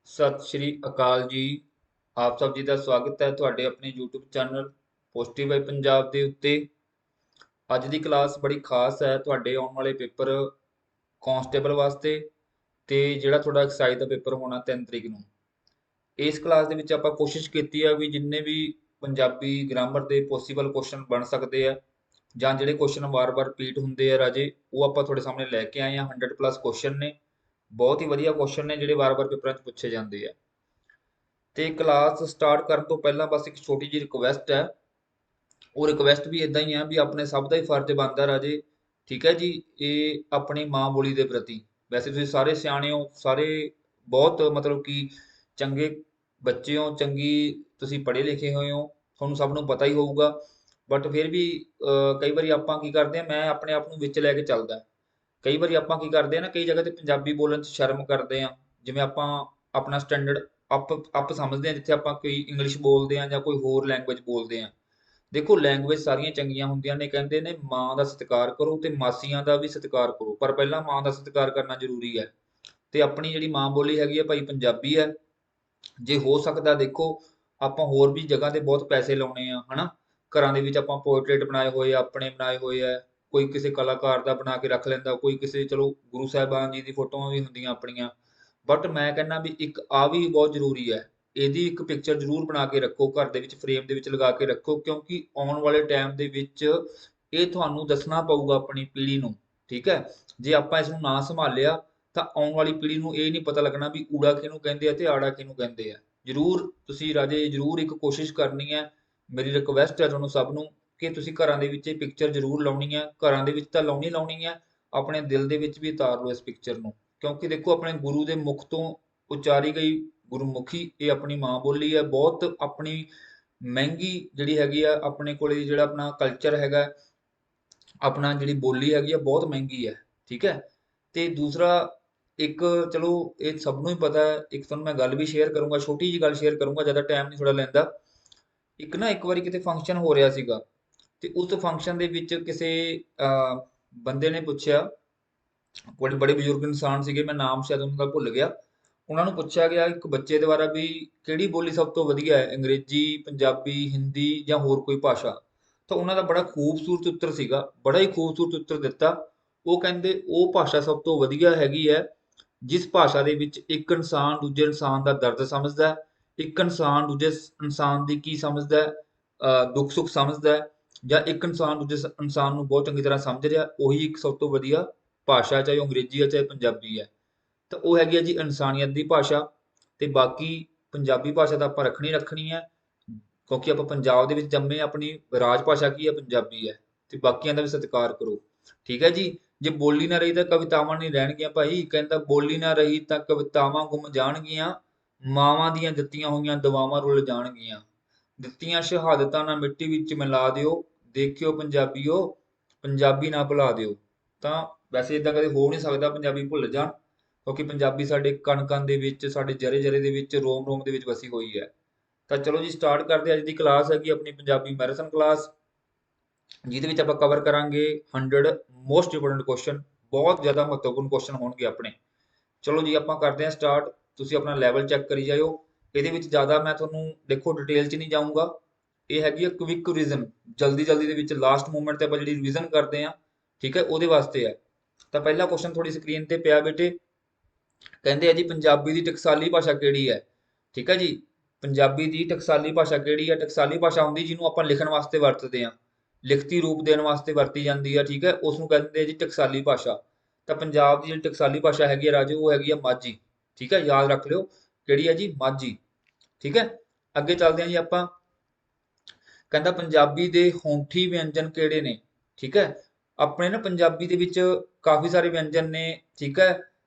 ਸਤਿ ਸ਼੍ਰੀ ਅਕਾਲ ਜੀ। ਆਪ ਸਭ ਜੀ ਦਾ ਸਵਾਗਤ ਹੈ ਤੁਹਾਡੇ ਆਪਣੇ YouTube channel positive Y Punjab ਦੇ ਉੱਤੇ। ਅੱਜ ਦੀ ਕਲਾਸ ਬੜੀ ਖਾਸ ਹੈ ਤੁਹਾਡੇ ਆਉਣ ਵਾਲੇ ਪੇਪਰ ਕਾਂਸਟੇਬਲ ਵਾਸਤੇ ਤੇ ਜਿਹੜਾ ਤੁਹਾਡਾ ਐਕਸਾਈਜ਼ ਦਾ ਪੇਪਰ ਹੋਣਾ 3 ਤਰੀਕ ਨੂੰ। ਇਸ ਕਲਾਸ ਦੇ ਵਿੱਚ ਆਪਾਂ ਕੋਸ਼ਿਸ਼ ਕੀਤੀ ਆ ਵੀ ਜਿੰਨੇ ਵੀ ਪੰਜਾਬੀ ਗ੍ਰਾਮਰ ਦੇ ਪੋਸੀਬਲ ਕੁਐਸਚਨ ਬਣ ਸਕਦੇ ਆ ਜਾਂ ਜਿਹੜੇ ਕੁਐਸਚਨ ਵਾਰ-ਵਾਰ ਰਿਪੀਟ ਹੁੰਦੇ ਆ ਰਾਜੇ, ਉਹ ਆਪਾਂ ਤੁਹਾਡੇ ਸਾਹਮਣੇ ਲੈ ਕੇ ਆਏ ਆ। 100 ਪਲੱਸ ਕੁਐਸਚਨ ਨੇ, ਬਹੁਤ ਹੀ ਵਧੀਆ ਕੁਐਸਚਨ ਨੇ ਜਿਹੜੇ ਵਾਰ-ਵਾਰ ਪੇਪਰਾਂ 'ਚ ਪੁੱਛੇ ਜਾਂਦੇ ਆ। ਤੇ ਕਲਾਸ ਸਟਾਰਟ ਕਰਨ ਤੋਂ ਪਹਿਲਾਂ ਬਸ ਇੱਕ ਛੋਟੀ ਜਿਹੀ ਰਿਕੁਐਸਟ ਹੈ। ਉਹ ਰਿਕੁਐਸਟ ਵੀ ਇਦਾਂ ਹੀ ਆ ਵੀ ਆਪਣੇ ਸਭ ਦਾ ਹੀ ਫਰਜ਼ ਬਣਦਾ ਰਾਜੇ, ਠੀਕ ਹੈ ਜੀ। ਇਹ ਆਪਣੀ ਮਾਂ ਬੋਲੀ ਦੇ ਪ੍ਰਤੀ, ਵੈਸੇ ਤੁਸੀਂ ਸਾਰੇ ਸਿਆਣੇ ਹੋ, ਸਾਰੇ ਬਹੁਤ ਮਤਲਬ ਕਿ ਚੰਗੇ ਬੱਚੇ ਹੋ, ਚੰਗੀ ਤੁਸੀਂ ਪੜ੍ਹੇ ਲਿਖੇ ਹੋਏ ਹੋ, ਤੁਹਾਨੂੰ ਸਭ ਨੂੰ ਪਤਾ ਹੀ ਹੋਊਗਾ। ਬਟ ਫਿਰ ਵੀ ਕਈ ਵਾਰੀ ਆਪਾਂ ਕੀ ਕਰਦੇ ਆ, ਮੈਂ ਆਪਣੇ ਆਪ ਨੂੰ ਵਿੱਚ ਲੈ ਕੇ ਚੱਲਦਾ। ਕਈ ਵਾਰੀ ਆਪਾਂ ਕੀ ਕਰਦੇ ਆ ਨਾ, ਕਈ ਜਗ੍ਹਾ ਤੇ ਪੰਜਾਬੀ ਬੋਲਣ 'ਚ ਸ਼ਰਮ ਕਰਦੇ ਆ। ਜਿਵੇਂ ਆਪਾਂ ਆਪਣਾ ਸਟੈਂਡਰਡ ਅਪ ਸਮਝਦੇ ਆ, ਜਿੱਥੇ ਆਪਾਂ ਕੋਈ ਇੰਗਲਿਸ਼ ਬੋਲਦੇ ਆ ਜਾਂ ਕੋਈ ਹੋਰ ਲੈਂਗੁਏਜ ਬੋਲਦੇ ਆ। ਦੇਖੋ, ਲੈਂਗੁਏਜ ਸਾਰੀਆਂ ਚੰਗੀਆਂ ਹੁੰਦੀਆਂ ਨੇ, ਕਹਿੰਦੇ ਨੇ ਮਾਂ ਦਾ ਸਤਿਕਾਰ ਕਰੋ ਤੇ ਮਾਸੀਆਂ ਦਾ ਵੀ ਸਤਿਕਾਰ ਕਰੋ, ਪਰ ਪਹਿਲਾਂ ਮਾਂ ਦਾ ਸਤਿਕਾਰ ਕਰਨਾ ਜ਼ਰੂਰੀ ਹੈ। ਤੇ ਆਪਣੀ ਜਿਹੜੀ ਮਾਂ ਬੋਲੀ ਹੈਗੀ ਆ ਭਾਈ ਪੰਜਾਬੀ ਹੈ। ਜੇ ਹੋ ਸਕਦਾ ਦੇਖੋ, ਆਪਾਂ ਹੋਰ ਵੀ ਜਗ੍ਹਾ ਤੇ ਬਹੁਤ ਪੈਸੇ ਲਾਉਣੇ ਆ ਹਨਾ। ਘਰਾਂ ਦੇ ਵਿੱਚ ਆਪਾਂ ਪੋਰਟਰੇਟ ਬਣਾਏ ਹੋਏ ਆ, ਆਪਣੇ ਬਣਾਏ ਹੋਏ ਆ, ਕੋਈ ਕਿਸੇ ਕਲਾਕਾਰ ਦਾ ਬਣਾ ਕੇ ਰੱਖ ਲੈਂਦਾ, ਕੋਈ ਕਿਸੇ, ਚਲੋ ਗੁਰੂ ਸਾਹਿਬਾਨ ਜੀ ਦੀ ਫੋਟੋਆਂ ਵੀ ਹੁੰਦੀਆਂ ਆਪਣੀਆਂ। ਬਟ ਮੈਂ ਕਹਿੰਦਾ ਵੀ ਇੱਕ ਆ ਵੀ ਬਹੁਤ ਜ਼ਰੂਰੀ ਹੈ, ਇਹਦੀ ਇੱਕ ਪਿਕਚਰ ਜ਼ਰੂਰ ਬਣਾ ਕੇ ਰੱਖੋ, ਘਰ ਦੇ ਵਿੱਚ ਫਰੇਮ ਦੇ ਵਿੱਚ ਲਗਾ ਕੇ ਰੱਖੋ, ਕਿਉਂਕਿ ਆਉਣ ਵਾਲੇ ਟਾਈਮ ਦੇ ਵਿੱਚ ਇਹ ਤੁਹਾਨੂੰ ਦੱਸਣਾ ਪਊਗਾ ਆਪਣੀ ਪੀੜ੍ਹੀ ਨੂੰ, ਠੀਕ ਹੈ। ਜੇ ਆਪਾਂ ਇਸ ਨੂੰ ਨਾ ਸੰਭਾਲਿਆ ਤਾਂ ਆਉਣ ਵਾਲੀ ਪੀੜ੍ਹੀ ਨੂੰ ਇਹ ਨਹੀਂ ਪਤਾ ਲੱਗਣਾ ਵੀ ਊੜਾ ਕਿਹਨੂੰ ਕਹਿੰਦੇ ਆ ਤੇ ਆੜਾ ਕਿਹਨੂੰ ਕਹਿੰਦੇ ਆ। ਜ਼ਰੂਰ ਤੁਸੀਂ ਰਾਜੇ ਜ਼ਰੂਰ ਇੱਕ ਕੋਸ਼ਿਸ਼ ਕਰਨੀ ਹੈ, ਮੇਰੀ ਰਿਕੁਐਸਟ ਹੈ ਤੁਹਾਨੂੰ ਸਭ ਨੂੰ ਕਿ ਤੁਸੀਂ ਘਰਾਂ ਦੇ ਵਿੱਚ ਇਹ ਪਿਕਚਰ ਜ਼ਰੂਰ ਲਾਉਣੀ ਹੈ। ਘਰਾਂ ਦੇ ਵਿੱਚ ਤਾਂ ਲਾਉਣੀ ਹੈ, ਆਪਣੇ ਦਿਲ ਦੇ ਵਿੱਚ ਵੀ ਉਤਾਰ ਲਓ ਇਸ ਪਿਕਚਰ ਨੂੰ, ਕਿਉਂਕਿ ਦੇਖੋ ਆਪਣੇ ਗੁਰੂ ਦੇ ਮੁਖ ਤੋਂ ਉਚਾਰੀ ਗਈ ਗੁਰਮੁਖੀ ਇਹ ਆਪਣੀ ਮਾਂ ਬੋਲੀ ਹੈ। ਬਹੁਤ ਆਪਣੀ ਮਹਿੰਗੀ ਜਿਹੜੀ ਹੈਗੀ ਆ, ਆਪਣੇ ਕੋਲੇ ਜਿਹੜਾ ਆਪਣਾ ਕਲਚਰ ਹੈਗਾ, ਆਪਣਾ ਜਿਹੜੀ ਬੋਲੀ ਹੈਗੀ ਆ ਬਹੁਤ ਮਹਿੰਗੀ ਹੈ, ਠੀਕ ਹੈ। ਤੇ ਦੂਸਰਾ ਇੱਕ, ਚਲੋ ਇਹ ਸਭ ਨੂੰ ਹੀ ਪਤਾ ਹੈ, ਇੱਕ ਤੁਹਾਨੂੰ ਮੈਂ ਗੱਲ ਵੀ ਸ਼ੇਅਰ ਕਰੂੰਗਾ, ਛੋਟੀ ਜਿਹੀ ਗੱਲ ਸ਼ੇਅਰ ਕਰੂੰਗਾ, ਜ਼ਿਆਦਾ ਟਾਈਮ ਨਹੀਂ ਥੋੜਾ ਲੈਂਦਾ। ਇੱਕ ਵਾਰੀ ਕਿਤੇ ਫੰਕਸ਼ਨ ਹੋ ਰਿਹਾ ਸੀਗਾ ਤੇ ਉਸ ਫੰਕਸ਼ਨ ਦੇ ਵਿੱਚ ਕਿਸੇ ਬੰਦੇ ਨੇ ਪੁੱਛਿਆ, ਬੜੇ ਬੜੇ ਬਜ਼ੁਰਗ ਇਨਸਾਨ ਸੀਗੇ, ਮੈਂ ਨਾਮ ਸ਼ਾਇਦ ਉਹਨਾਂ ਦਾ ਭੁੱਲ ਗਿਆ। ਉਹਨਾਂ ਨੂੰ ਪੁੱਛਿਆ ਗਿਆ ਇੱਕ ਬੱਚੇ ਦੁਆਰਾ ਵੀ ਕਿਹੜੀ ਬੋਲੀ ਸਭ ਤੋਂ ਵਧੀਆ ਹੈ, ਅੰਗਰੇਜ਼ੀ, ਪੰਜਾਬੀ, ਹਿੰਦੀ ਜਾਂ ਹੋਰ ਕੋਈ ਭਾਸ਼ਾ। ਤਾਂ ਉਹਨਾਂ ਦਾ ਬੜਾ ਖੂਬਸੂਰਤ ਉੱਤਰ ਸੀਗਾ, ਬੜਾ ਹੀ ਖੂਬਸੂਰਤ ਉੱਤਰ ਦਿੱਤਾ। ਉਹ ਕਹਿੰਦੇ ਉਹ ਭਾਸ਼ਾ ਸਭ ਤੋਂ ਵਧੀਆ ਹੈਗੀ ਹੈ ਜਿਸ ਭਾਸ਼ਾ ਦੇ ਵਿੱਚ ਇੱਕ ਇਨਸਾਨ ਦੂਜੇ ਇਨਸਾਨ ਦਾ ਦਰਦ ਸਮਝਦਾ ਹੈ, ਇੱਕ ਇਨਸਾਨ ਦੂਜੇ ਇਨਸਾਨ ਦੀ ਕੀ ਸਮਝਦਾ ਹੈ, ਦੁੱਖ ਸੁੱਖ ਸਮਝਦਾ ਹੈ, ਜਾਂ ਇੱਕ ਇਨਸਾਨ ਦੂਜੇ ਇਨਸਾਨ ਨੂੰ ਬਹੁਤ ਚੰਗੀ ਤਰ੍ਹਾਂ ਸਮਝ ਰਿਹਾ, ਉਹੀ ਇੱਕ ਸਭ ਤੋਂ ਵਧੀਆ ਭਾਸ਼ਾ, ਚਾਹੇ ਉਹ ਅੰਗਰੇਜ਼ੀ ਹੈ ਚਾਹੇ ਪੰਜਾਬੀ ਹੈ। ਤਾਂ ਉਹ ਹੈਗੀ ਹੈ ਜੀ ਇਨਸਾਨੀਅਤ ਦੀ ਭਾਸ਼ਾ। ਤੇ ਬਾਕੀ ਪੰਜਾਬੀ ਭਾਸ਼ਾ ਤਾਂ ਆਪਾਂ ਰੱਖਣੀ ਹੈ, ਕਿਉਂਕਿ ਆਪਾਂ ਪੰਜਾਬ ਦੇ ਵਿੱਚ ਜੰਮੇ, ਆਪਣੀ ਰਾਜ ਭਾਸ਼ਾ ਕੀ ਹੈ, ਪੰਜਾਬੀ ਹੈ। ਤੇ ਬਾਕੀਆਂ ਦਾ ਵੀ ਸਤਿਕਾਰ ਕਰੋ, ਠੀਕ ਹੈ ਜੀ। ਜੇ ਬੋਲੀ ਨਾ ਰਹੀ ਤਾਂ ਕਵਿਤਾਵਾਂ ਨਹੀਂ ਰਹਿਣਗੀਆਂ ਭਾਈ, ਕਹਿੰਦਾ ਬੋਲੀ ਨਾ ਰਹੀ ਤਾਂ ਕਵਿਤਾਵਾਂ ਗੁੰਮ ਜਾਣਗੀਆਂ, ਮਾਵਾਂ ਦੀਆਂ ਦਿੱਤੀਆਂ ਹੋਈਆਂ ਦੁਆਵਾਂ ਰੁੱਲ ਜਾਣਗੀਆਂ, ਦਿੱਤੀਆਂ ਸ਼ਹਾਦਤਾਂ ਨਾ ਮਿੱਟੀ ਵਿੱਚ ਮਿਲਾ ਦਿਓ, ਦੇਖਿਓ ਪੰਜਾਬੀਓ ਪੰਜਾਬੀ ਨਾ ਭੁਲਾ ਦਿਓ। ਤਾਂ ਵੈਸੇ ਇਦਾਂ ਕਦੇ ਹੋ ਨਹੀਂ ਸਕਦਾ ਪੰਜਾਬੀ ਭੁੱਲ ਜਾਣ, ਕਿਉਂਕਿ ਪੰਜਾਬੀ ਸਾਡੇ ਕਣ ਕਣ ਦੇ ਵਿੱਚ, ਸਾਡੇ ਜਰੇ ਜਰੇ ਦੇ ਵਿੱਚ, ਰੋਮ ਰੋਮ ਦੇ ਵਿੱਚ ਵਸੀ ਹੋਈ ਹੈ। ਤਾਂ ਚਲੋ ਜੀ ਸਟਾਰਟ ਕਰਦੇ। ਅੱਜ ਦੀ ਕਲਾਸ ਹੈਗੀ ਆਪਣੀ ਪੰਜਾਬੀ ਮੈਰਾਥਨ ਕਲਾਸ, ਜਿਹਦੇ ਵਿੱਚ ਆਪਾਂ ਕਵਰ ਕਰਾਂਗੇ 100 ਮੋਸਟ ਇੰਪੋਰਟੈਂਟ ਕੁਐਸਚਨ, ਬਹੁਤ ਜ਼ਿਆਦਾ ਮਹੱਤਵਪੂਰਨ ਕੁਐਸਚਨ ਹੋਣਗੇ ਆਪਣੇ। ਚਲੋ ਜੀ ਆਪਾਂ ਕਰਦੇ ਹਾਂ ਸਟਾਰਟ। ਤੁਸੀਂ ਆਪਣਾ ਲੈਵਲ ਚੈੱਕ ਕਰੀ ਜਾਇਓ। ਇਹਦੇ ਵਿੱਚ ਜ਼ਿਆਦਾ ਮੈਂ ਤੁਹਾਨੂੰ ਦੇਖੋ ਡਿਟੇਲ 'ਚ ਨਹੀਂ ਜਾਊਂਗਾ, ਇਹ ਹੈਗੀ ਆ ਕੁਇਕ ਰਿਵੀਜ਼ਨ, ਜਲਦੀ ਜਲਦੀ ਦੇ ਵਿੱਚ ਲਾਸਟ ਮੂਮੈਂਟ ਤੇ ਆਪਾਂ ਜਿਹੜੀ ਰਿਵੀਜ਼ਨ ਕਰਦੇ ਆ, ਠੀਕ ਹੈ, ਉਹਦੇ ਵਾਸਤੇ ਹੈ। ਤਾਂ ਪਹਿਲਾ ਕੁਐਸਚਨ ਤੁਹਾਡੀ ਸਕਰੀਨ ਤੇ ਪਿਆ ਬੇਟੇ, ਕਹਿੰਦੇ ਆ ਜੀ ਪੰਜਾਬੀ ਦੀ ਟਕਸਾਲੀ ਭਾਸ਼ਾ ਕਿਹੜੀ ਹੈ, ਠੀਕ ਹੈ ਜੀ। ਪੰਜਾਬੀ ਦੀ ਟਕਸਾਲੀ ਭਾਸ਼ਾ ਕਿਹੜੀ ਹੈ? ਟਕਸਾਲੀ ਭਾਸ਼ਾ ਹੁੰਦੀ ਜਿਹਨੂੰ ਆਪਾਂ ਲਿਖਣ ਵਾਸਤੇ ਵਰਤਦੇ ਹਾਂ, ਲਿਖਤੀ ਰੂਪ ਦੇਣ ਵਾਸਤੇ ਵਰਤੀ ਜਾਂਦੀ ਹੈ, ਠੀਕ ਹੈ, ਉਸ ਨੂੰ ਕਹਿੰਦੇ ਆ ਜੀ ਟਕਸਾਲੀ ਭਾਸ਼ਾ। ਤਾਂ ਪੰਜਾਬ ਦੀ ਜਿਹੜੀ ਟਕਸਾਲੀ ਭਾਸ਼ਾ ਹੈਗੀ ਹੈ ਰਾਜੇ, ਉਹ ਹੈਗੀ ਆ ਮਾਝੀ, ਠੀਕ ਹੈ, ਯਾਦ ਰੱਖ ਲਿਓ ਕਿਹੜੀ ਹੈ ਜੀ, ਮਾਝੀ, ਠੀਕ ਹੈ। ਅੱਗੇ ਚੱਲਦੇ ਹਾਂ ਜੀ ਆਪਾਂ, ਕਹਿੰਦਾ ਪੰਜਾਬੀ ਦੇ ਹੋਂਠੀ ਵਿਅੰਜਨ ਕਿਹੜੇ ਨੇ, ਠੀਕ ਹੈ। ਆਪਣੇ ਨਾ ਪੰਜਾਬੀ ਦੇ ਵਿੱਚ ਕਾਫੀ ਸਾਰੇ ਵਿਅੰਜਨ ਨੇ, ਠੀਕ ਹੈ,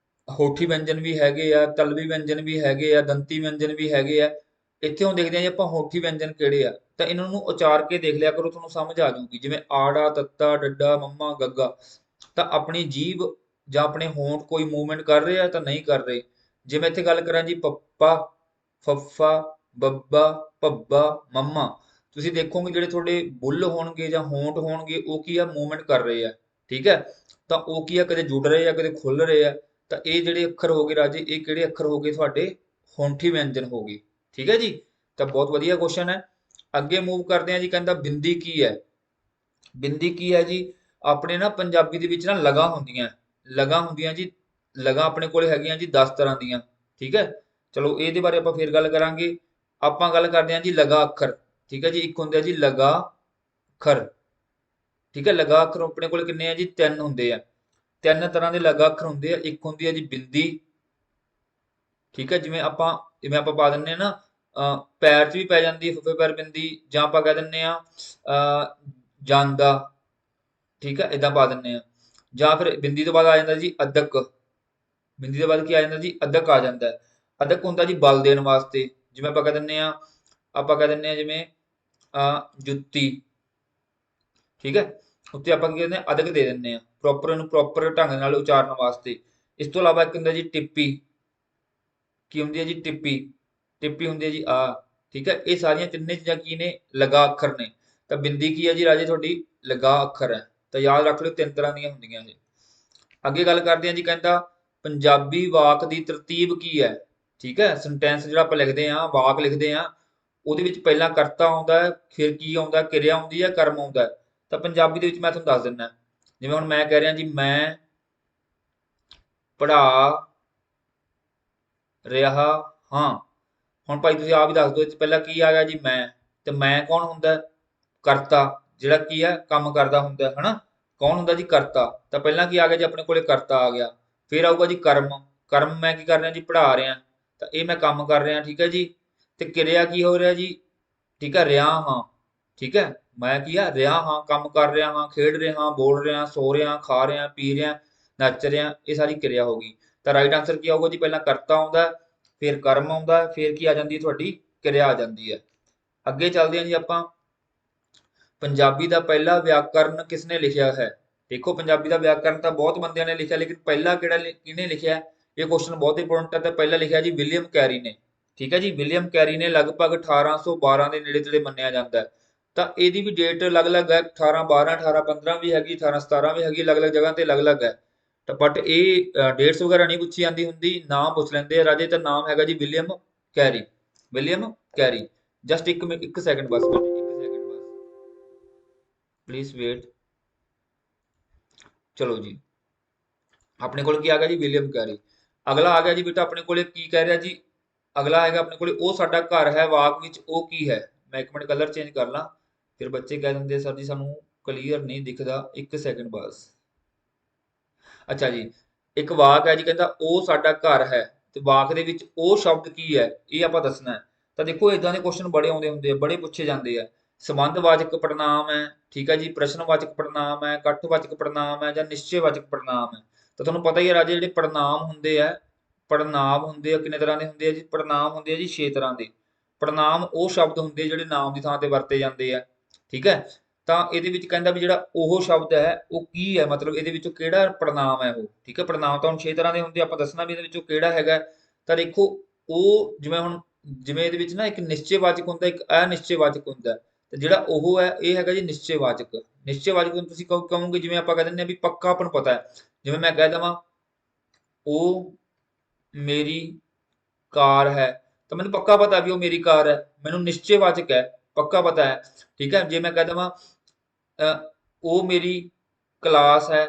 ਹੋਠੀ ਵਿਅੰਜਨ ਵੀ ਹੈਗੇ ਆ, ਤਲਵੀ ਵਿਅੰਜਨ ਵੀ ਹੈਗੇ ਆ, ਦੰਤੀ ਵਿਅੰਜਨ ਵੀ ਹੈਗੇ ਆ। ਇੱਥੇ ਹੁਣ ਦੇਖਦੇ ਹਾਂ ਜੀ ਆਪਾਂ ਹੋਠੀ ਵਿਅੰਜਨ ਕਿਹੜੇ ਆ। ਤਾਂ ਇਹਨਾਂ ਨੂੰ ਉਚਾਰ ਕੇ ਦੇਖ ਲਿਆ ਕਰੋ, ਤੁਹਾਨੂੰ ਸਮਝ ਆ ਜਾਊਗੀ। ਜਿਵੇਂ ਆੜਾ, ਤੱਤਾ, ਡੱਡਾ, ਮੰਮਾ, ਗੱਗਾ। ਤਾਂ ਆਪਣੀ ਜੀਭ ਜਾਂ ਆਪਣੇ ਹੋਂਠ ਕੋਈ ਮੂਵਮੈਂਟ ਕਰ ਰਹੇ ਆ ਤਾਂ ਨਹੀਂ ਕਰ ਰਹੇ। ਜੇ ਮੈਂ ਇੱਥੇ ਗੱਲ ਕਰਾਂ ਜੀ ਪੱਪਾ, ਫੱਫਾ, ਬੱਬਾ, ਭੱਬਾ, ਮੰਮਾ, ਤੁਸੀਂ ਦੇਖੋਗੇ ਜਿਹੜੇ ਤੁਹਾਡੇ ਬੁੱਲ ਹੋਣਗੇ ਜਾਂ ਹੋਂਠ ਹੋਣਗੇ ਉਹ ਕੀ ਆ, ਮੂਵਮੈਂਟ ਕਰ ਰਹੇ ਆ, ਠੀਕ ਹੈ। ਤਾਂ ਉਹ ਕੀ ਆ, ਕਦੇ ਜੁੜ ਰਹੇ ਆ, ਕਦੇ ਖੁੱਲ ਰਹੇ ਆ। ਤਾਂ ਇਹ ਜਿਹੜੇ ਅੱਖਰ ਹੋ ਗਏ ਰਾਜੇ, ਇਹ ਕਿਹੜੇ ਅੱਖਰ ਹੋ ਗਏ ਤੁਹਾਡੇ, ਹੋਂਠੀ ਵਿਅੰਜਨ ਹੋ ਗਈ। ਠੀਕ ਹੈ ਜੀ, ਤਾਂ ਬਹੁਤ ਵਧੀਆ ਕੁਐਸਚਨ ਹੈ। ਅੱਗੇ ਮੂਵ ਕਰਦੇ ਹਾਂ ਜੀ। ਕਹਿੰਦਾ ਬਿੰਦੀ ਕੀ ਹੈ? ਬਿੰਦੀ ਕੀ ਹੈ ਜੀ? ਆਪਣੇ ਨਾ ਪੰਜਾਬੀ ਦੇ ਵਿੱਚ ਨਾ ਲਗਾ ਹੁੰਦੀਆਂ, ਲਗਾ ਹੁੰਦੀਆਂ ਜੀ। ਲਗਾ ਆਪਣੇ ਕੋਲ ਹੈਗੀਆਂ ਜੀ 10 ਤਰ੍ਹਾਂ ਦੀਆਂ। ਠੀਕ ਹੈ, ਚਲੋ ਇਹਦੇ ਬਾਰੇ ਆਪਾਂ ਫੇਰ ਗੱਲ ਕਰਾਂਗੇ। ਆਪਾਂ ਗੱਲ ਕਰਦੇ ਹਾਂ ਜੀ ਲਗਾ ਅੱਖਰ। ਠੀਕ ਹੈ ਜੀ, ਇੱਕ ਹੁੰਦਾ ਜੀ ਲਗਾ ਅੱਖਰ। ਠੀਕ ਹੈ, ਲਗਾ ਅੱਖਰ ਆਪਣੇ ਕੋਲ ਕਿੰਨੇ ਆ ਜੀ? 3 ਹੁੰਦੇ ਆ। 3 ਤਰ੍ਹਾਂ ਦੇ ਲਗਾ ਅੱਖਰ ਹੁੰਦੇ ਆ। ਇੱਕ ਹੁੰਦੀ ਹੈ ਜੀ ਬਿੰਦੀ। ਠੀਕ ਹੈ, ਜਿਵੇਂ ਆਪਾਂ ਪਾ ਦਿੰਨੇ ਆ ਨਾ, ਪੈਰ 'ਚ ਵੀ ਪੈ ਜਾਂਦੀ ਹੈ ਫੁੱਫੇ ਪੈਰ ਬਿੰਦੀ, ਜਾਂ ਆਪਾਂ ਕਹਿ ਦਿੰਨੇ ਆ ਜਾਂਦਾ। ਠੀਕ ਹੈ, ਏਦਾਂ ਪਾ ਦਿੰਨੇ ਆ। ਜਾਂ ਫਿਰ ਬਿੰਦੀ ਤੋਂ ਬਾਅਦ ਆ ਜਾਂਦਾ ਜੀ ਅਦਕ। ਬਿੰਦੀ ਤੋਂ ਬਾਅਦ ਕੀ ਆ ਜਾਂਦਾ ਜੀ? ਅਦਕ ਆ ਜਾਂਦਾ ਹੈ। ਅਦਕ ਹੁੰਦਾ ਜੀ ਬਲ ਦੇਣ ਵਾਸਤੇ। ਜਿਵੇਂ ਆਪਾਂ ਕਹਿ ਦਿੰਨੇ ਆ ਜਿਵੇਂ ਜੁੱਤੀ। ਠੀਕ ਹੈ, ਉੱਤੇ ਆਪਾਂ ਕੀ ਕਹਿੰਦੇ ਆ? ਅਦਕ ਦੇ ਦਿੰਨੇ ਆ, ਇਹਨੂੰ ਪ੍ਰੋਪਰ ਢੰਗ ਨਾਲ ਉਚਾਰਨ ਵਾਸਤੇ। ਇਸ ਤੋਂ ਇਲਾਵਾ ਇੱਕ ਹੁੰਦਾ ਜੀ ਟਿੱਪੀ। ਕੀ ਹੁੰਦੀ ਹੈ ਜੀ? ਟਿੱਪੀ। ਟਿੱਪੀ ਹੁੰਦੀ ਹੈ ਜੀ ਆ। ਠੀਕ ਹੈ, ਇਹ ਸਾਰੀਆਂ ਤਿੰਨੇ ਚੀਜ਼ਾਂ ਕੀ ਨੇ? ਲਗਾ ਅੱਖਰ ਨੇ। ਤਾਂ ਬਿੰਦੀ ਕੀ ਹੈ ਜੀ ਰਾਜੇ? ਤੁਹਾਡੀ ਲਗਾ ਅੱਖਰ ਹੈ। ਤਾਂ ਯਾਦ ਰੱਖ ਲਿਓ 3 ਤਰ੍ਹਾਂ ਦੀਆਂ ਹੁੰਦੀਆਂ ਜੀ। ਅੱਗੇ ਗੱਲ ਕਰਦੇ ਹਾਂ ਜੀ। ਕਹਿੰਦਾ ਪੰਜਾਬੀ ਵਾਕ ਦੀ ਤਰਤੀਬ ਕੀ ਹੈ? ਠੀਕ ਹੈ, ਸੈਂਟੈਂਸ ਜਿਹੜਾ ਆਪਾਂ ਲਿਖਦੇ ਆ, ਵਾਕ ਲਿਖਦੇ ਆ, ਉਹਦੇ ਵਿੱਚ ਪਹਿਲਾਂ ਕਰਤਾ ਆਉਂਦਾ ਹੈ, ਫਿਰ ਕੀ ਆਉਂਦਾ? ਕਿਰਿਆ ਆਉਂਦੀ ਹੈ, ਕਰਮ ਆਉਂਦਾ ਹੈ। ਤਾਂ ਪੰਜਾਬੀ ਦੇ ਵਿੱਚ ਮੈਂ ਤੁਹਾਨੂੰ ਦੱਸ ਦਿੰਦਾ। ਜਿਵੇਂ ਹੁਣ ਮੈਂ ਕਹਿ ਰਿਹਾ ਜੀ, ਮੈਂ ਪੜ੍ਹਾ ਰਿਹਾ ਹਾਂ। ਹੁਣ ਭਾਈ ਤੁਸੀਂ ਆਪ ਹੀ ਦੱਸ ਦਿਓ, ਇਹ 'ਚ ਪਹਿਲਾਂ ਕੀ ਆ ਗਿਆ ਜੀ? ਮੈਂ। ਤੇ ਮੈਂ ਕੌਣ ਹੁੰਦਾ? ਕਰਤਾ, ਜਿਹੜਾ ਕੀ ਹੈ? ਕੰਮ ਕਰਦਾ ਹੁੰਦਾ ਹੈ ਹਨਾ। ਕੌਣ ਹੁੰਦਾ ਜੀ? ਕਰਤਾ। ਤਾਂ ਪਹਿਲਾਂ ਕੀ ਆ ਗਿਆ ਜੀ? ਆਪਣੇ ਕੋਲੇ ਕਰਤਾ ਆ ਗਿਆ। ਫਿਰ ਆਊਗਾ ਜੀ ਕਰਮ। ਕਰਮ ਮੈਂ ਕੀ ਕਰ ਰਿਹਾ ਜੀ? ਪੜ੍ਹਾ ਰਿਹਾ। ਤਾਂ ਇਹ ਮੈਂ ਕੰਮ ਕਰ ਰਿਹਾ। ਠੀਕ ਹੈ ਜੀ। ਤੇ ਕਿਰਿਆ ਕੀ ਹੋ ਰਿਹਾ ਜੀ? ਠੀਕ ਹੈ, ਰਿਹਾ ਹਾਂ। ਠੀਕ ਹੈ, ਮੈਂ ਕੀ ਆ? ਰਿਹਾ ਹਾਂ, ਕੰਮ ਕਰ ਰਿਹਾ ਹਾਂ, ਖੇਡ ਰਿਹਾ ਹਾਂ, ਬੋਲ ਰਿਹਾ, ਸੋ ਰਿਹਾ, ਖਾ ਰਿਹਾ, ਪੀ ਰਿਹਾ, ਨੱਚ ਰਿਹਾ। ਇਹ ਸਾਰੀ ਕਿਰਿਆ ਹੋ ਗਈ। ਤਾਂ ਰਾਈਟ ਆਂਸਰ ਕੀ ਆਊਗਾ ਜੀ? ਪਹਿਲਾਂ ਕਰਤਾ ਆਉਂਦਾ, ਫਿਰ ਕਰਮ ਆਉਂਦਾ, ਫਿਰ ਕੀ ਆ ਜਾਂਦੀ ਹੈ? ਤੁਹਾਡੀ ਕਿਰਿਆ ਆ ਜਾਂਦੀ ਹੈ। ਅੱਗੇ ਚੱਲਦੇ ਹਾਂ ਜੀ ਆਪਾਂ। ਪੰਜਾਬੀ ਦਾ ਪਹਿਲਾ ਵਿਆਕਰਨ ਕਿਸਨੇ ਲਿਖਿਆ ਹੈ? ਦੇਖੋ, ਪੰਜਾਬੀ ਦਾ ਵਿਆਕਰਨ ਤਾਂ ਬਹੁਤ ਬੰਦਿਆਂ ਨੇ ਲਿਖਿਆ, ਲੇਕਿਨ ਪਹਿਲਾ ਕਿਹਨੇ ਲਿਖਿਆ? ਇਹ ਕੁਐਸਚਨ ਬਹੁਤ ਇੰਪੋਰਟੈਂਟ ਹੈ। ਤਾਂ ਪਹਿਲਾਂ ਲਿਖਿਆ ਜੀ ਵਿਲੀਅਮ ਕੈਰੀ ਨੇ। ਠੀਕ ਹੈ ਜੀ, ਵਿਲੀਅਮ ਕੈਰੀ ਨੇ ਲਗਭਗ 1812 ਦੇ ਨੇੜੇ ਤੇੜੇ ਮੰਨਿਆ ਜਾਂਦਾ ਹੈ। ਤਾਂ ਇਹਦੀ ਵੀ ਡੇਟ ਅਲੱਗ-ਅਲੱਗ ਹੈ। 1812, 1815 ਵੀ ਹੈਗੀ, 1817 ਵੀ ਹੈਗੀ। ਅਲੱਗ-ਅਲੱਗ ਜਗ੍ਹਾ ਤੇ ਅਲੱਗ-ਅਲੱਗ ਹੈ। ਤਾਂ ਬਟ ਇਹ ਡੇਟਸ ਵਗੈਰਾ ਨਹੀਂ ਪੁੱਛੀ ਜਾਂਦੀ ਹੁੰਦੀ, ਨਾਮ ਪੁੱਛ ਲੈਂਦੇ ਆ ਰਾਜੇ। ਤਾਂ ਨਾਮ ਹੈਗਾ ਜੀ William carry. William carry. Just ਇੱਕ ਸੈਕਿੰਡ ਬਸ, ਇੱਕ ਸੈਕਿੰਡ ਬਸ, ਪਲੀਜ਼ ਵੇਟ। ਚਲੋ ਜੀ, ਆਪਣੇ ਕੋਲ ਕੀ ਆ ਗਿਆ ਜੀ? William carry. ਅਗਲਾ ਆ ਗਿਆ ਜੀ ਬੇਟਾ ਆਪਣੇ ਕੋਲੇ, ਕੀ ਕਹਿ ਰਿਹਾ ਜੀ? ਅਗਲਾ ਹੈਗਾ ਆਪਣੇ ਕੋਲੇ, ਉਹ ਸਾਡਾ ਘਰ ਹੈ ਵਾਕ ਵਿੱਚ ਉਹ ਕੀ ਹੈ? ਮੈਂ ਇੱਕ ਮਿੰਟ ਕਲਰ ਚੇਂਜ ਕਰ ਲਾਂ, ਫਿਰ ਬੱਚੇ ਕਹਿ ਦਿੰਦੇ ਸਰ ਜੀ ਸਾਨੂੰ ਕਲੀਅਰ ਨਹੀਂ ਦਿਖਦਾ। ਇੱਕ ਸੈਕਿੰਡ ਬਸ। ਅੱਛਾ ਜੀ, ਇੱਕ ਵਾਕ ਹੈ ਜੀ। ਕਹਿੰਦਾ ਉਹ ਸਾਡਾ ਘਰ ਹੈ। ਤੇ ਵਾਕ ਦੇ ਵਿੱਚ ਉਹ ਸ਼ਬਦ ਕੀ ਹੈ? ਇਹ ਆਪਾਂ ਦੱਸਣਾ ਹੈ। ਤਾਂ ਦੇਖੋ, ਇਦਾਂ ਦੇ ਕੁਐਸਚਨ ਬੜੇ ਆਉਂਦੇ ਹੁੰਦੇ ਆ, ਬੜੇ ਪੁੱਛੇ ਜਾਂਦੇ ਆ। ਸੰਬੰਧਵਾਚਕ ਪੜ੍ਹਨਾਂਵ ਹੈ। ਠੀਕ ਹੈ ਜੀ, ਪ੍ਰਸ਼ਨਵਾਚਕ ਪੜ੍ਹਨਾਂਵ ਹੈ, ਇਕੱਠਵਾਚਕ ਪੜ੍ਹਨਾਂਵ ਹੈ, ਜਾਂ ਨਿਸ਼ਚੈਵਾਚਕ ਪੜ੍ਹਨਾਂਵ ਹੈ। ਤਾਂ ਤੁਹਾਨੂੰ ਪਤਾ ਹੀ ਹੈ ਰਾਜੇ, ਜਿਹੜੇ ਪੜ੍ਹਨਾਂਵ ਹੁੰਦੇ ਆ, ਪੜ੍ਹਨਾਂਵ ਹੁੰਦੇ ਆ ਕਿੰਨੇ ਤਰ੍ਹਾਂ ਦੇ ਹੁੰਦੇ ਆ ਜੀ? ਪੜ੍ਹਨਾਂਵ ਹੁੰਦੇ ਆ ਜੀ 6 ਤਰ੍ਹਾਂ ਦੇ। ਪੜ੍ਹਨਾਂਵ ਉਹ ਸ਼ਬਦ ਹੁੰਦੇ ਜਿਹੜੇ ਨਾਮ ਦੀ ਥਾਂ ਤੇ ਵਰਤੇ ਜਾਂਦੇ ਆ। ਠੀਕ ਹੈ, ਤਾਂ ਇਹਦੇ ਵਿੱਚ ਕਹਿੰਦਾ ਵੀ ਜਿਹੜਾ ਉਹ ਸ਼ਬਦ ਹੈ ਉਹ ਕੀ ਹੈ? ਮਤਲਬ ਇਹਦੇ ਵਿੱਚੋਂ ਕਿਹੜਾ ਪੜ੍ਹਨਾਂਵ ਹੈ ਉਹ? ਠੀਕ ਹੈ, ਪੜ੍ਹਨਾਂਵ ਤਾਂ ਹੁਣ 6 ਤਰ੍ਹਾਂ ਦੇ ਹੁੰਦੇ ਆ, ਆਪਾਂ ਦੱਸਣਾ ਵੀ ਇਹਦੇ ਵਿੱਚੋਂ ਕਿਹੜਾ ਹੈਗਾ। ਤਾਂ ਦੇਖੋ, ਉਹ ਜਿਵੇਂ ਇਹਦੇ ਵਿੱਚ ਨਾ ਇੱਕ ਨਿਸ਼ਚੈਵਾਚਕ ਹੁੰਦਾ, ਇੱਕ ਅਨਿਸ਼ਚੈਵਾਚਕ ਹੁੰਦਾ। ਤੇ ਜਿਹੜਾ ਉਹ ਹੈ, ਇਹ ਹੈਗਾ ਜੀ ਨਿਸ਼ਚੈਵਾਚਕ। ਨਿਸ਼ਚੈਵਾਚਕ ਨੂੰ ਤੁਸੀਂ ਕਹੋਗੇ, ਜਿਵੇਂ ਆਪਾਂ ਕਹਿ ਦਿੰਦੇ ਆ ਵੀ ਪੱਕਾ ਆਪਾਂ ਨੂੰ ਪਤਾ ਹੈ। ਜਿਵੇਂ ਮੈਂ ਕਹਿ ਦੇਵਾਂ ਉਹ ਮੇਰੀ ਕਾਰ ਹੈ, ਤਾਂ ਮੈਨੂੰ ਪੱਕਾ ਪਤਾ ਵੀ ਉਹ ਮੇਰੀ ਕਾਰ ਹੈ। ਮੈਨੂੰ ਨਿਸ਼ਚੈਵਾਚਕ ਹੈ, ਪੱਕਾ ਪਤਾ ਹੈ। ਠੀਕ ਹੈ, ਜੇ ਮੈਂ ਕਹਿ ਦੇਵਾਂ ਉਹ ਮੇਰੀ ਕਲਾਸ ਹੈ,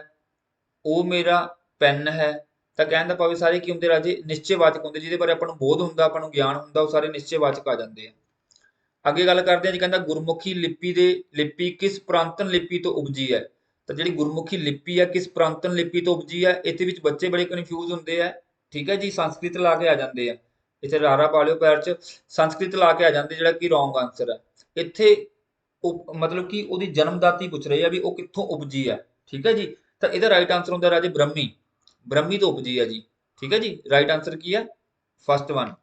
ਉਹ ਮੇਰਾ ਪੈਨ ਹੈ, ਤਾਂ ਕਹਿਣ ਦਾ ਭਾਵ ਇਹ ਸਾਰੇ ਕੀ ਹੁੰਦੇ ਰਾਜੇ? ਨਿਸ਼ਚੈਵਾਚਕ ਹੁੰਦੇ, ਜਿਹਦੇ ਬਾਰੇ ਆਪਾਂ ਨੂੰ ਬੋਧ ਹੁੰਦਾ, ਆਪਾਂ ਨੂੰ ਗਿਆਨ ਹੁੰਦਾ, ਉਹ ਸਾਰੇ ਨਿਸ਼ਚੈਵਾਚਕ ਆ ਜਾਂਦੇ ਆ। ਅੱਗੇ ਗੱਲ ਕਰਦੇ ਆ ਜੀ। ਕਹਿੰਦਾ ਗੁਰਮੁਖੀ ਲਿਪੀ ਕਿਸ ਪੁਰਾਤਨ ਲਿਪੀ ਤੋਂ ਉਪਜੀ ਹੈ? ਤਾਂ ਜਿਹੜੀ ਗੁਰਮੁਖੀ ਲਿਪੀ ਹੈ, ਕਿਸ ਪੁਰਾਤਨ ਲਿਪੀ ਤੋਂ ਉਪਜੀ ਹੈ? ਇੱਥੇ ਵਿੱਚ ਬੱਚੇ ਬੜੇ ਕਨਫਿਊਜ਼ ਹੁੰਦੇ ਆ। ਠੀਕ ਹੈ ਜੀ, ਸੰਸਕ੍ਰਿਤ ਲਾ ਕੇ ਆ ਜਾਂਦੇ ਆ। ਇੱਥੇ ਰਾਰਾ ਪਾ ਲਿਓ ਪੈਰ 'ਚ, ਸੰਸਕ੍ਰਿਤ ਲਾ ਕੇ ਆ ਜਾਂਦੇ, ਜਿਹੜਾ ਕਿ ਰੋਂਗ ਆਂਸਰ ਹੈ। ਇੱਥੇ ਮਤਲਬ ਕਿ ਉਹਦੀ ਜਨਮਦਾਤੀ ਪੁੱਛ ਰਹੇ ਆ ਵੀ ਉਹ ਕਿੱਥੋਂ ਉਪਜੀ ਹੈ। ਠੀਕ ਹੈ ਜੀ, ਤਾਂ ਇਹਦਾ ਰਾਈਟ ਆਂਸਰ ਹੁੰਦਾ ਰਾਜੇ ਬ੍ਰਹਮੀ। ਬ੍ਰਹਮੀ ਤੋਂ ਉਪਜੀ ਹੈ ਜੀ। ਠੀਕ ਹੈ ਜੀ, ਰਾਈਟ ਆਂਸਰ ਕੀ ਹੈ? First one.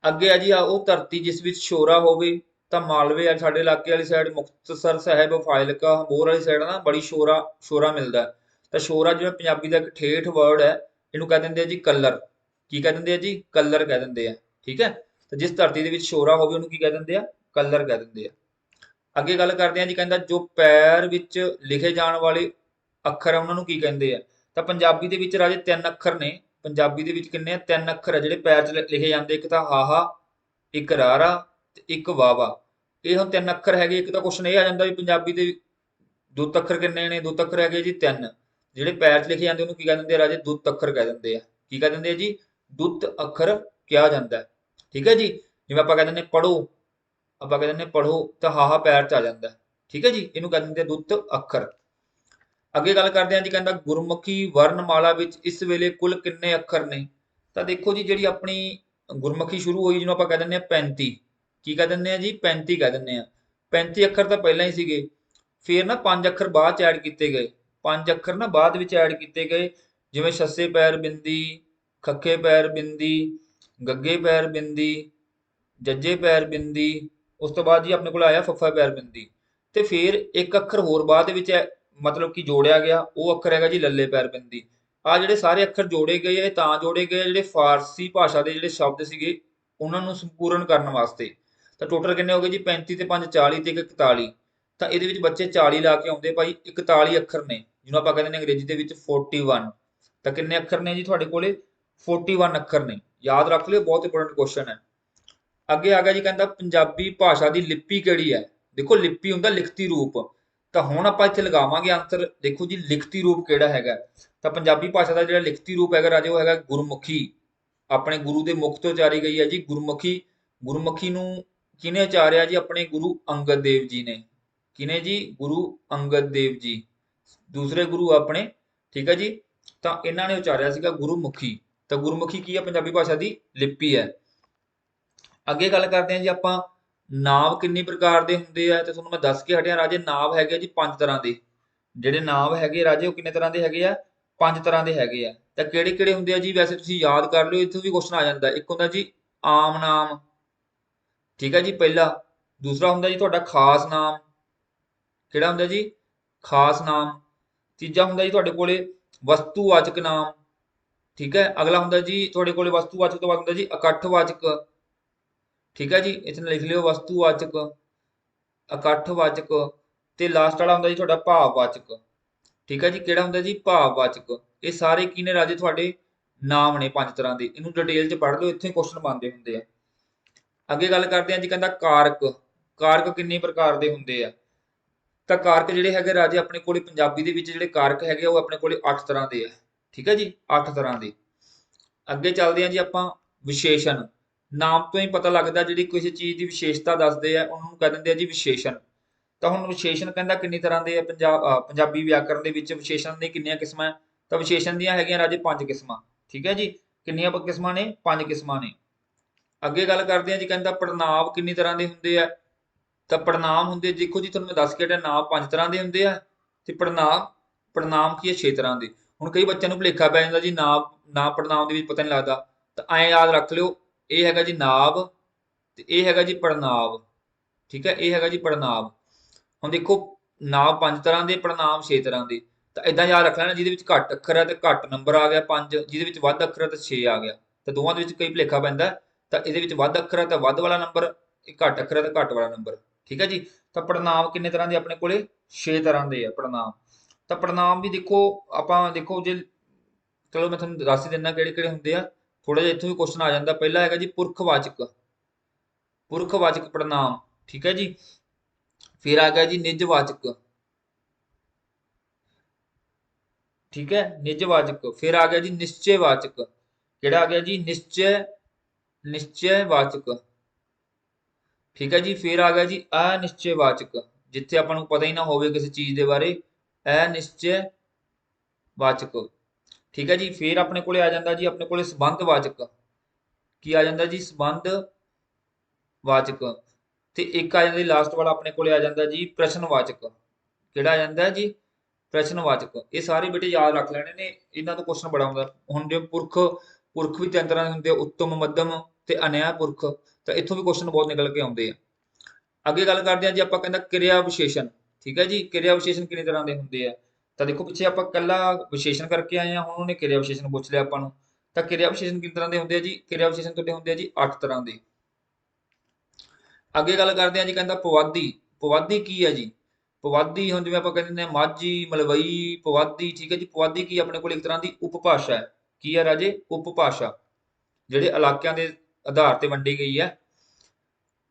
ਅੱਗੇ ਆ ਜੀ, ਉਹ ਧਰਤੀ ਜਿਸ ਵਿੱਚ ਸ਼ੋਰਾ ਹੋਵੇ। ਤਾਂ ਮਾਲਵੇ ਆ ਸਾਡੇ ਇਲਾਕੇ ਵਾਲੀ ਸਾਈਡ, ਮੁਕਤਸਰ ਸਾਹਿਬ, ਫਾਜ਼ਿਲਕਾ, ਹੋਰ ਵਾਲੀ ਸਾਈਡ ਨਾ ਬੜੀ ਸ਼ੋਰਾ ਮਿਲਦਾ। ਤਾਂ ਸ਼ੋਰਾ ਜਿਹੜਾ ਪੰਜਾਬੀ ਦਾ ਇੱਕ ਠੇਠ ਵਰਡ ਹੈ, ਇਹਨੂੰ ਕਹਿ ਦਿੰਦੇ ਆ ਜੀ ਕਲਰ। ਕੀ ਕਹਿ ਦਿੰਦੇ ਆ ਜੀ? ਕਲਰ ਕਹਿ ਦਿੰਦੇ ਆ। ਠੀਕ ਹੈ, ਤਾਂ ਜਿਸ ਧਰਤੀ ਦੇ ਵਿੱਚ ਸ਼ੋਰਾ ਹੋਵੇ ਉਹਨੂੰ ਕੀ ਕਹਿ ਦਿੰਦੇ ਆ? ਕਲਰ ਕਹਿ ਦਿੰਦੇ ਆ। ਅੱਗੇ ਗੱਲ ਕਰਦੇ ਆ ਜੀ। ਕਹਿੰਦਾ ਜੋ ਪੈਰ ਵਿੱਚ ਲਿਖੇ ਜਾਣ ਵਾਲੇ ਅੱਖਰ ਆ ਉਹਨਾਂ ਨੂੰ ਕੀ ਕਹਿੰਦੇ ਆ? ਤਾਂ ਪੰਜਾਬੀ ਦੇ ਵਿੱਚ ਰਾਜੇ 3 ਅੱਖਰ ਨੇ, ਪੰਜਾਬੀ ਦੇ ਵਿੱਚ ਕਿੰਨੇ ਆ? 3 ਅੱਖਰ ਆ ਜਿਹੜੇ ਪੈਰ 'ਚ ਲਿਖੇ ਜਾਂਦੇ। ਇੱਕ ਤਾਂ ਹਾਹਾ, ਇੱਕ ਰਾਰਾ ਤੇ ਇੱਕ ਵਾਵਾ। ਇਹ ਹੁਣ 3 ਅੱਖਰ ਹੈਗੇ। ਇੱਕ ਤਾਂ ਕੁਐਸਚਨ ਇਹ ਆ ਜਾਂਦਾ ਵੀ ਪੰਜਾਬੀ ਦੇ ਦੁੱਤ ਅੱਖਰ ਕਿੰਨੇ ਨੇ? ਦੁੱਤ ਅੱਖਰ ਹੈਗੇ ਜੀ 3। ਜਿਹੜੇ ਪੈਰ 'ਚ ਲਿਖੇ ਜਾਂਦੇ ਉਹਨੂੰ ਕੀ ਕਹਿ ਦਿੰਦੇ ਆ ਰਾਜੇ? ਦੁੱਤ ਅੱਖਰ ਕਹਿ ਦਿੰਦੇ ਆ। ਕੀ ਕਹਿ ਦਿੰਦੇ ਆ ਜੀ? ਦੁੱਤ ਅੱਖਰ ਕਿਹਾ ਜਾਂਦਾ। ਠੀਕ ਹੈ ਜੀ। ਜਿਵੇਂ ਆਪਾਂ ਕਹਿ ਦਿੰਦੇ ਪੜ੍ਹੋ, ਆਪਾਂ ਕਹਿ ਦਿੰਦੇ ਪੜ੍ਹੋ ਤਾਂ ਹਾਹਾ ਪੈਰ 'ਚ ਆ ਜਾਂਦਾ। ਠੀਕ ਹੈ ਜੀ। ਇਹਨੂੰ ਕਹਿ ਦਿੰਦੇ ਆ ਦੁੱਤ ਅੱਖਰ। ਅੱਗੇ ਗੱਲ ਕਰਦੇ ਹਾਂ ਜੀ, ਕਹਿੰਦਾ ਗੁਰਮੁਖੀ ਵਰਨਮਾਲਾ ਵਿੱਚ ਇਸ ਵੇਲੇ ਕੁੱਲ ਕਿੰਨੇ ਅੱਖਰ ਨੇ? ਤਾਂ ਦੇਖੋ ਜੀ, ਜਿਹੜੀ ਆਪਣੀ ਗੁਰਮੁਖੀ ਸ਼ੁਰੂ ਹੋਈ ਜਿਹਨੂੰ ਆਪਾਂ ਕਹਿ ਦਿੰਦੇ ਆ 35। ਕੀ ਕਹਿ ਦਿੰਦੇ ਆ ਜੀ? 35 ਕਹਿ ਦਿੰਦੇ ਆ। 35 ਅੱਖਰ ਤਾਂ ਪਹਿਲਾਂ ਹੀ ਸੀਗੇ। ਫਿਰ ਨਾ 5 ਅੱਖਰ ਬਾਅਦ ਚ ਐਡ ਕੀਤੇ ਗਏ। 5 ਅੱਖਰ ਨਾ ਬਾਅਦ ਵਿੱਚ ਐਡ ਕੀਤੇ ਗਏ, ਜਿਵੇਂ ਛੱਸੇ ਪੈਰ ਬਿੰਦੀ, ਖੱਖੇ ਪੈਰ ਬਿੰਦੀ, ਗੱਗੇ ਪੈਰ ਬਿੰਦੀ, ਜੱਜੇ ਪੈਰ ਬਿੰਦੀ। ਉਸ ਤੋਂ ਬਾਅਦ ਜੀ ਆਪਣੇ ਕੋਲ ਆਇਆ ਫੱਫਾ ਪੈਰ ਬਿੰਦੀ। ਤੇ ਫਿਰ ਇੱਕ ਅੱਖਰ ਹੋਰ ਬਾਅਦ ਦੇ ਵਿੱਚ ਮਤਲਬ ਕਿ ਜੋੜਿਆ ਗਿਆ, ਉਹ ਅੱਖਰ ਹੈਗਾ ਜੀ ਲੱਲੇ ਪੈਰ ਬਿੰਦੀ। ਆ ਜਿਹੜੇ ਸਾਰੇ ਅੱਖਰ ਜੋੜੇ ਗਏ ਇਹ ਤਾਂ ਜੋੜੇ ਗਏ ਜਿਹੜੇ ਫਾਰਸੀ ਭਾਸ਼ਾ ਦੇ ਜਿਹੜੇ ਸ਼ਬਦ ਸੀਗੇ ਉਹਨਾਂ ਨੂੰ ਸੰਪੂਰਨ ਕਰਨ ਵਾਸਤੇ। ਤਾਂ ਟੋਟਲ ਕਿੰਨੇ ਹੋ ਗਏ ਜੀ? 35 ਤੇ 5 40 ਤੇ 1 41। ਤਾਂ ਇਹਦੇ ਵਿੱਚ ਬੱਚੇ 40 ਲਾ ਕੇ ਆਉਂਦੇ ਭਾਈ। 41 ਅੱਖਰ ਨੇ ਜਿਹਨੂੰ ਆਪਾਂ ਕਹਿੰਦੇ ਨੇ ਅੰਗਰੇਜ਼ੀ ਦੇ ਵਿੱਚ 41। ਤਾਂ ਕਿੰਨੇ ਅੱਖਰ ਨੇ ਜੀ ਤੁਹਾਡੇ ਕੋਲੇ? 41 ਅੱਖਰ ਨੇ। ਯਾਦ ਰੱਖ ਲਿਓ, ਬਹੁਤ ਇੰਪੋਰਟੈਂਟ ਕੁਐਸਚਨ ਹੈ। ਅੱਗੇ ਆ ਗਿਆ ਜੀ, ਕਹਿੰਦਾ ਪੰਜਾਬੀ ਭਾਸ਼ਾ ਦੀ ਲਿਪੀ ਕਿਹੜੀ ਹੈ? ਦੇਖੋ ਲਿਪੀ ਹੁੰਦਾ ਲਿਖਤੀ ਰੂਪ। ਤਾਂ ਹੁਣ ਆਪਾਂ ਇੱਥੇ ਲਗਾਵਾਂਗੇ ਆਂਸਰ। ਦੇਖੋ ਜੀ ਲਿਖਤੀ ਰੂਪ ਕਿਹੜਾ ਹੈਗਾ? ਤਾਂ ਪੰਜਾਬੀ ਭਾਸ਼ਾ ਦਾ ਜਿਹੜਾ ਲਿਖਤੀ ਰੂਪ ਹੈਗਾ ਰਾਜੇ ਉਹ ਹੈਗਾ ਗੁਰਮੁਖੀ। ਆਪਣੇ ਗੁਰੂ ਦੇ ਮੁਖ ਤੋਂ ਉਚਾਰੀ ਗਈ ਹੈ ਜੀ ਗੁਰਮੁਖੀ। ਗੁਰਮੁਖੀ ਨੂੰ ਕਿਹਨੇ ਉਚਾਰਿਆ ਜੀ? ਆਪਣੇ ਗੁਰੂ ਅੰਗਦ ਦੇਵ ਜੀ ਨੇ। ਕਿਹਨੇ ਜੀ? ਗੁਰੂ ਅੰਗਦ ਦੇਵ ਜੀ, ਦੂਸਰੇ ਗੁਰੂ ਆਪਣੇ। ਠੀਕ ਹੈ ਜੀ। ਤਾਂ ਇਹਨਾਂ ਨੇ ਉਚਾਰਿਆ ਸੀਗਾ ਗੁਰਮੁਖੀ। ਤਾਂ ਗੁਰਮੁਖੀ ਕੀ ਹੈ? ਪੰਜਾਬੀ ਭਾਸ਼ਾ ਦੀ ਲਿਪੀ ਹੈ। ਅੱਗੇ ਗੱਲ ਕਰਦੇ ਹਾਂ ਜੀ ਆਪਾਂ, ਨਾਂਵ ਕਿੰਨੀ ਪ੍ਰਕਾਰ ਦੇ ਹੁੰਦੇ ਆ? ਤੇ ਤੁਹਾਨੂੰ ਮੈਂ ਦੱਸ ਕੇ ਹਟਿਆ ਰਾਜੇ, ਨਾਂਵ ਹੈਗੇ ਜੀ 5 ਤਰ੍ਹਾਂ ਦੇ। ਜਿਹੜੇ ਨਾਂਵ ਹੈਗੇ ਰਾਜੇ ਉਹ ਕਿੰਨੇ ਤਰ੍ਹਾਂ ਦੇ ਹੈਗੇ ਆ? 5 ਤਰ੍ਹਾਂ ਦੇ ਹੈਗੇ ਆ। ਤਾਂ ਕਿਹੜੇ ਕਿਹੜੇ ਹੁੰਦੇ ਆ ਜੀ? ਵੈਸੇ ਤੁਸੀਂ ਯਾਦ ਕਰ ਲਿਓ, ਇੱਥੋਂ ਵੀ ਕੁਐਸਚਨ ਆ ਜਾਂਦਾ। ਇੱਕ ਹੁੰਦਾ ਜੀ ਆਮ ਨਾਮ, ਠੀਕ ਹੈ ਜੀ, ਪਹਿਲਾ। ਦੂਸਰਾ ਹੁੰਦਾ ਜੀ ਤੁਹਾਡਾ ਖਾਸ ਨਾਮ। ਕਿਹੜਾ ਹੁੰਦਾ ਜੀ? ਖਾਸ ਨਾਮ। ਤੀਜਾ ਹੁੰਦਾ ਜੀ ਤੁਹਾਡੇ ਕੋਲੇ ਵਸਤੂਵਾਚਕ ਨਾਮ। ਠੀਕ ਹੈ। ਅਗਲਾ ਹੁੰਦਾ ਜੀ ਤੁਹਾਡੇ ਕੋਲੇ ਵਸਤੂਵਾਚਕ ਤੋਂ ਬਾਅਦ ਹੁੰਦਾ ਜੀ ਇਕੱਠਵਾਚਕ। ਠੀਕ ਹੈ ਜੀ। ਇੱਥੇ ਲਿਖ ਲਿਓ ਵਸਤੂਵਾਚਕ, ਇਕੱਠਵਾਚਕ ਤੇ ਲਾਸਟ ਵਾਲਾ ਹੁੰਦਾ ਜੀ ਤੁਹਾਡਾ ਭਾਵਵਾਚਕ। ਠੀਕ ਹੈ ਜੀ। ਕਿਹੜਾ ਹੁੰਦਾ ਜੀ? ਭਾਵਵਾਚਕ। ਇਹ ਸਾਰੇ ਕੀ ਨੇ ਰਾਜੇ? ਤੁਹਾਡੇ ਨਾਮ ਨੇ 5 ਤਰ੍ਹਾਂ ਦੇ। ਇਹਨੂੰ ਡਿਟੇਲ ਚ ਪੜ੍ਹ ਲਓ, ਇੱਥੇ ਕੁਐਸਚਨ ਬਣਦੇ ਹੁੰਦੇ ਆ। ਅੱਗੇ ਗੱਲ ਕਰਦੇ ਹਾਂ ਜੀ, ਕਹਿੰਦਾ ਕਾਰਕ। ਕਾਰਕ ਕਿੰਨੇ ਪ੍ਰਕਾਰ ਦੇ ਹੁੰਦੇ ਆ? ਤਾਂ ਕਾਰਕ ਜਿਹੜੇ ਹੈਗੇ ਰਾਜੇ ਆਪਣੇ ਕੋਲੇ ਪੰਜਾਬੀ ਦੇ ਵਿੱਚ ਜਿਹੜੇ ਕਾਰਕ ਹੈਗੇ ਉਹ ਆਪਣੇ ਕੋਲੇ 8 ਤਰ੍ਹਾਂ ਦੇ ਆ। ਠੀਕ ਹੈ ਜੀ। 8 ਤਰ੍ਹਾਂ ਦੇ। ਅੱਗੇ ਚੱਲਦੇ ਹਾਂ ਜੀ ਆਪਾਂ, ਵਿਸ਼ੇਸ਼ਣ। ਨਾਮ ਤੋਂ ਹੀ ਪਤਾ ਲੱਗਦਾ, ਜਿਹੜੀ ਕਿਸੇ ਚੀਜ਼ ਦੀ ਵਿਸ਼ੇਸ਼ਤਾ ਦੱਸਦੇ ਆ ਉਹਨਾਂ ਨੂੰ ਕਹਿ ਦਿੰਦੇ ਆ ਜੀ ਵਿਸ਼ੇਸ਼ਣ। ਤਾਂ ਹੁਣ ਵਿਸ਼ੇਸ਼ਣ ਕਹਿੰਦਾ ਕਿੰਨੀ ਤਰ੍ਹਾਂ ਦੇ ਆ? ਪੰਜਾਬੀ ਵਿਆਕਰਣ ਦੇ ਵਿੱਚ ਵਿਸ਼ੇਸ਼ਣ ਦੀਆਂ ਕਿੰਨੀਆਂ ਕਿਸਮਾਂ? ਤਾਂ ਵਿਸ਼ੇਸ਼ਣ ਦੀਆਂ ਹੈਗੀਆਂ ਰਾਜੇ 5 ਕਿਸਮਾਂ। ਠੀਕ ਹੈ ਜੀ। ਕਿੰਨੀਆਂ ਕਿਸਮਾਂ ਨੇ? 5 ਕਿਸਮਾਂ ਨੇ। ਅੱਗੇ ਗੱਲ ਕਰਦੇ ਹਾਂ ਜੀ, ਕਹਿੰਦਾ ਪੜਨਾਂਵ ਕਿੰਨੀ ਤਰ੍ਹਾਂ ਦੇ ਹੁੰਦੇ ਆ? ਤਾਂ ਪੜਨਾਮ ਹੁੰਦੇ, ਦੇਖੋ ਜੀ ਤੁਹਾਨੂੰ ਮੈਂ ਦੱਸ ਕੇ ਹਟਿਆ, ਨਾਮ 5 ਤਰ੍ਹਾਂ ਦੇ ਹੁੰਦੇ ਆ ਤੇ ਪੜਨਾਮ ਕੀ ਹੈ? 6 ਤਰ੍ਹਾਂ ਦੇ। ਹੁਣ ਕਈ ਬੱਚਿਆਂ ਨੂੰ ਭੁਲੇਖਾ ਪੈ ਜਾਂਦਾ ਜੀ ਨਾਮ ਪੜਨਾਮ ਦੇ ਵਿੱਚ ਪਤਾ ਨਹੀਂ ਲੱਗਦਾ। ਤਾਂ ਐਂ ਯਾਦ ਰੱਖ ਲਿਓ, ਇਹ ਹੈਗਾ ਜੀ ਨਾਮ ਤੇ ਇਹ ਹੈਗਾ ਜੀ ਪੜਨਾਮ। ਠੀਕ ਹੈ। ਇਹ ਹੈਗਾ ਜੀ ਪੜਨਾਮ। ਹੁਣ ਦੇਖੋ ਨਾਮ 5 ਤਰ੍ਹਾਂ ਦੇ, ਪੜਨਾਮ 6 ਤਰ੍ਹਾਂ ਦੇ। ਤਾਂ ਇਦਾਂ ਯਾਦ ਰੱਖ ਲੈਣਾ, ਜਿਹਦੇ ਵਿੱਚ ਘੱਟ ਅੱਖਰ ਹੈ ਤੇ ਘੱਟ ਨੰਬਰ ਆ ਗਿਆ 5, ਜਿਹਦੇ ਵਿੱਚ ਵੱਧ ਅੱਖਰ ਹੈ ਤੇ 6 ਆ ਗਿਆ। ਤਾਂ ਦੋਵਾਂ ਦੇ ਵਿੱਚ ਕਈ ਭੁਲੇਖਾ ਪੈਂਦਾ। ਤਾਂ ਇਹਦੇ ਵਿੱਚ ਵੱਧ ਅੱਖਰ ਹੈ ਤਾਂ ਵੱਧ ਵਾਲਾ ਨੰਬਰ, ਇਹ ਘੱਟ ਅੱਖਰ ਹੈ ਤਾਂ ਘੱਟ ਵਾਲਾ ਨੰਬਰ। ਠੀਕ ਹੈ ਜੀ। ਤਾਂ ਪੜਨਾਮ ਕਿੰਨੇ ਤਰ੍ਹਾਂ ਦੇ ਆਪਣੇ ਕੋਲੇ? 6 ਤਰ੍ਹਾਂ ਦੇ ਆ ਪੜਨਾਮ। ਤਾਂ ਪੜਨਾਮ ਵੀ ਦੇਖੋ ਆਪਾਂ, ਦੇਖੋ ਜੇ ਚਲੋ ਮੈਂ ਤੁਹਾਨੂੰ ਦੱਸ ਹੀ ਦਿੰਦਾ ਕਿਹੜੇ ਕਿਹੜੇ ਹੁੰਦੇ ਆ। ਥੋੜਾ ਜਿਹਾ ਇੱਥੋਂ ਵੀ ਕੁਐਸਚਨ ਆ ਜਾਂਦਾ। ਪਹਿਲਾ ਹੈਗਾ ਜੀ ਪੁਰਖਵਾਚਕ। ਪੁਰਖਵਾਚਕ ਪੜਨਾਮ। ਠੀਕ ਹੈ ਜੀ। ਫਿਰ ਆ ਗਿਆ ਜੀ ਨਿੱਜਵਾਚਕ। ਠੀਕ ਹੈ, ਨਿੱਜਵਾਚਕ। ਫਿਰ ਆ ਗਿਆ ਜੀ ਨਿਸ਼ਚੈਵਾਚਕ। ਕਿਹੜਾ ਆ ਗਿਆ ਜੀ? ਨਿਸ਼ਚੈਵਾਚਕ। ਠੀਕ ਹੈ ਜੀ। ਫਿਰ ਆ ਗਿਆ ਜੀ ਅਨਿਸ਼ਚੈਵਾਚਕ, ਜਿੱਥੇ ਆਪਾਂ ਨੂੰ ਪਤਾ ਹੀ ਨਾ ਹੋਵੇ ਕਿਸੇ ਚੀਜ਼ ਦੇ ਬਾਰੇ, ਅਨਿਸ਼ਚੈਵਾਚਕ। ਠੀਕ ਹੈ ਜੀ। ਫਿਰ ਆਪਣੇ ਕੋਲੇ ਆ ਜਾਂਦਾ ਜੀ ਆਪਣੇ ਕੋਲੇ ਸੰਬੰਧਵਾਚਕ। ਕੀ ਆ ਜਾਂਦਾ ਜੀ? ਸੰਬੰਧਵਾਚਕ। ਤੇ ਇੱਕ ਆ ਜਾਂਦਾ ਲਾਸਟ ਵਾਲਾ ਆਪਣੇ ਕੋਲੇ ਆ ਜਾਂਦਾ ਜੀ ਪ੍ਰਸ਼ਨਵਾਚਕ। ਕਿਹੜਾ ਆ ਜਾਂਦਾ ਜੀ? ਪ੍ਰਸ਼ਨਵਾਚਕ। ਇਹ ਸਾਰੇ ਬੇਟੇ ਯਾਦ ਰੱਖ ਲੈਣੇ ਨੇ, ਇਹਨਾਂ ਤੋਂ ਕੁਐਸਚਨ ਬੜਾ ਆਉਂਦਾ। ਹੁਣ ਜੇ ਪੁਰਖ ਵੀ 3 ਤਰ੍ਹਾਂ ਦੇ ਹੁੰਦੇ ਆ, ਉੱਤਮ, ਮੱਧਮ ਤੇ ਅਨਿਆ ਪੁਰਖ। ਤਾਂ ਇੱਥੋਂ ਵੀ ਕੁਐਸਚਨ ਬਹੁਤ ਨਿਕਲ ਕੇ ਆਉਂਦੇ ਆ। ਅੱਗੇ ਗੱਲ ਕਰਦੇ ਹਾਂ ਜੀ ਆਪਾਂ, ਕਹਿੰਦਾ ਕਿਰਿਆ ਵਿਸ਼ੇਸ਼ਣ। ਠੀਕ ਹੈ ਜੀ। ਕਿਰਿਆ ਵਿਸ਼ੇਸ਼ਣ ਕਿੰਨੇ ਤਰ੍ਹਾਂ ਦੇ ਹੁੰਦੇ ਆ? ਤਾਂ ਦੇਖੋ ਪਿੱਛੇ ਆਪਾਂ ਕੱਲਾ ਵਿਸ਼ੇਸ਼ਣ ਕਰਕੇ ਆਏ ਹਾਂ, ਹੁਣ ਉਹਨੇ ਕਿਰਿਆ ਵਿਸ਼ੇਸ਼ਣ ਪੁੱਛ ਲਿਆ ਆਪਾਂ ਨੂੰ। ਤਾਂ ਕਿਰਿਆ ਵਿਸ਼ੇਸ਼ਣ ਕਿੰਨੇ ਤਰ੍ਹਾਂ ਦੇ ਹੁੰਦੇ ਆ ਜੀ? ਕਿਰਿਆ ਵਿਸ਼ੇਸ਼ਣ ਤੁਹਾਡੇ ਹੁੰਦੇ ਆ ਜੀ 8 ਤਰ੍ਹਾਂ ਦੇ। ਅੱਗੇ ਗੱਲ ਕਰਦੇ ਹਾਂ ਜੀ, ਕਹਿੰਦਾ ਪਵਾਦੀ। ਪਵਾਦੀ ਕੀ ਹੈ ਜੀ? ਪਵਾਦੀ ਹੁਣ ਜਿਵੇਂ ਆਪਾਂ ਕਹਿੰਦੇ ਨੇ ਮਾਝੀ, ਮਲਵਈ, ਪਵਾਦੀ। ਠੀਕ ਹੈ ਜੀ। ਪਵਾਦੀ ਕੀ ਆਪਣੇ ਕੋਲ ਇੱਕ ਤਰ੍ਹਾਂ ਦੀ ਉਪਭਾਸ਼ਾ ਹੈ। ਕੀ ਹੈ ਰਾਜੇ? ਉਪਭਾਸ਼ਾ, ਜਿਹੜੇ ਇਲਾਕਿਆਂ ਦੇ ਆਧਾਰ ਤੇ ਵੰਡੀ ਗਈ ਹੈ।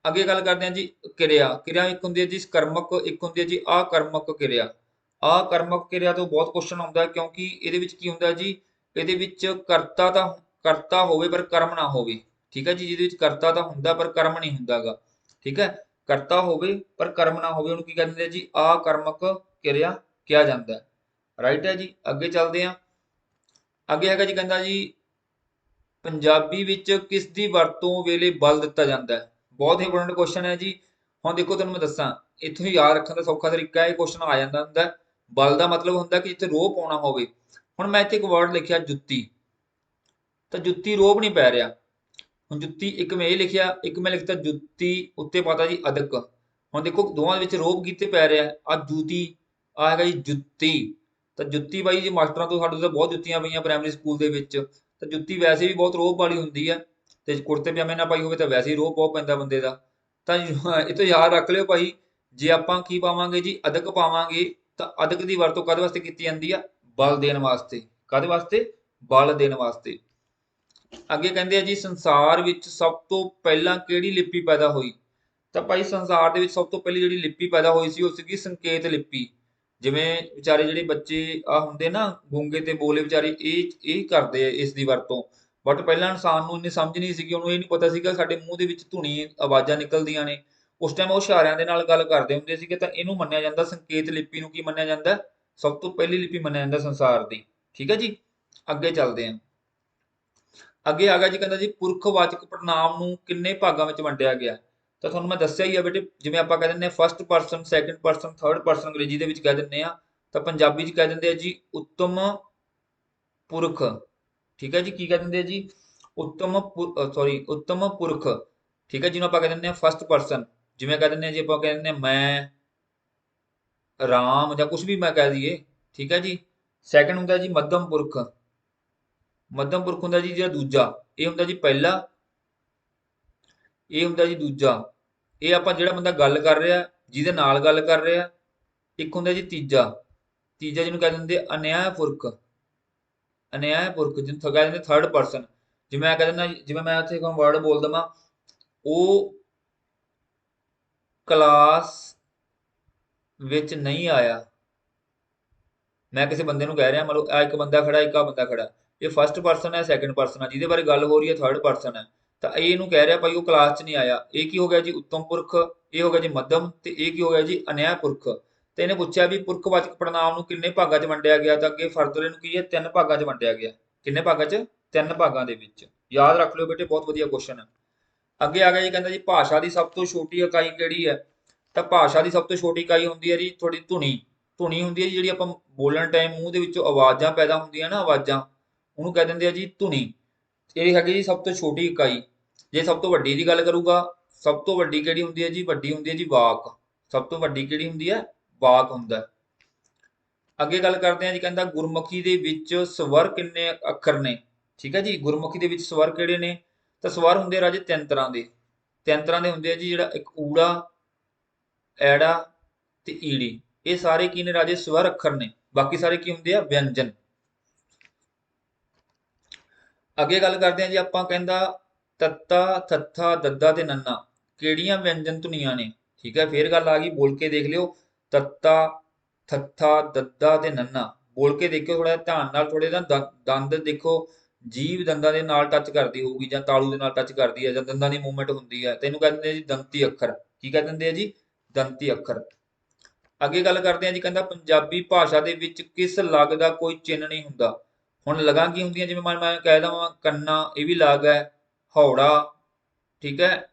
ਅੱਗੇ ਗੱਲ ਕਰਦੇ ਹਾਂ ਜੀ ਕਿਰਿਆ। ਕਿਰਿਆ ਇੱਕ ਹੁੰਦੀ ਹੈ ਜੀ ਸਕਰਮਕ, ਇੱਕ ਹੁੰਦੀ ਹੈ ਜੀ ਆਕਰਮਕ ਕਿਰਿਆ। ਆਕਰਮਕ ਕਿਰਿਆ ਤੋਂ ਬਹੁਤ ਕੁਐਸਚਨ ਆਉਂਦਾ ਹੈ, ਕਿਉਂਕਿ ਇਹਦੇ ਵਿੱਚ ਕੀ ਹੁੰਦਾ ਜੀ, ਇਹਦੇ ਵਿੱਚ ਕਰਤਾ ਹੋਵੇ ਪਰ ਕਰਮ ਨਾ ਹੋਵੇ। ਠੀਕ ਹੈ ਜੀ, ਜਿਹਦੇ ਵਿੱਚ ਕਰਤਾ ਤਾਂ ਹੁੰਦਾ ਪਰ ਕਰਮ ਨਹੀਂ ਹੁੰਦਾਗਾ। ਠੀਕ ਹੈ, ਕਰਤਾ ਹੋਵੇ ਪਰ ਕਰਮ ਨਾ ਹੋਵੇ, ਉਹਨੂੰ ਕੀ ਕਹਿੰਦੇ ਆ ਜੀ? ਆਕਰਮਕ ਕਿਰਿਆ ਕਿਹਾ ਜਾਂਦਾ ਹੈ। ਰਾਈਟ ਹੈ ਜੀ। ਅੱਗੇ ਚੱਲਦੇ ਹਾਂ। ਅੱਗੇ ਹੈਗਾ ਜੀ, ਕਹਿੰਦਾ ਜੀ ਪੰਜਾਬੀ ਵਿੱਚ ਕਿਸ ਦੀ ਵਰਤੋਂ ਵੇਲੇ ਬਲ ਦਿੱਤਾ ਜਾਂਦਾ ਹੈ? ਬਹੁਤ ਇੰਪੋਰਟੈਂਟ ਕੁਐਸਚਨ ਹੈ ਜੀ। ਹੁਣ ਦੇਖੋ ਤੁਹਾਨੂੰ ਮੈਂ ਦੱਸਾਂ, ਇੱਥੋਂ ਹੀ ਯਾਦ ਰੱਖਣ ਦਾ ਸੌਖਾ ਤਰੀਕਾ ਇਹ ਕੁਐਸਚਨ ਆ ਜਾਂਦਾ ਹੁੰਦਾ। ਬਲ ਦਾ ਮਤਲਬ ਹੁੰਦਾ ਕਿ ਜਿੱਥੇ ਰੋਹ ਪਾਉਣਾ ਹੋਵੇ। ਹੁਣ ਮੈਂ ਇੱਥੇ ਇੱਕ ਵਰਡ ਲਿਖਿਆ ਜੁੱਤੀ, ਤਾਂ ਜੁੱਤੀ ਰੋਹ ਨਹੀਂ ਪੈ ਰਿਹਾ। ਹੁਣ ਜੁੱਤੀ ਇੱਕ ਮੈਂ ਇਹ ਲਿਖਿਆ, ਇੱਕ ਮੈਂ ਲਿਖਤਾ ਜੁੱਤੀ, ਉੱਤੇ ਪਾਤਾ ਜੀ ਅਦਕ। ਹੁਣ ਦੇਖੋ ਦੋਵਾਂ ਦੇ ਵਿੱਚ ਰੋਹ ਕਿੱਥੇ ਪੈ ਰਿਹਾ? ਆ ਜੁੱਤੀ, ਆ ਹੈਗਾ ਜੀ ਜੁੱਤੀ। ਤਾਂ ਜੁੱਤੀ ਬਾਈ ਜੀ ਮਾਸਟਰਾਂ ਤੋਂ ਸਾਡੇ ਤੋਂ ਬਹੁਤ ਜੁੱਤੀਆਂ ਪਈਆਂ ਪ੍ਰਾਇਮਰੀ ਸਕੂਲ ਦੇ ਵਿੱਚ। ਤਾਂ ਜੁੱਤੀ ਵੈਸੇ ਵੀ ਬਹੁਤ ਰੋਹ ਵਾਲੀ ਹੁੰਦੀ ਹੈ, ਤੇ ਕੁੜਤੇ ਪਜਾਮੇ ਨਾ ਪਾਈ ਹੋਵੇ ਤਾਂ ਵੈਸੇ ਹੀ ਰੋਹ ਬਹੁਤ ਪੈਂਦਾ ਬੰਦੇ ਦਾ। ਤਾਂ ਇਹ ਤੋਂ ਯਾਦ ਰੱਖ ਲਿਓ ਭਾਈ, ਜੇ ਆਪਾਂ ਕੀ ਪਾਵਾਂਗੇ ਜੀ? ਅਦਕ ਪਾਵਾਂਗੇ, ਤਾਂ ਅਦਕ ਦੀ ਵਰਤੋਂ ਕਾਹਦੇ ਵਾਸਤੇ ਕੀਤੀ ਜਾਂਦੀ ਆ? ਬਲ ਦੇਣ ਵਾਸਤੇ। ਕਾਹਦੇ ਵਾਸਤੇ? ਬਲ ਦੇਣ ਵਾਸਤੇ। ਅੱਗੇ ਕਹਿੰਦੇ ਆ ਜੀ ਸੰਸਾਰ ਵਿੱਚ ਸਭ ਤੋਂ ਪਹਿਲਾਂ ਕਿਹੜੀ ਲਿਪੀ ਪੈਦਾ ਹੋਈ? ਤਾਂ ਭਾਈ ਸੰਸਾਰ ਦੇ ਵਿੱਚ ਸਭ ਤੋਂ ਪਹਿਲੀ ਜਿਹੜੀ ਲਿਪੀ ਪੈਦਾ ਹੋਈ ਸੀ ਉਹ ਸੀਗੀ ਸੰਕੇਤ ਲਿਪੀ। ਜਿਵੇਂ ਵਿਚਾਰੇ ਜਿਹੜੇ ਬੱਚੇ ਆ ਹੁੰਦੇ ਨਾ ਗੂੰਗੇ ਤੇ ਬੋਲੇ ਵਿਚਾਰੇ, ਇਹ ਕਰਦੇ ਆ ਇਸ ਦੀ ਵਰਤੋਂ। ਬਟ ਪਹਿਲਾਂ ਇਨਸਾਨ ਨੂੰ ਇੰਨੀ ਸਮਝ ਨਹੀਂ ਸੀਗੀ, ਉਹਨੂੰ ਇਹ ਨਹੀਂ ਪਤਾ ਸੀਗਾ ਸਾਡੇ ਮੂੰਹ ਦੇ ਵਿੱਚ ਧੁਨੀ ਆਵਾਜ਼ਾਂ ਨਿਕਲਦੀਆਂ ਨੇ। ਉਸ ਟਾਈਮ ਉਹ ਇਸ਼ਾਰਿਆਂ ਦੇ ਨਾਲ ਗੱਲ ਕਰਦੇ ਹੁੰਦੇ ਸੀਗੇ। ਤਾਂ ਇਹਨੂੰ ਮੰਨਿਆ ਜਾਂਦਾ, ਸੰਕੇਤ ਲਿਪੀ ਨੂੰ ਕੀ ਮੰਨਿਆ ਜਾਂਦਾ? ਸਭ ਤੋਂ ਪਹਿਲੀ ਲਿਪੀ ਮੰਨਿਆ ਜਾਂਦਾ ਸੰਸਾਰ ਦੀ। ਠੀਕ ਹੈ ਜੀ। ਅੱਗੇ ਚੱਲਦੇ ਹਾਂ। ਅੱਗੇ ਆ ਗਿਆ ਜੀ, ਕਹਿੰਦਾ ਜੀ ਪੁਰਖਵਾਚਕ ਪੜਨਾਮ ਨੂੰ ਕਿੰਨੇ ਭਾਗਾਂ ਵਿੱਚ ਵੰਡਿਆ ਗਿਆ? ਤਾਂ ਤੁਹਾਨੂੰ ਮੈਂ ਦੱਸਿਆ ਹੀ ਆ ਬੇਟੇ, ਜਿਵੇਂ ਆਪਾਂ ਕਹਿ ਦਿੰਦੇ ਹਾਂ first person, second person, third person ਅੰਗਰੇਜ਼ੀ ਦੇ ਵਿੱਚ ਕਹਿ ਦਿੰਦੇ ਆ, ਤਾਂ ਪੰਜਾਬੀ 'ਚ ਕਹਿ ਦਿੰਦੇ ਆ ਜੀ ਉੱਤਮ ਪੁਰਖ। ਠੀਕ ਹੈ ਜੀ, ਕੀ ਕਹਿ ਦਿੰਦੇ ਆ ਜੀ? ਉੱਤਮ ਪੁਰਖ। ਠੀਕ ਹੈ, ਜਿਹਨੂੰ ਆਪਾਂ ਕਹਿ ਦਿੰਦੇ ਆ ਫਸਟ ਪਰਸਨ। ਜਿਵੇਂ ਕਹਿ ਦਿੰਦੇ ਆ ਜੀ, ਆਪਾਂ ਕਹਿ ਦਿੰਦੇ ਆ ਮੈਂ, ਰਾਮ, ਜਾਂ ਕੁਝ ਵੀ ਮੈਂ ਕਹਿ ਦਈਏ। ਠੀਕ ਹੈ ਜੀ। ਸੈਕੰਡ ਹੁੰਦਾ ਜੀ ਮੱਧਮ ਪੁਰਖ। ਮੱਧਮ ਪੁਰਖ ਹੁੰਦਾ ਜੀ ਜਿਹੜਾ ਦੂਜਾ, ਇਹ ਹੁੰਦਾ ਜੀ ਪਹਿਲਾ, ਇਹ ਹੁੰਦਾ ਜੀ ਦੂਜਾ। ਇਹ ਆਪਾਂ ਜਿਹੜਾ ਬੰਦਾ ਗੱਲ ਕਰ ਰਿਹਾ, ਜਿਹਦੇ ਨਾਲ ਗੱਲ ਕਰ ਰਿਹਾ। ਇੱਕ ਹੁੰਦਾ ਜੀ ਤੀਜਾ, ਤੀਜਾ ਜਿਹਨੂੰ ਕਹਿ ਦਿੰਦੇ ਅਨਿਆਏ ਪੁਰਖ। ਅਨਿਆਏ ਪੁਰਖ ਜਿਹਨੂੰ ਕਹਿ ਦਿੰਦੇ ਥਰਡ ਪਰਸਨ। ਜਿਵੇਂ ਮੈਂ ਕਹਿ ਦਿੰਦਾ, ਜਿਵੇਂ ਮੈਂ ਉੱਥੇ ਕੋਈ ਵਰਡ ਬੋਲ ਦਵਾਂ, ਉਹ ਕਲਾਸ ਵਿੱਚ ਨਹੀਂ ਆਇਆ। ਮੈਂ ਕਿਸੇ ਬੰਦੇ ਨੂੰ ਕਹਿ ਰਿਹਾ, ਮੰਨ ਲਓ ਆ ਇੱਕ ਬੰਦਾ ਖੜਾ, ਇੱਕ ਆ ਬੰਦਾ ਖੜਾ, ਇਹ ਫਸਟ ਪਰਸਨ ਹੈ, ਸੈਕੰਡ ਪਰਸਨ ਹੈ, ਜਿਹਦੇ ਬਾਰੇ ਗੱਲ ਹੋ ਰਹੀ ਹੈ ਥਰਡ ਪਰਸਨ ਹੈ। ਤਾਂ ਇਹ ਇਹਨੂੰ ਕਹਿ ਰਿਹਾ ਭਾਈ ਉਹ ਕਲਾਸ 'ਚ ਨਹੀਂ ਆਇਆ। ਇਹ ਕੀ ਹੋ ਗਿਆ ਜੀ? ਉੱਤਮ ਪੁਰਖ। ਇਹ ਹੋ ਗਿਆ ਜੀ ਮੱਧਮ, ਤੇ ਇਹ ਕੀ ਹੋ ਗਿਆ ਜੀ? ਅਨਿਆਏ ਪੁਰਖ। ਤੇ ਇਹਨੇ ਪੁੱਛਿਆ ਵੀ ਪੁਰਖਵਾਚਕ ਪੜਨਾਮ ਨੂੰ ਕਿੰਨੇ ਭਾਗਾਂ 'ਚ ਵੰਡਿਆ ਗਿਆ? ਤਾਂ ਅੱਗੇ ਫਰਦਰ ਇਹਨੂੰ ਕੀ ਹੈ? 3 ਭਾਗਾਂ 'ਚ ਵੰਡਿਆ ਗਿਆ। ਕਿੰਨੇ ਭਾਗਾਂ 'ਚ? 3 ਭਾਗਾਂ ਦੇ ਵਿੱਚ। ਯਾਦ ਰੱਖ ਲਿਓ ਬੇਟੇ, ਬਹੁਤ ਵਧੀਆ ਕੁਐਸਚਨ ਹੈ। ਅੱਗੇ ਆ ਗਿਆ ਜੀ, ਕਹਿੰਦਾ ਜੀ ਭਾਸ਼ਾ ਦੀ ਸਭ ਤੋਂ ਛੋਟੀ ਇਕਾਈ ਕਿਹੜੀ ਹੈ? ਤਾਂ ਭਾਸ਼ਾ ਦੀ ਸਭ ਤੋਂ ਛੋਟੀ ਇਕਾਈ ਹੁੰਦੀ ਹੈ ਜੀ ਤੁਹਾਡੀ ਧੁਨੀ। ਧੁਨੀ ਹੁੰਦੀ ਹੈ ਜੀ ਜਿਹੜੀ ਆਪਾਂ ਬੋਲਣ ਟਾਈਮ ਮੂੰਹ ਦੇ ਵਿੱਚੋਂ ਆਵਾਜ਼ਾਂ ਪੈਦਾ ਹੁੰਦੀਆਂ ਨਾ, ਆਵਾਜ਼ਾਂ, ਉਹਨੂੰ ਕਹਿ ਦਿੰਦੇ ਆ ਜੀ ਧੁਨੀ। ਇਹ ਹੈਗੀ ਜੀ ਸਭ ਤੋਂ ਛੋਟੀ ਇਕਾਈ। ਜੇ ਸਭ ਤੋਂ ਵੱਡੀ ਦੀ ਗੱਲ ਕਰੂਗਾ, ਸਭ ਤੋਂ ਵੱਡੀ ਕਿਹੜੀ ਹੁੰਦੀ ਹੈ ਜੀ? ਵੱਡੀ ਹੁੰਦੀ ਹੈ ਜੀ ਵਾਕ। ਸਭ ਤੋਂ ਵੱਡੀ ਕਿਹੜੀ ਹੁੰਦੀ ਹੈ? ਵਾਕ ਹੁੰਦਾ ਹੈ। ਅੱਗੇ ਗੱਲ ਕਰਦੇ ਆ ਜੀ, ਕਹਿੰਦਾ ਗੁਰਮੁਖੀ ਦੇ ਵਿੱਚ ਸਵਰ ਕਿੰਨੇ ਅੱਖਰ ਨੇ? ਠੀਕ ਹੈ ਜੀ, ਗੁਰਮੁਖੀ ਦੇ ਵਿੱਚ ਸਵਰ ਕਿਹੜੇ ਨੇ? ਤਾਂ ਸਵਰ ਹੁੰਦੇ ਰਾਜੇ 3 ਤਰ੍ਹਾਂ ਦੇ। 3 ਤਰ੍ਹਾਂ ਦੇ ਹੁੰਦੇ ਆ ਜੀ, ਜਿਹੜਾ ਇੱਕ ਊੜਾ, ਐੜਾ ਤੇ ਈੜੀ। ਇਹ ਸਾਰੇ ਕੀ ਨੇ ਰਾਜੇ? ਸਵਰ ਅੱਖਰ ਨੇ। ਬਾਕੀ ਸਾਰੇ ਕੀ ਹੁੰਦੇ ਆ? ਵਿਅੰਜਨ। ਅੱਗੇ ਗੱਲ ਕਰਦੇ ਆ ਜੀ ਆਪਾਂ, ਕਹਿੰਦਾ ਤੱਤਾ, ਥੱਥਾ, ਦੱਦਾ ਤੇ ਨੰਨਾ ਕਿਹੜੀਆਂ ਵਿਅੰਜਨ ਧੁਨੀਆਂ ਨੇ? ਠੀਕ ਹੈ, ਫੇਰ ਗੱਲ ਆ ਗਈ, ਬੋਲ ਕੇ ਦੇਖ ਲਿਓ। ਤੱਤਾ, ਥੱਥਾ, ਦੱਦਾ ਤੇ ਨੰਨਾ ਬੋਲ ਕੇ ਦੇਖਿਓ ਥੋੜਾ ਧਿਆਨ ਨਾਲ। ਥੋੜੇ ਨਾ ਦੰਦ ਦੇਖੋ, ਜੀਭ ਦੰਦਾਂ ਦੇ ਨਾਲ ਟੱਚ ਕਰਦੀ ਹੋਊਗੀ, ਜਾਂ ਤਾਲੂ ਦੇ ਨਾਲ ਟੱਚ ਕਰਦੀ ਹੈ, ਜਾਂ ਦੰਦਾਂ ਦੀ ਮੂਵਮੈਂਟ ਹੁੰਦੀ ਹੈ। ਤੈਨੂੰ ਕਹਿ ਦਿੰਦੇ ਆ ਜੀ ਦੰਤੀ ਅੱਖਰ। ਕੀ ਕਹਿ ਦਿੰਦੇ ਆ ਜੀ? ਦੰਤੀ ਅੱਖਰ। ਅੱਗੇ ਗੱਲ ਕਰਦੇ ਆ ਜੀ, ਕਹਿੰਦਾ ਪੰਜਾਬੀ ਭਾਸ਼ਾ ਦੇ ਵਿੱਚ ਕਿਸ ਲੱਗ ਦਾ ਕੋਈ ਚਿੰਨ੍ਹ ਨਹੀਂ ਹੁੰਦਾ? ਹੁਣ ਲਗਾਂ ਕੀ ਹੁੰਦੀਆਂ? ਜਿਵੇਂ ਮੈਂ ਕਹਿ ਦਵਾਂ ਕੰਨਾ, ਇਹ ਵੀ ਲੱਗ ਹੈ। ਹੌੜਾ, ਠੀਕ ਹੈ,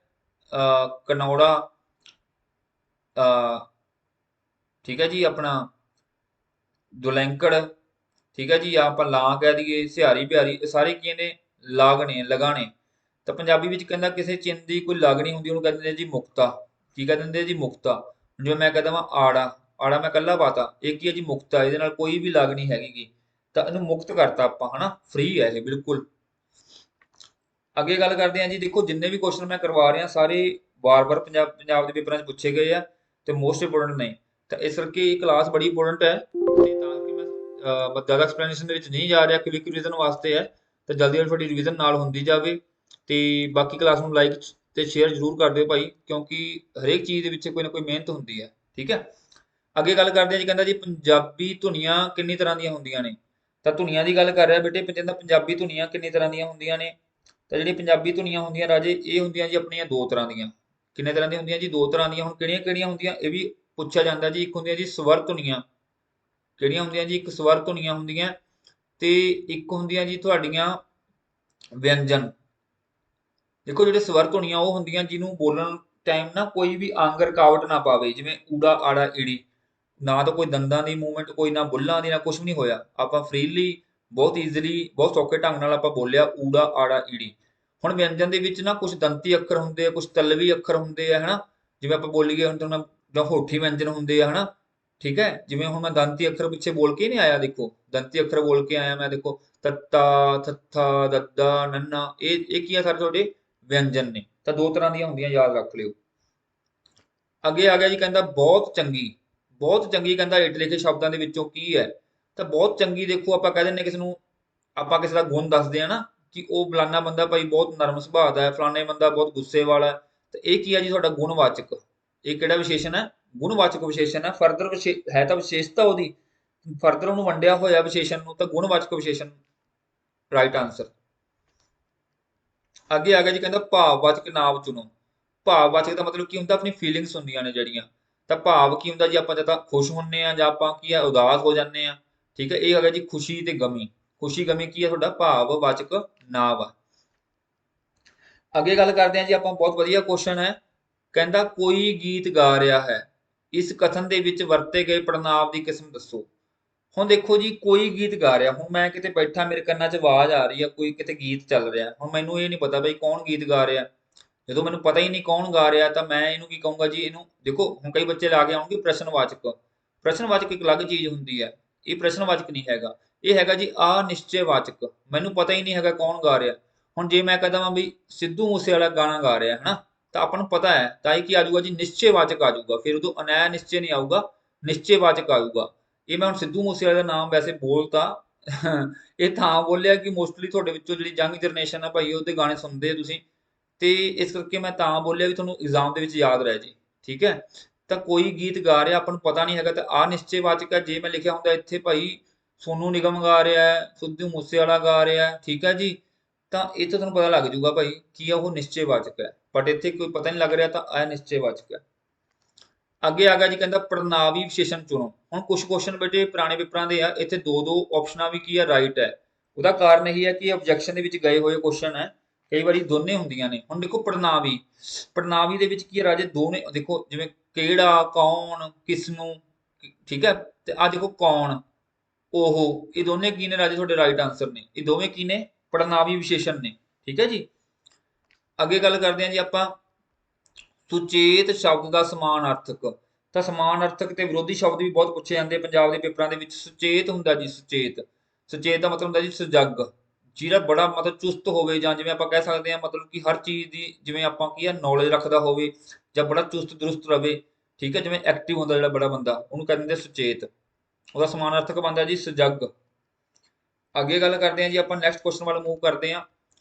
ਕਨੌੜਾ, ਠੀਕ ਹੈ ਜੀ, ਆਪਣਾ ਦੁਲੈਂਕੜ, ਠੀਕ ਹੈ ਜੀ, ਜਾਂ ਆਪਾਂ ਲਾਂ ਕਹਿ ਦਈਏ, ਸਿਹਾਰੀ ਬਿਹਾਰੀ, ਇਹ ਸਾਰੇ ਕੀ ਨੇ? ਲਾਗ ਨੇ, ਲਗਾਂ ਨੇ। ਤਾਂ ਪੰਜਾਬੀ ਵਿੱਚ ਕਹਿੰਦਾ ਕਿਸੇ ਚਿੰਨ੍ਹ ਦੀ ਕੋਈ ਲੱਗ ਨਹੀਂ ਹੁੰਦੀ, ਉਹਨੂੰ ਕਹਿੰਦੇ ਨੇ ਜੀ ਮੁਕਤਾ। ਕੀ ਕਹਿ ਦਿੰਦੇ ਜੀ? ਮੁਕਤਾ। ਜਿਵੇਂ ਮੈਂ ਕਹਿ ਦਵਾਂ ਆੜਾ, ਆੜਾ ਮੈਂ ਇਕੱਲਾ ਪਾਤਾ, ਇਹ ਕੀ ਹੈ ਜੀ? ਮੁਕਤਾ। ਇਹਦੇ ਨਾਲ ਕੋਈ ਵੀ ਲੱਗ ਨਹੀਂ ਹੈਗੀ, ਤਾਂ ਇਹਨੂੰ ਮੁਕਤ ਕਰਤਾ ਆਪਾਂ, ਹਨਾ, ਫ੍ਰੀ ਹੈ ਇਹ ਬਿਲਕੁਲ। ਅੱਗੇ ਗੱਲ ਕਰਦੇ ਹਾਂ ਜੀ, ਦੇਖੋ ਜਿੰਨੇ ਵੀ ਕੁਐਸਚਨ ਮੈਂ ਕਰਵਾ ਰਿਹਾ ਸਾਰੇ ਵਾਰ-ਵਾਰ ਪੰਜਾਬ ਦੇ ਪੇਪਰਾਂ 'ਚ ਪੁੱਛੇ ਗਏ ਆ, ਤੇ ਮੋਸਟ ਇੰਪੋਰਟੈਂਟ ਨੇ। ਤਾਂ ਇਸ ਕਰਕੇ ਇਹ ਕਲਾਸ ਬੜੀ ਇੰਪੋਰਟੈਂਟ ਹੈ, ਤੇ ਤਾਂ ਕਿ ਮੈਂ ਜ਼ਿਆਦਾ ਐਕਸਪਲੇਨੇਸ਼ਨ ਦੇ ਵਿੱਚ ਨਹੀਂ ਜਾ ਰਿਹਾ, ਕਵਿਕ ਰਿਵੀਜ਼ਨ ਵਾਸਤੇ ਹੈ। ਤਾਂ ਜਲਦੀ ਜਲਦੀ ਤੁਹਾਡੀ ਰਿਵੀਜ਼ਨ ਨਾਲ ਹੁੰਦੀ ਜਾਵੇ। ਤੇ ਬਾਕੀ ਕਲਾਸ ਨੂੰ ਲਾਈਕ ਤੇ ਸ਼ੇਅਰ ਜ਼ਰੂਰ ਕਰ ਦਿਓ ਭਾਈ, ਕਿਉਂਕਿ ਹਰੇਕ ਚੀਜ਼ ਦੇ ਵਿੱਚ ਕੋਈ ਨਾ ਕੋਈ ਮਿਹਨਤ ਹੁੰਦੀ ਹੈ। ਠੀਕ ਹੈ, ਅੱਗੇ ਗੱਲ ਕਰਦੇ ਹਾਂ ਜੀ। ਕਹਿੰਦਾ ਜੀ ਪੰਜਾਬੀ ਧੁਨੀਆਂ ਕਿੰਨੀ ਤਰ੍ਹਾਂ ਦੀਆਂ ਹੁੰਦੀਆਂ ਨੇ। ਤਾਂ ਧੁਨੀਆਂ ਦੀ ਗੱਲ ਕਰ ਰਿਹਾ ਬੇਟੇ, ਕਹਿੰਦਾ ਪੰਜਾਬੀ ਧੁਨੀਆਂ ਕਿੰਨੀ ਤਰ੍ਹਾਂ ਦੀਆਂ ਹੁੰਦੀਆਂ ਨੇ। ਤਾਂ ਜਿਹੜੀ ਪੰਜਾਬੀ ਧੁਨੀਆਂ ਹੁੰਦੀਆਂ ਰਾਜੇ, ਇਹ ਹੁੰਦੀਆਂ ਜੀ ਆਪਣੀਆਂ ਦੋ ਤਰ੍ਹਾਂ ਦੀਆਂ। ਕਿੰਨੇ ਤਰ੍ਹਾਂ ਦੀਆਂ ਹੁੰਦੀਆਂ ਜੀ? ਦੋ ਤਰ੍ਹਾਂ ਦੀਆਂ। ਹੁਣ ਕਿਹੜੀਆਂ ਕਿਹੜੀਆਂ ਹੁੰਦੀਆਂ ਇਹ ਵੀ ਪੁੱਛਿਆ ਜਾਂਦਾ ਜੀ। ਇੱਕ ਹੁੰਦੀਆਂ ਜੀ ਸਵਰ ਧੁਨੀਆਂ। ਕਿਹੜੀਆਂ ਹੁੰਦੀਆਂ ਜੀ? ਇੱਕ ਸਵਰ ਧੁਨੀਆਂ ਹੁੰਦੀਆਂ, ਤੇ ਇੱਕ ਹੁੰਦੀਆਂ ਜੀ ਤੁਹਾਡੀਆਂ ਵਿਅੰਜਨ। ਦੇਖੋ ਜਿਹੜੇ ਸਵਰ ਧੁਨੀਆਂ ਉਹ ਹੁੰਦੀਆਂ ਜਿਹਨੂੰ ਬੋਲਣ ਟਾਈਮ ਨਾ ਕੋਈ ਵੀ ਅੰਗ ਰੁਕਾਵਟ ਨਾ ਪਾਵੇ, ਜਿਵੇਂ ਊੜਾ ਆੜਾ ਈੜੀ। ਨਾ ਤਾਂ ਕੋਈ ਦੰਦਾਂ ਦੀ ਮੂਵਮੈਂਟ, ਕੋਈ ਨਾ ਬੁੱਲਾਂ ਦੀ, ਨਾ ਕੁਝ ਵੀ ਨਹੀਂ ਹੋਇਆ। ਆਪਾਂ ਫ੍ਰੀਲੀ ਬਹੁਤ ਈਜ਼ੀਲੀ ਬਹੁਤ ਸੌਖੇ ਢੰਗ ਨਾਲ ਆਪਾਂ ਬੋਲਿਆ ਊੜਾ ਆੜਾ ਈੜੀ। ਹੁਣ ਵਿਅੰਜਨ ਦੇ ਵਿੱਚ ਨਾ ਕੁਝ ਦੰਤੀ ਅੱਖਰ ਹੁੰਦੇ ਆ, ਕੁਝ ਤਲਵੀ ਅੱਖਰ ਹੁੰਦੇ ਆ, ਹਨਾ। ਜਿਵੇਂ ਆਪਾਂ ਬੋਲੀਏ ਹੁਣ ਤੁਹਾਨੂੰ ਜਾਂ ਹੋਠੀ ਵਿਅੰਜਨ ਹੁੰਦੇ ਆ, ਹਨਾ। ਠੀਕ ਹੈ, ਜਿਵੇਂ ਹੁਣ ਮੈਂ ਦੰਤੀ ਅੱਖਰ ਪਿੱਛੇ ਬੋਲ ਕੇ ਨਹੀਂ ਆਇਆ, ਦੇਖੋ ਦੰਤੀ ਅੱਖਰ ਬੋਲ ਕੇ ਆਇਆ ਮੈਂ। ਦੇਖੋ ਤੱਤਾ, ਥੱਥਾ, ਦੱਦਾ, ਨੰਨਾ, ਇਹ ਕੀ ਆ ਸਾਰੇ ਤੁਹਾਡੇ ਵਿਅੰਜਨ ਨੇ। ਤਾਂ ਦੋ ਤਰ੍ਹਾਂ ਦੀਆਂ ਹੁੰਦੀਆਂ, ਯਾਦ ਰੱਖ ਲਿਓ। ਅੱਗੇ ਆ ਗਿਆ ਜੀ। ਕਹਿੰਦਾ ਬਹੁਤ ਚੰਗੀ। ਬਹੁਤ ਚੰਗੀ ਕਹਿੰਦਾ ਹੇਠ ਲਿਖੇ ਸ਼ਬਦਾਂ ਦੇ ਵਿੱਚੋਂ ਕੀ ਹੈ। ਤਾਂ ਬਹੁਤ ਚੰਗੀ, ਦੇਖੋ ਆਪਾਂ ਕਹਿ ਦਿੰਦੇ ਕਿਸੇ ਨੂੰ, ਆਪਾਂ ਕਿਸੇ ਦਾ ਗੁਣ ਦੱਸਦੇ ਆ ਨਾ ਕਿ ਉਹ ਫਲਾਨਾ ਬੰਦਾ ਭਾਈ ਬਹੁਤ ਨਰਮ ਸੁਭਾਅ ਦਾ ਹੈ, ਫਲਾਣੇ ਬੰਦਾ ਬਹੁਤ ਗੁੱਸੇ ਵਾਲਾ ਹੈ। ਤਾਂ ਇਹ ਕੀ ਹੈ ਜੀ? ਤੁਹਾਡਾ ਗੁਣਵਾਚਕ। ਇਹ ਕਿਹੜਾ ਵਿਸ਼ੇਸ਼ਣ ਹੈ? ਗੁਣਵਾਚਕ ਵਿਸ਼ੇਸ਼ਣ ਹੈ। ਫਰਦਰ ਹੈ ਤਾਂ ਵਿਸ਼ੇਸ਼ਤਾ ਉਹਦੀ, ਫਰਦਰ ਉਹਨੂੰ ਵੰਡਿਆ ਹੋਇਆ ਵਿਸ਼ੇਸ਼ਣ ਨੂੰ, ਤਾਂ ਗੁਣਵਾਚਕ ਵਿਸ਼ੇਸ਼ਣ ਰਾਈਟ ਆਂਸਰ। ਅੱਗੇ ਆ ਗਿਆ ਜੀ। ਕਹਿੰਦਾ ਭਾਵਵਾਚਕ ਨਾਂਵ ਚੁਣੋ। ਭਾਵਵਾਚਕ ਦਾ ਮਤਲਬ ਕੀ ਹੁੰਦਾ? ਆਪਣੀ ਫੀਲਿੰਗਸ ਹੁੰਦੀਆਂ ਨੇ ਜਿਹੜੀਆਂ। ਤਾਂ ਭਾਵ ਕੀ ਹੁੰਦਾ ਜੀ? ਆਪਾਂ ਜਾਂ ਤਾਂ ਖੁਸ਼ ਹੁੰਨੇ ਆ, ਜਾਂ ਆਪਾਂ ਕੀ ਆ ਉਦਾਸ ਹੋ ਜਾਂਦੇ ਆ। ਠੀਕ ਹੈ, ਇਹ ਹੈਗਾ ਜੀ ਖੁਸ਼ੀ ਤੇ ਗਮੀ। ਖੁਸ਼ੀ ਗਮੀ ਕੀ ਹੈ? ਤੁਹਾਡਾ ਭਾਵਵਾਚਕ ਨਾਂਵ ਆ। ਅੱਗੇ ਗੱਲ ਕਰਦੇ ਹਾਂ ਜੀ ਆਪਾਂ, ਬਹੁਤ ਵਧੀਆ ਕੁਐਸਚਨ ਹੈ। ਕਹਿੰਦਾ ਕੋਈ ਗੀਤ ਗਾ ਰਿਹਾ ਹੈ, ਇਸ ਕਥਨ ਦੇ ਵਿੱਚ ਵਰਤੇ ਗਏ ਪੜਨਾਂਵ ਦੀ ਕਿਸਮ ਦੱਸੋ। ਹੁਣ ਦੇਖੋ ਜੀ, ਕੋਈ ਗੀਤ ਗਾ ਰਿਹਾ। ਹੁਣ ਮੈਂ ਕਿਤੇ ਬੈਠਾ, ਮੇਰੇ ਕੰਨਾਂ 'ਚ ਆਵਾਜ਼ ਆ ਰਹੀ ਆ, ਕੋਈ ਕਿਤੇ ਗੀਤ ਚੱਲ ਰਿਹਾ। ਹੁਣ ਮੈਨੂੰ ਇਹ ਨਹੀਂ ਪਤਾ ਬਈ ਕੌਣ ਗੀਤ ਗਾ ਰਿਹਾ। ਜਦੋਂ ਮੈਨੂੰ ਪਤਾ ਹੀ ਨਹੀਂ ਕੌਣ ਗਾ ਰਿਹਾ, ਤਾਂ ਮੈਂ ਇਹਨੂੰ ਕੀ ਕਹੂੰਗਾ ਜੀ? ਇਹਨੂੰ ਦੇਖੋ, ਹੁਣ ਕਈ ਬੱਚੇ ਲਾ ਕੇ ਆਉਣਗੇ ਪ੍ਰਸ਼ਨਵਾਚਕ। ਪ੍ਰਸ਼ਨਵਾਚਕ ਇੱਕ ਅਲੱਗ ਚੀਜ਼ ਹੁੰਦੀ ਹੈ, ਇਹ ਪ੍ਰਸ਼ਨਵਾਚਕ ਨਹੀਂ ਹੈਗਾ। ਇਹ ਹੈਗਾ ਜੀ ਅਨਿਸ਼ਚੈਵਾਚਕ। ਮੈਨੂੰ ਪਤਾ ਹੀ ਨਹੀਂ ਹੈਗਾ ਕੌਣ ਗਾ ਰਿਹਾ। ਹੁਣ ਜੇ ਮੈਂ ਕਹਦਾ ਵਾਂ ਵੀ ਸਿੱਧੂ ਮੂਸੇ ਵਾਲਾ ਗਾਣਾ ਗਾ ਰਿਹਾ, ਹਨਾ, ਤਾਂ ਆਪਾਂ ਨੂੰ ਪਤਾ ਹੈ, ਤਾਂ ਇਹ ਕੀ ਆ ਜਾਊਗਾ ਜੀ? ਨਿਸ਼ਚੈਵਾਚਕ ਆ ਜਾਊਗਾ। ਫਿਰ ਉਦੋਂ ਅਨੈ ਨਿਸ਼ਚੈ ਨਹੀਂ ਆਊਗਾ, ਨਿਸ਼ਚੈਵਾਚਕ ਆਊਗਾ। ਇਹ ਮੈਂ ਹੁਣ ਸਿੱਧੂ ਮੂਸੇ ਵਾਲੇ ਦਾ ਨਾਮ ਵੈਸੇ ਬੋਲਤਾ ਇਹ ਤਾਂ ਬੋਲਿਆ ਕਿ ਮੋਸਟਲੀ ਤੁਹਾਡੇ ਵਿੱਚੋਂ ਜਿਹੜੀ ਯੰਗ ਜਨਰੇਸ਼ਨ ਆ ਭਾਈ, ਉਹਦੇ ਗਾਣੇ ਸੁਣਦੇ ਆ ਤੁਸੀਂ, ਤੇ ਇਸ ਕਰਕੇ ਮੈਂ ਤਾਂ ਬੋਲਿਆ ਵੀ ਤੁਹਾਨੂੰ ਐਗਜ਼ਾਮ ਦੇ ਵਿੱਚ ਯਾਦ ਰਹਿ ਜੇ। ਠੀਕ ਹੈ, ਤਾਂ ਕੋਈ ਗੀਤ ਗਾ ਰਿਹਾ, ਆਪਾਂ ਨੂੰ ਪਤਾ ਨਹੀਂ ਹੈਗਾ, ਤਾਂ ਅਨਿਸ਼ਚੈਵਾਚਕ ਹੈ। ਜੇ ਮੈਂ ਲਿਖਿਆ ਹੁੰਦਾ ਇੱਥੇ ਭਾਈ ਸੋਨੂ ਨਿਗਮ ਗਾ ਰਿਹਾ ਹੈ, ਸਿੱਧੂ ਮੂਸੇ ਵਾਲਾ ਗਾ ਰਿਹਾ ਹੈ, ਠੀਕ ਹੈ ਜੀ, ਤਾਂ ਇੱਥੇ ਤੁਹਾਨੂੰ ਪਤਾ ਲੱਗ ਜਾਊਗਾ ਭਾਈ ਕੀ ਆ ਉਹ ਨਿਸ਼ਚੈਵਾਚਕ ਹੈ। ਬਟ ਇੱਥੇ ਕੋਈ ਪਤਾ ਨਹੀਂ ਲੱਗ ਰਿਹਾ, ਤਾਂ ਅਨਿਸ਼ਚੈਵਾਚਕ ਹੈ। ਅੱਗੇ ਆ ਗਿਆ ਜੀ। ਕਹਿੰਦਾ ਪੜਨਾਵੀ ਵਿਸ਼ੇਸ਼ਣ ਚੁਣੋ। ਹੁਣ ਕੁਝ ਕੁਐਸਚਨ ਬੇਟੇ ਪੁਰਾਣੇ ਪੇਪਰਾਂ ਦੇ ਆ, ਇੱਥੇ ਦੋ ਦੋ ਆਪਸ਼ਨਾਂ ਵੀ ਕੀ ਆ ਰਾਈਟ ਹੈ। ਉਹਦਾ ਕਾਰਨ ਇਹੀ ਹੈ ਕਿ ਆਬਜੈਕਸ਼ਨ ਦੇ ਵਿੱਚ ਗਏ ਹੋਏ ਕੁਐਸਚਨ ਹੈ, ਕਈ ਵਾਰੀ ਦੋਨੇ ਹੁੰਦੀਆਂ ਨੇ। ਹੁਣ ਦੇਖੋ ਪੜਨਾਵੀ, ਪੜਨਾਵੀ ਦੇ ਵਿੱਚ ਕੀ ਹੈ ਰਾਜੇ? ਦੋਨੇ ਦੇਖੋ, ਜਿਵੇਂ ਕਿਹੜਾ, ਕੌਣ, ਕਿਸ ਨੂੰ। ਠੀਕ ਹੈ, ਤੇ ਆ ਦੇਖੋ ਕੌਣ, ਉਹ, ਇਹ ਦੋਨੇ ਕੀ ਨੇ ਰਾਜੇ? ਤੁਹਾਡੇ ਰਾਈਟ ਆਂਸਰ ਨੇ। ਇਹ ਦੋਵੇਂ ਕੀ ਨੇ? ਪੜਨਾਵੀ ਵਿਸ਼ੇਸ਼ਣ ਨੇ। ਠੀਕ ਹੈ ਜੀ। ਅੱਗੇ ਗੱਲ ਕਰਦੇ ਹਾਂ ਜੀ ਆਪਾਂ, ਸੁਚੇਤ ਸ਼ਬਦ ਦਾ ਸਮਾਨਾਰਥਕ। ਤਾਂ ਸਮਾਨਾਰਥਕ ਤੇ ਵਿਰੋਧੀ ਸ਼ਬਦ ਵੀ ਬਹੁਤ ਪੁੱਛੇ ਜਾਂਦੇ ਪੰਜਾਬ ਦੇ ਪੇਪਰਾਂ ਦੇ ਵਿੱਚ। ਸੁਚੇਤ ਹੁੰਦਾ ਜੀ ਸੁਚੇਤ। ਸੁਚੇਤ ਦਾ ਮਤਲਬ ਹੁੰਦਾ ਜੀ ਸਜਗ, ਜਿਹੜਾ ਬੜਾ ਮਤਲਬ ਚੁਸਤ ਹੋਵੇ, ਜਾਂ ਜਿਵੇਂ ਆਪਾਂ ਕਹਿ ਸਕਦੇ ਹਾਂ ਮਤਲਬ ਕਿ ਹਰ ਚੀਜ਼ ਦੀ ਜਿਵੇਂ ਆਪਾਂ ਕੀ ਆ ਨੌਲੇਜ ਰੱਖਦਾ ਹੋਵੇ, ਜਾਂ ਬੜਾ ਚੁਸਤ ਦਰੁਸਤ ਰਵੇ। ਠੀਕ ਹੈ, ਜਿਵੇਂ ਐਕਟਿਵ ਹੁੰਦਾ ਜਿਹੜਾ ਬੜਾ ਬੰਦਾ, ਉਹਨੂੰ ਕਹਿ ਦਿੰਦੇ ਸੁਚੇਤ। ਉਹਦਾ ਸਮਾਨਾਰਥਕ ਬਣਦਾ ਜੀ ਸਜਗ। ਅੱਗੇ ਗੱਲ ਕਰਦੇ ਹਾਂ ਜੀ ਆਪਾਂ, ਨੈਕਸਟ ਕੁਐਸਚਨ ਵੱਲ ਮੂਵ ਕਰਦੇ ਹਾਂ।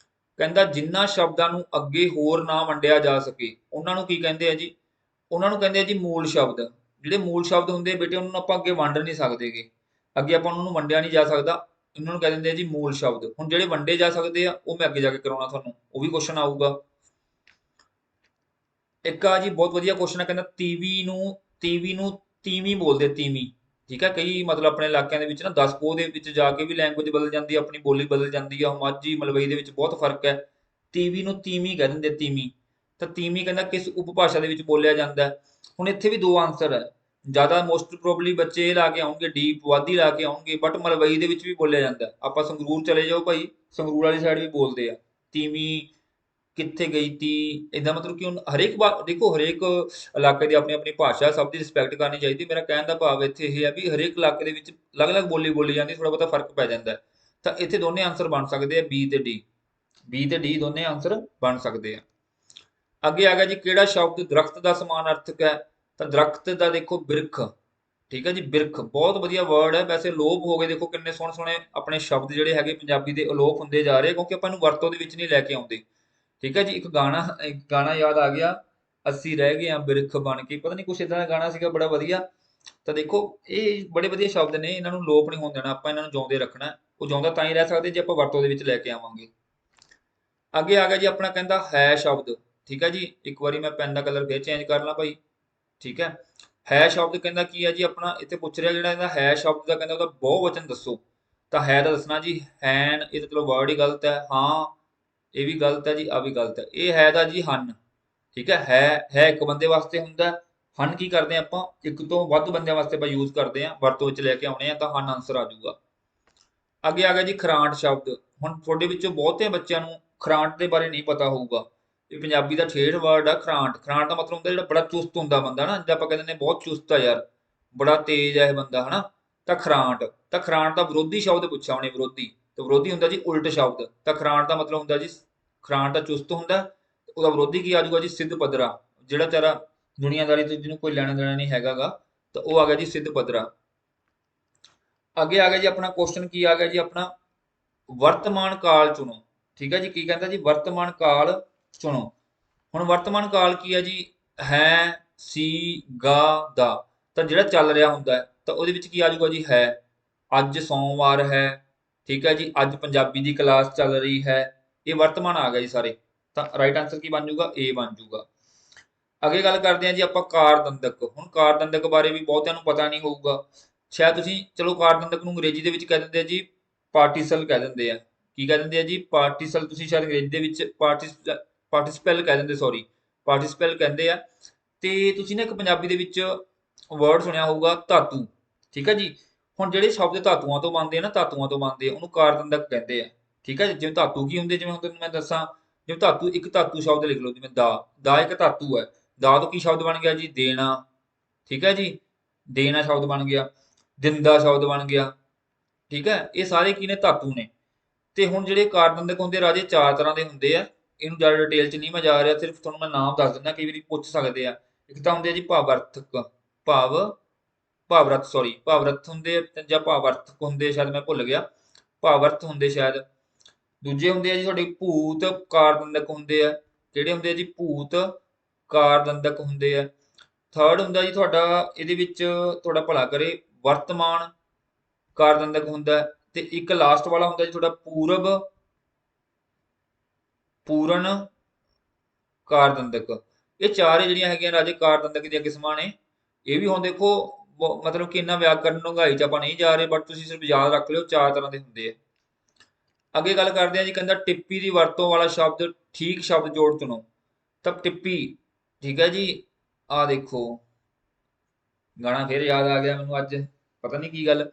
ਕਹਿੰਦਾ ਜਿਨ੍ਹਾਂ ਸ਼ਬਦਾਂ ਨੂੰ ਅੱਗੇ ਹੋਰ ਨਾ ਵੰਡਿਆ ਜਾ ਸਕੇ, ਉਹਨਾਂ ਨੂੰ ਕੀ ਕਹਿੰਦੇ ਆ ਜੀ? ਉਹਨਾਂ ਨੂੰ ਕਹਿੰਦੇ ਆ ਜੀ ਮੂਲ ਸ਼ਬਦ। ਜਿਹੜੇ ਮੂਲ ਸ਼ਬਦ ਹੁੰਦੇ ਆ ਬੇਟੇ, ਉਹਨਾਂ ਨੂੰ ਆਪਾਂ ਅੱਗੇ ਵੰਡ ਨਹੀਂ ਸਕਦੇਗੇ। ਅੱਗੇ ਆਪਾਂ ਉਹਨਾਂ ਨੂੰ ਵੰਡਿਆ ਨਹੀਂ ਜਾ ਸਕਦਾ, ਇਹਨਾਂ ਨੂੰ ਕਹਿ ਦਿੰਦੇ ਆ ਜੀ ਮੂਲ ਸ਼ਬਦ। ਹੁਣ ਜਿਹੜੇ ਵੰਡੇ ਜਾ ਸਕਦੇ ਆ ਉਹ ਮੈਂ ਅੱਗੇ ਜਾ ਕੇ ਕਰਾਉਣਾ ਤੁਹਾਨੂੰ, ਉਹ ਵੀ ਕੁਐਸਚਨ ਆਊਗਾ। ਇੱਕ ਆ ਜੀ ਬਹੁਤ ਵਧੀਆ ਕੁਐਸਚਨ ਹੈ। ਕਹਿੰਦਾ ਤੀਵੀ ਨੂੰ ਤੀਵੀਂ ਬੋਲਦੇ, ਤੀਵੀਂ। ਠੀਕ ਹੈ, ਕਈ ਮਤਲਬ ਆਪਣੇ ਇਲਾਕਿਆਂ ਦੇ ਵਿੱਚ ਨਾ 10 ਕੋਹ ਦੇ ਵਿੱਚ ਜਾ ਕੇ ਵੀ ਲੈਂਗੁਏਜ ਬਦਲ ਜਾਂਦੀ ਹੈ, ਆਪਣੀ ਬੋਲੀ ਬਦਲ ਜਾਂਦੀ ਆ। ਮਾਝੀ ਮਲਵਈ ਦੇ ਵਿੱਚ ਬਹੁਤ ਫਰਕ ਹੈ। ਤੀਵੀ ਨੂੰ ਤੀਵੀਂ ਕਹਿ ਦਿੰਦੇ, ਤੀਵੀਂ। ਤਾਂ ਤੀਵੀਂ ਕਹਿੰਦਾ ਕਿਸ ਉਪਭਾਸ਼ਾ ਦੇ ਵਿੱਚ ਬੋਲਿਆ ਜਾਂਦਾ ਹੈ। ਹੁਣ ਇੱਥੇ ਵੀ ਦੋ ਆਂਸਰ ਹੈ। ਜ਼ਿਆਦਾ ਮੋਸਟ ਪ੍ਰੋਬਲੀ ਬੱਚੇ ਇਹ ਲਾ ਕੇ ਆਉਣਗੇ, ਡੀਪ ਪੁਆਧੀ ਲਾ ਕੇ ਆਉਣਗੇ, ਬਟ ਮਲਵਈ ਦੇ ਵਿੱਚ ਵੀ ਬੋਲਿਆ ਜਾਂਦਾ। ਆਪਾਂ ਸੰਗਰੂਰ ਚਲੇ ਜਾਓ ਭਾਈ, ਸੰਗਰੂਰ ਵਾਲੀ ਸਾਈਡ ਵੀ ਬੋਲਦੇ ਆ ਤੀਵੀਂ, ਕਿੱਥੇ ਗਈ ਤੀ। ਏਦਾਂ ਮਤਲਬ ਕਿ ਹੁਣ ਹਰੇਕ ਦੇਖੋ, ਹਰੇਕ ਇਲਾਕੇ ਦੀ ਆਪਣੀ ਆਪਣੀ ਭਾਸ਼ਾ, ਸਭ ਦੀ ਰਿਸਪੈਕਟ ਕਰਨੀ ਚਾਹੀਦੀ। ਮੇਰਾ ਕਹਿਣ ਦਾ ਭਾਵ ਇੱਥੇ ਇਹ ਹੈ ਵੀ ਹਰੇਕ ਇਲਾਕੇ ਦੇ ਵਿੱਚ ਅਲੱਗ-ਅਲੱਗ ਬੋਲੀ ਬੋਲੀ ਜਾਂਦੀ, ਥੋੜਾ ਬਹੁਤਾ ਫਰਕ ਪੈ ਜਾਂਦਾ। ਤਾਂ ਇੱਥੇ ਦੋਨੇ ਆਂਸਰ ਬਣ ਸਕਦੇ ਆ, ਬੀ ਤੇ ਡੀ। ਬੀ ਤੇ ਡੀ ਦੋਨੇ ਆਂਸਰ ਬਣ ਸਕਦੇ ਆ। ਅੱਗੇ ਆ ਗਿਆ ਜੀ, ਕਿਹੜਾ ਸ਼ਬਦ ਦਰਖਤ ਦਾ ਸਮਾਨਾਰਥਕ ਹੈ? ਤਾਂ ਦਰਖਤ ਦਾ ਦੇਖੋ ਬਿਰਖ। ਠੀਕ ਹੈ ਜੀ। ਬਿਰਖ ਬਹੁਤ ਵਧੀਆ ਵਰਡ ਹੈ। ਵੈਸੇ ਲੋਪ ਹੋ ਗਏ, ਦੇਖੋ ਕਿੰਨੇ ਸੋਹਣੇ ਸੋਹਣੇ ਆਪਣੇ ਸ਼ਬਦ ਜਿਹੜੇ ਹੈਗੇ ਪੰਜਾਬੀ ਦੇ ਅਲੋਪ ਹੁੰਦੇ ਜਾ ਰਹੇ, ਕਿਉਂਕਿ ਆਪਾਂ ਨੂੰ ਵਰਤੋਂ ਦੇ ਵਿੱਚ ਨਹੀਂ ਲੈ ਕੇ ਆਉਂਦੇ। ਠੀਕ ਹੈ ਜੀ। ਇੱਕ ਗਾਣਾ ਯਾਦ ਆ ਗਿਆ, ਅਸੀਂ ਰਹਿ ਗਏ ਆ ਬਿਰਖ ਬਣ ਕੇ, ਪਤਾ ਨਹੀਂ ਕੁਛ ਇਦਾਂ ਦਾ ਗਾਣਾ ਸੀਗਾ, ਬੜਾ ਵਧੀਆ। ਤਾਂ ਦੇਖੋ ਇਹ ਬੜੇ ਵਧੀਆ ਸ਼ਬਦ ਨੇ, ਇਹਨਾਂ ਨੂੰ ਲੋਪ ਨਹੀਂ ਹੋਣ ਦੇਣਾ, ਆਪਾਂ ਇਹਨਾਂ ਨੂੰ ਜਿਉਂਦੇ ਰੱਖਣਾ। ਉਹ ਜਿਉਂਦਾ ਤਾਂ ਹੀ ਰਹਿ ਸਕਦੇ ਜੇ ਆਪਾਂ ਵਰਤੋਂ ਦੇ ਵਿੱਚ ਲੈ ਕੇ ਆਵਾਂਗੇ। ਅੱਗੇ ਆ ਗਿਆ ਜੀ ਆਪਣਾ, ਕਹਿੰਦਾ ਹੈ ਸ਼ਬਦ। ਠੀਕ ਹੈ ਜੀ। ਇੱਕ ਵਾਰੀ ਮੈਂ ਪੈਨ ਦਾ ਕਲਰ ਫੇਰ ਚੇਂਜ ਕਰ ਲਾਂ ਭਾਈ। ਠੀਕ ਹੈ ਸ਼ਬਦ ਕਹਿੰਦਾ ਕੀ ਹੈ ਜੀ ਆਪਣਾ, ਇੱਥੇ ਪੁੱਛ ਰਿਹਾ ਜਿਹੜਾ ਇਹਦਾ ਹੈ ਸ਼ਬਦ ਦਾ, ਕਹਿੰਦਾ ਉਹਦਾ ਬਹੁਵਚਨ ਦੱਸੋ। ਤਾਂ ਹੈ ਦਾ ਦੱਸਣਾ ਜੀ ਹੈਨ, ਇਹ ਤਾਂ ਚਲੋ ਵਰਡ ਹੀ ਗਲਤ ਹੈ। ਹਾਂ ਇਹ ਵੀ ਗਲਤ ਹੈ ਜੀ, ਆ ਵੀ ਗਲਤ ਹੈ। ਇਹ ਹੈ ਦਾ ਜੀ ਹਨ। ਠੀਕ ਹੈ ਇੱਕ ਬੰਦੇ ਵਾਸਤੇ ਹੁੰਦਾ। ਹਨ ਕੀ ਕਰਦੇ ਆ ਆਪਾਂ, ਇੱਕ ਤੋਂ ਵੱਧ ਬੰਦਿਆਂ ਵਾਸਤੇ ਆਪਾਂ ਯੂਜ਼ ਕਰਦੇ ਆ, ਵਰਤੋਂ ਵਿੱਚ ਲੈ ਕੇ ਆਉਣੇ ਆ, ਤਾਂ ਹਨ ਆਨਸਰ ਆ ਜਾਊਗਾ। ਅੱਗੇ ਆ ਗਿਆ ਜੀ ਖਰਾਂਟ ਸ਼ਬਦ। ਹੁਣ ਤੁਹਾਡੇ ਵਿੱਚੋਂ ਬਹੁਤੇ ਬੱਚਿਆਂ ਨੂੰ ਖਰਾਂਟ ਦੇ ਬਾਰੇ ਨਹੀਂ ਪਤਾ ਹੋਊਗਾ। ਇਹ ਪੰਜਾਬੀ ਦਾ ਠੇਠ ਵਰਡ ਆ ਖਰਾਂਟ। ਖਰਾਂਟ ਦਾ ਮਤਲਬ ਹੁੰਦਾ ਜਿਹੜਾ ਬੜਾ ਚੁਸਤ ਹੁੰਦਾ ਬੰਦਾ ਨਾ, ਜਿੱਦਾਂ ਆਪਾਂ ਕਹਿੰਦੇ ਨੇ ਬਹੁਤ ਚੁਸਤ ਆ ਯਾਰ, ਬੜਾ ਤੇਜ਼ ਹੈ ਇਹ ਬੰਦਾ, ਹਨਾ। ਤਾਂ ਖਰਾਂਟ ਦਾ ਵਿਰੋਧੀ ਸ਼ਬਦ ਪੁੱਛਿਆ ਉਹਨੇ, ਵਿਰੋਧੀ। ਤਾਂ ਵਿਰੋਧੀ ਹੁੰਦਾ ਜੀ ਉਲਟ ਸ਼ਬਦ। ਤਾਂ ਖਰਾਂਟ ਦਾ ਮਤਲਬ ਹੁੰਦਾ ਜੀ, ਖਰਾਂਟ ਦਾ ਚੁਸਤ ਹੁੰਦਾ, ਉਹਦਾ ਵਿਰੋਧੀ ਕੀ ਆ ਜਾਊਗਾ ਜੀ, ਸਿੱਧ ਪੱਧਰਾ। ਜਿਹੜਾ ਤੇਰਾ ਦੁਨੀਆਦਾਰੀ ਤੋਂ ਜਿਹਨੂੰ ਕੋਈ ਲੈਣਾ ਦੇਣਾ ਨਹੀਂ ਹੈਗਾਗਾ, ਤਾਂ ਉਹ ਆ ਗਿਆ ਜੀ ਸਿੱਧ ਪੱਧਰਾ। ਅੱਗੇ ਆ ਗਿਆ ਜੀ ਆਪਣਾ ਕੁਐਸਚਨ, ਕੀ ਆ ਗਿਆ ਜੀ ਆਪਣਾ, ਵਰਤਮਾਨ ਕਾਲ ਚੁਣੋ। ਠੀਕ ਹੈ ਜੀ। ਕੀ ਕਹਿੰਦਾ ਜੀ, ਵਰਤਮਾਨ ਕਾਲ ਚੁਣੋ। ਹੁਣ ਵਰਤਮਾਨ ਕਾਲ ਕੀ ਹੈ ਜੀ, ਹੈ, ਸੀ, ਗਾ, ਦਾ। ਤਾਂ ਜਿਹੜਾ ਚੱਲ ਰਿਹਾ ਹੁੰਦਾ ਹੈ, ਤਾਂ ਉਹਦੇ ਵਿੱਚ ਕੀ ਆ ਜਾਊਗਾ ਜੀ, ਹੈ। ਅੱਜ ਸੋਮਵਾਰ ਹੈ। ਠੀਕ ਹੈ ਜੀ। ਅੱਜ ਪੰਜਾਬੀ ਦੀ ਕਲਾਸ ਚੱਲ ਰਹੀ ਹੈ। ਇਹ ਵਰਤਮਾਨ ਆ ਗਿਆ ਜੀ ਸਾਰੇ। ਤਾਂ ਰਾਈਟ ਆਨਸਰ ਕੀ ਬਣ ਜਾਊਗਾ, ਏ ਬਣ ਜਾਊਗਾ। ਅੱਗੇ ਗੱਲ ਕਰਦੇ ਹਾਂ ਜੀ ਆਪਾਂ ਕਾਰਦੰਦਕ। ਹੁਣ ਕਾਰਦੰਦਕ ਬਾਰੇ ਵੀ ਬਹੁਤਿਆਂ ਨੂੰ ਪਤਾ ਨਹੀਂ ਹੋਊਗਾ ਸ਼ਾਇਦ। ਤੁਸੀਂ ਚਲੋ ਕਾਰਦੰਦਕ ਨੂੰ ਅੰਗਰੇਜ਼ੀ ਦੇ ਵਿੱਚ ਕਹਿ ਦਿੰਦੇ ਆ ਜੀ ਪਾਰਟੀਸਲ ਕਹਿ ਦਿੰਦੇ ਆ। ਕੀ ਕਹਿ ਦਿੰਦੇ ਆ ਜੀ, ਪਾਰਟੀਸਲ। ਤੁਸੀਂ ਸ਼ਾਇਦ ਅੰਗਰੇਜ਼ੀ ਦੇ ਵਿੱਚ ਪਾਰਟੀਸਪਲ ਕਹਿ ਦਿੰਦੇ, ਸੌਰੀ ਪਾਰਟੀਸਪਲ ਕਹਿੰਦੇ ਆ। ਤੇ ਤੁਸੀਂ ਨਾ ਇੱਕ ਪੰਜਾਬੀ ਦੇ ਵਿੱਚ ਵਰਡ ਸੁਣਿਆ ਹੋਊਗਾ ਧਾਤੂ। ਠੀਕ ਹੈ ਜੀ। ਹੁਣ ਜਿਹੜੇ ਸ਼ਬਦ ਧਾਤੂਆਂ ਤੋਂ ਬਣਦੇ ਆ ਨਾ, ਧਾਤੂਆਂ ਤੋਂ ਬਣਦੇ ਆ, ਉਹਨੂੰ ਕਾਰਦੰਦਕ ਕਹਿੰਦੇ ਆ। ਠੀਕ ਹੈ ਜੀ। ਜਿਵੇਂ ਧਾਤੂ ਕੀ ਹੁੰਦੇ, ਜਿਵੇਂ ਹੁਣ ਤੁਹਾਨੂੰ ਮੈਂ ਦੱਸਾਂ, ਜਿਵੇਂ ਧਾਤੂ, ਇੱਕ ਧਾਤੂ ਸ਼ਬਦ ਲਿਖ ਲਓ, ਜਿਵੇਂ ਦਾ ਇੱਕ ਧਾਤੂ ਹੈ। ਦਾ ਤੋਂ ਕੀ ਸ਼ਬਦ ਬਣ ਗਿਆ ਜੀ, ਦੇਣਾ। ਠੀਕ ਹੈ ਜੀ। ਦੇਣਾ ਸ਼ਬਦ ਬਣ ਗਿਆ। ਦਿੰਦਾ ਸ਼ਬਦ ਬਣ ਗਿਆ। ਠੀਕ ਹੈ। ਇਹ ਸਾਰੇ ਕੀ ਨੇ, ਧਾਤੂ ਨੇ। ਤੇ ਹੁਣ ਜਿਹੜੇ ਕਾਰਦੰਦਕ ਹੁੰਦੇ ਰਾਜੇ, ਚਾਰ ਤਰ੍ਹਾਂ ਦੇ ਹੁੰਦੇ ਆ। ਇਹਨੂੰ ਜ਼ਿਆਦਾ ਡਿਟੇਲ ਚ ਨਹੀਂ ਮੈਂ ਜਾ ਰਿਹਾ, ਸਿਰਫ ਤੁਹਾਨੂੰ ਮੈਂ ਨਾਮ ਦੱਸ ਦਿੰਦਾ, ਕਈ ਵਾਰੀ ਪੁੱਛ ਸਕਦੇ ਆ। ਇੱਕ ਤਾਂ ਹੁੰਦੇ ਆ ਜੀ ਭਾਵਾਰਥਕ, ਭਾਵਰਥ ਹੁੰਦੇ ਆ, ਜਾਂ ਭਾਵਾਰਥਕ ਹੁੰਦੇ, ਸ਼ਾਇਦ ਮੈਂ ਭੁੱਲ ਗਿਆ, ਭਾਵਰਥ ਹੁੰਦੇ ਸ਼ਾਇਦ। ਦੂਜੇ ਹੁੰਦੇ ਆ ਜੀ ਤੁਹਾਡੇ ਭੂਤ ਕਾਰਦੰਦਕ ਹੁੰਦੇ ਆ। ਕਿਹੜੇ ਹੁੰਦੇ ਆ ਜੀ, ਭੂਤ ਕਾਰਦੰਦਕ ਹੁੰਦੇ ਆ। ਥਰਡ ਹੁੰਦਾ ਜੀ ਤੁਹਾਡਾ, ਇਹਦੇ ਵਿੱਚ ਤੁਹਾਡਾ ਭਲਾ ਕਰੇ, ਵਰਤਮਾਨ ਕਾਰਦੰਦਕ ਹੁੰਦਾ। ਤੇ ਇੱਕ ਲਾਸਟ ਵਾਲਾ ਹੁੰਦਾ ਜੀ ਤੁਹਾਡਾ ਪੂਰਨ ਕਾਰਦੰਦਕ। ਇਹ ਚਾਰੇ ਜਿਹੜੀਆਂ ਹੈਗੀਆਂ ਰਾਜੇ ਕਾਰਦੰਦਕ ਦੀਆਂ ਕਿਸਮਾਂ ਨੇ। ਇਹ ਵੀ ਹੁਣ ਦੇਖੋ ਮਤਲਬ ਕਿ ਇੰਨਾ ਵਿਆਕਰਨ ਡੂੰਘਾਈ ਚ ਆਪਾਂ ਨਹੀਂ ਜਾ ਰਹੇ, ਬਟ ਤੁਸੀਂ ਸਿਰਫ ਯਾਦ ਰੱਖ ਲਿਓ, ਚਾਰ ਤਰ੍ਹਾਂ ਦੇ ਹੁੰਦੇ ਆ। ਅੱਗੇ ਗੱਲ ਕਰਦੇ ਆ ਜੀ, ਕਹਿੰਦਾ ਟਿੱਪੀ ਦੀ ਵਰਤੋਂ ਵਾਲਾ ਸ਼ਬਦ, ਠੀਕ ਸ਼ਬਦ ਜੋੜ ਚੁਣੋ। ਤਾਂ ਟਿੱਪੀ, ਠੀਕ ਹੈ ਜੀ। ਆ ਦੇਖੋ ਗਾਣਾ ਫੇਰ ਯਾਦ ਆ ਗਿਆ ਮੈਨੂੰ ਅੱਜ, ਪਤਾ ਨਹੀਂ ਕੀ ਗੱਲ।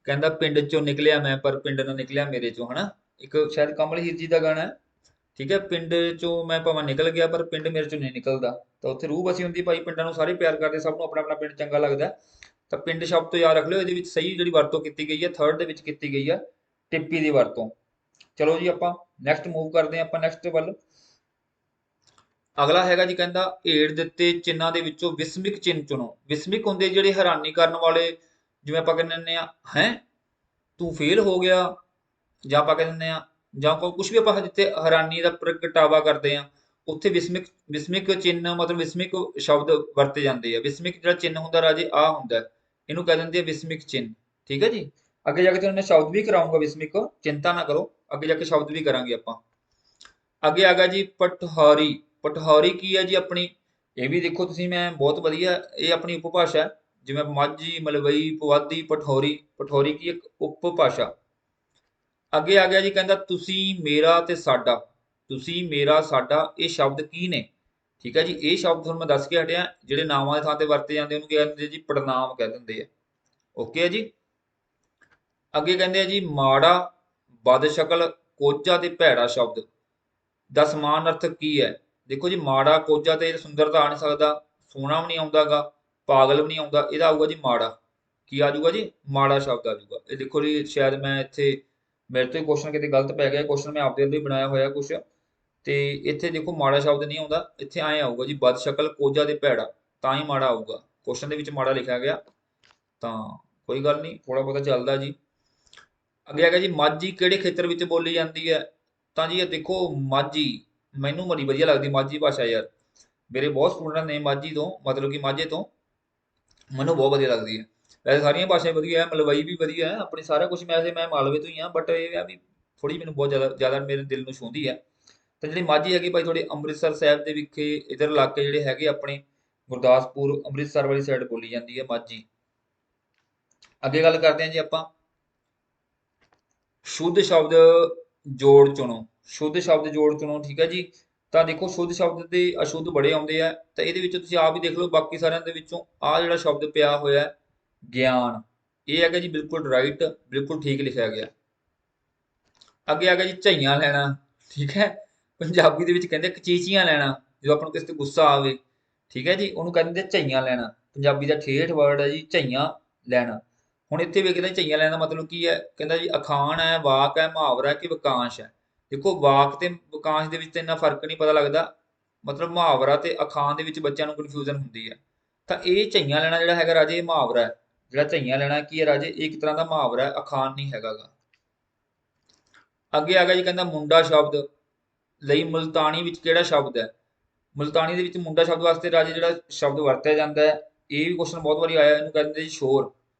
ਕਹਿੰਦਾ ਪਿੰਡ ਚੋਂ ਨਿਕਲਿਆ ਮੈਂ, ਪਰ ਪਿੰਡ ਨਾ ਨਿਕਲਿਆ ਮੇਰੇ ਚੋਂ, ਹਨਾ। ਇੱਕ ਸ਼ਾਇਦ ਕਮਲ ਹੀਰ ਜੀ ਦਾ ਗਾਣਾ ਹੈ। ਠੀਕ ਹੈ। ਪਿੰਡ ਚੋਂ ਮੈਂ ਭਾਵੇਂ ਨਿਕਲ ਗਿਆ, ਪਰ ਪਿੰਡ ਮੇਰੇ ਚੋਂ ਨਹੀਂ ਨਿਕਲਦਾ। ਤਾਂ ਉੱਥੇ ਰੂਹ ਬਸੀ ਹੁੰਦੀ ਭਾਈ, ਪਿੰਡਾਂ ਨੂੰ ਸਾਰੇ ਪਿਆਰ ਕਰਦੇ, ਸਭ ਨੂੰ ਆਪਣਾ ਆਪਣਾ ਪਿੰਡ ਚੰਗਾ ਲੱਗਦਾ। ਤਾਂ ਪਿੰਡ ਸ਼ਬਦ ਤੋਂ ਯਾਦ ਰੱਖ ਲਿਓ। ਇਹਦੇ ਵਿੱਚ ਸਹੀ ਜਿਹੜੀ ਵਰਤੋਂ ਕੀਤੀ ਗਈ ਹੈ, ਥਰਡ ਦੇ ਵਿੱਚ ਕੀਤੀ ਗਈ ਹੈ, ਟਿੱਪੀ ਦੀ ਵਰਤੋਂ। ਚਲੋ ਜੀ ਆਪਾਂ ਨੈਕਸਟ ਮੂਵ ਕਰਦੇ ਹਾਂ, ਆਪਾਂ ਨੈਕਸਟ ਵੱਲ। ਅਗਲਾ ਹੈਗਾ ਜੀ, ਕਹਿੰਦਾ ਹੇਠ ਦਿੱਤੇ ਚਿੰਨ੍ਹਾਂ ਦੇ ਵਿੱਚੋਂ ਵਿਸਮਿਕ ਚਿੰਨ੍ਹ ਚੁਣੋ। ਵਿਸਮਿਕ ਹੁੰਦੇ ਜਿਹੜੇ ਹੈਰਾਨੀ ਕਰਨ ਵਾਲੇ, ਜਿਵੇਂ ਆਪਾਂ ਕਹਿੰਦੇ ਹੁੰਦੇ ਆ, ਹੈ ਤੂੰ ਫੇਲ ਹੋ ਗਿਆ, ਜਾਂ ਆਪਾਂ ਕਹਿੰਦੇ ਹੁੰਦੇ ਆ, ਜਾਂ ਕੋਈ ਕੁਝ ਵੀ ਆਪਾਂ ਜਿੱਥੇ ਹੈਰਾਨੀ ਦਾ ਪ੍ਰਗਟਾਵਾ ਕਰਦੇ ਆ, ਉੱਥੇ ਵਿਸਮਿਕ ਚਿੰਨ੍ਹ ਮਤਲਬ ਵਿਸਮਿਕ ਸ਼ਬਦ ਵਰਤੇ ਜਾਂਦੇ ਆ। ਵਿਸਮਿਕ ਜਿਹੜਾ ਚਿੰਨ੍ਹ ਹੁੰਦਾ ਰਾਜੇ, ਆ ਹੁੰਦਾ, ਇਹਨੂੰ ਕਹਿ ਦਿੰਦੇ ਆ ਵਿਸਮਿਕ ਚਿੰਨ੍ਹ। ਠੀਕ ਹੈ ਜੀ। ਅੱਗੇ ਜਾ ਕੇ ਤੁਹਾਨੂੰ ਮੈਂ ਸ਼ਬਦ ਵੀ ਕਰਾਉਂਗਾ ਵਿਸਮਿਕ, ਚਿੰਤਾ ਨਾ ਕਰੋ, ਅੱਗੇ ਜਾ ਕੇ ਸ਼ਬਦ ਵੀ ਕਰਾਂਗੇ ਆਪਾਂ। ਅੱਗੇ ਆ ਗਿਆ ਜੀ ਪਠੌਰੀ। ਪਠੌਰੀ ਕੀ ਹੈ ਜੀ ਆਪਣੀ, ਇਹ ਵੀ ਦੇਖੋ ਤੁਸੀਂ, ਮੈਂ ਬਹੁਤ ਵਧੀਆ, ਇਹ ਆਪਣੀ ਉਪਭਾਸ਼ਾ ਹੈ। ਜਿਵੇਂ ਮਾਝੀ, ਮਲਵਈ, ਪੁਆਧੀ, ਪਠੌਰੀ। ਪਠੌਰੀ ਕੀ ਇੱਕ ਉਪਭਾਸ਼ਾ। ਅੱਗੇ ਆ ਗਿਆ ਜੀ, ਕਹਿੰਦਾ ਤੁਸੀਂ, ਮੇਰਾ ਤੇ ਸਾਡਾ। ਤੁਸੀਂ, ਮੇਰਾ, ਸਾਡਾ, ਇਹ ਸ਼ਬਦ ਕੀ ਨੇ। ਠੀਕ ਹੈ ਜੀ। ਇਹ ਸ਼ਬਦ ਤੁਹਾਨੂੰ ਮੈਂ ਦੱਸ ਕੇ ਹਟਿਆ, ਜਿਹੜੇ ਨਾਵਾਂ ਦੇ ਥਾਂ ਤੇ ਵਰਤੇ ਜਾਂਦੇ ਉਹਨੂੰ ਕਹਿ ਦਿੰਦੇ ਜੀ ਪੜਨਾਮ ਕਹਿ ਦਿੰਦੇ ਆ। ਓਕੇ ਹੈ ਜੀ। ਅੱਗੇ ਕਹਿੰਦੇ ਆ ਜੀ ਮਾੜਾ, ਬਦਸ਼ਕਲ, ਕੋਝਾ ਤੇ ਭੈੜਾ ਸ਼ਬਦ ਦਾ ਸਮਾਨ ਅਰਥ ਕੀ ਹੈ। ਦੇਖੋ ਜੀ ਮਾੜਾ, ਕੋਝਾ ਤੇ ਸੁੰਦਰਤਾ ਆ ਨਹੀਂ ਸਕਦਾ, ਸੋਹਣਾ ਵੀ ਨਹੀਂ ਆਉਂਦਾਗਾ, ਪਾਗਲ ਵੀ ਨਹੀਂ ਆਉਂਦਾ, ਇਹਦਾ ਆਊਗਾ ਜੀ ਮਾੜਾ। ਕੀ ਆ ਜਾਊਗਾ ਜੀ, ਮਾੜਾ ਸ਼ਬਦ ਆ ਜਾਊਗਾ। ਇਹ ਦੇਖੋ ਜੀ, ਸ਼ਾਇਦ ਮੈਂ ਇੱਥੇ ਮੇਰੇ ਤੋਂ ਹੀ ਕੁਐਸਚਨ ਕਿਤੇ ਗਲਤ ਪੈ ਗਿਆ, ਕੁਐਸਚਨ ਮੈਂ ਆਪਦੇ ਵੱਲੋਂ ਹੀ ਬਣਾਇਆ ਹੋਇਆ ਕੁਛ। ਤੇ ਇੱਥੇ ਦੇਖੋ ਮਾੜਾ ਸ਼ਬਦ ਨਹੀਂ ਆਉਂਦਾ, ਇੱਥੇ ਐਂ ਆਊਗਾ ਜੀ ਬਦਸ਼ਕਲ, ਕੋਝਾ ਤੇ ਭੈੜਾ, ਤਾਂ ਹੀ ਮਾੜਾ ਆਊਗਾ। ਕੁਐਸਚਨ ਦੇ ਵਿੱਚ ਮਾੜਾ ਲਿਖਿਆ ਗਿਆ। ਤਾਂ ਕੋਈ ਗੱਲ ਨਹੀਂ, ਥੋੜਾ ਬਹੁਤਾ ਚੱਲਦਾ ਜੀ। ਅੱਗੇ ਹੈਗਾ ਜੀ ਮਾਝੀ ਕਿਹੜੇ ਖੇਤਰ ਵਿੱਚ ਬੋਲੀ ਜਾਂਦੀ ਹੈ? ਤਾਂ ਜੀ ਇਹ ਦੇਖੋ, ਮਾਝੀ ਮੈਨੂੰ ਬੜੀ ਵਧੀਆ ਲੱਗਦੀ ਮਾਝੀ ਭਾਸ਼ਾ ਯਾਰ। ਮੇਰੇ ਬਹੁਤ ਸਟੂਡੈਂਟ ਨੇ ਮਾਝੀ ਤੋਂ, ਮਤਲਬ ਕਿ ਮਾਝੇ ਤੋਂ, ਮੈਨੂੰ ਬਹੁਤ ਵਧੀਆ ਲੱਗਦੀ ਹੈ। ਵੈਸੇ ਸਾਰੀਆਂ ਭਾਸ਼ਾਵਾਂ ਵਧੀਆ ਹੈ, ਮਲਵਈ ਵੀ ਵਧੀਆ ਹੈ, ਆਪਣੀ ਸਾਰਾ ਕੁਝ ਮੈਂ ਮਾਲਵੇ ਤੋਂ ਹੀ ਹਾਂ, ਬਟ ਇਹ ਆ ਵੀ ਥੋੜੀ ਮੈਨੂੰ ਬਹੁਤ ਜ਼ਿਆਦਾ ਜ਼ਿਆਦਾ ਮੇਰੇ ਦਿਲ ਨੂੰ ਛੂਹਦੀ ਹੈ। ਤੇ ਜਿਹੜੀ ਮਾਝੀ ਹੈਗੀ ਭਾਈ ਥੋੜੀ ਅੰਮ੍ਰਿਤਸਰ ਸਾਹਿਬ ਦੇ ਵਿਖੇ ਇਧਰ ਇਲਾਕੇ ਜਿਹੜੇ ਹੈਗੇ ਆਪਣੇ ਗੁਰਦਾਸਪੁਰ ਅੰਮ੍ਰਿਤਸਰ ਵਾਲੀ ਸਾਈਡ ਬੋਲੀ ਜਾਂਦੀ ਹੈ ਮਾਝੀ। ਅੱਗੇ ਗੱਲ ਕਰਦੇ ਹਾਂ ਜੀ ਆਪਾਂ, ਸ਼ੁੱਧ ਸ਼ਬਦ ਜੋੜ ਚੁਣੋ। ਸ਼ੁੱਧ ਸ਼ਬਦ ਜੋੜ ਚੁਣੋ, ਠੀਕ ਹੈ ਜੀ। ਤਾਂ ਦੇਖੋ ਸ਼ੁੱਧ ਸ਼ਬਦ ਦੇ ਅਸ਼ੁੱਧ ਬੜੇ ਆਉਂਦੇ ਆ, ਤਾਂ ਇਹਦੇ ਵਿੱਚ ਤੁਸੀਂ ਆਪ ਹੀ ਦੇਖ ਲਓ, ਬਾਕੀ ਸਾਰਿਆਂ ਦੇ ਵਿੱਚੋਂ ਆ ਜਿਹੜਾ ਸ਼ਬਦ ਪਿਆ ਹੋਇਆ ਗਿਆਨ, ਇਹ ਹੈਗਾ ਜੀ ਬਿਲਕੁਲ ਰਾਈਟ, ਬਿਲਕੁਲ ਠੀਕ ਲਿਖਿਆ ਗਿਆ। ਅੱਗੇ ਆ ਗਿਆ ਜੀ ਝਈਆਂ ਲੈਣਾ, ਠੀਕ ਹੈ। ਪੰਜਾਬੀ ਦੇ ਵਿੱਚ ਕਹਿੰਦੇ ਕਚੀਚੀਆਂ ਲੈਣਾ, ਜਦੋਂ ਆਪਾਂ ਨੂੰ ਕਿਸੇ ਤੇ ਗੁੱਸਾ ਆਵੇ, ਠੀਕ ਹੈ ਜੀ, ਉਹਨੂੰ ਕਹਿੰਦੇ ਝਈਆਂ ਲੈਣਾ। ਪੰਜਾਬੀ ਦਾ ਠੇਠ ਵਰਡ ਹੈ ਜੀ ਝਈਆਂ ਲੈਣਾ। ਹੁਣ ਇੱਥੇ ਵੇਖਦੇ ਝਈਆਂ ਲੈਣ ਦਾ ਮਤਲਬ ਕੀ ਹੈ, ਕਹਿੰਦਾ ਜੀ ਅਖਾਣ ਹੈ, ਵਾਕ ਹੈ, ਮੁਹਾਵਰਾ ਹੈ ਕਿ ਵਾਕਾਂਸ਼ ਹੈ। ਦੇਖੋ ਵਾਕ ਤੇ ਵਾਕਾਂਸ਼ ਦੇ ਵਿੱਚ ਤਾਂ ਇੰਨਾ ਫਰਕ ਨਹੀਂ ਪਤਾ ਲੱਗਦਾ, ਮਤਲਬ ਮੁਹਾਵਰਾ ਤੇ ਅਖਾਣ ਦੇ ਵਿੱਚ ਬੱਚਿਆਂ ਨੂੰ ਕਨਫਿਊਜ਼ਨ ਹੁੰਦੀ ਹੈ। ਤਾਂ ਇਹ ਝਈਆਂ ਲੈਣਾ ਜਿਹੜਾ ਹੈਗਾ ਰਾਜੇ, ਇਹ ਮੁਹਾਵਰਾ ਹੈ। ਜਿਹੜਾ ਝਈਆਂ ਲੈਣਾ ਕੀ ਹੈ ਰਾਜੇ, ਇਹ ਇੱਕ ਤਰ੍ਹਾਂ ਦਾ ਮੁਹਾਵਰਾ ਹੈ, ਅਖਾਣ ਨਹੀਂ ਹੈਗਾ ਗਾ। ਅੱਗੇ ਆ ਗਿਆ ਜੀ, ਕਹਿੰਦਾ ਮੁੰਡਾ ਸ਼ਬਦ ਲਈ ਮੁਲਤਾਨੀ ਵਿੱਚ ਕਿਹੜਾ ਸ਼ਬਦ ਹੈ? ਮੁਲਤਾਨੀ ਦੇ ਵਿੱਚ ਮੁੰਡਾ ਸ਼ਬਦ ਵਾਸਤੇ ਰਾਜੇ ਜਿਹੜਾ ਸ਼ਬਦ ਵਰਤਿਆ ਜਾਂਦਾ ਹੈ, ਇਹ ਵੀ ਕੁਐਸਚਨ ਬਹੁਤ ਵਾਰੀ ਆਇਆ, ਇਹਨੂੰ ਕਹਿੰਦੇ ਜੀ ਸ਼ੋਰ।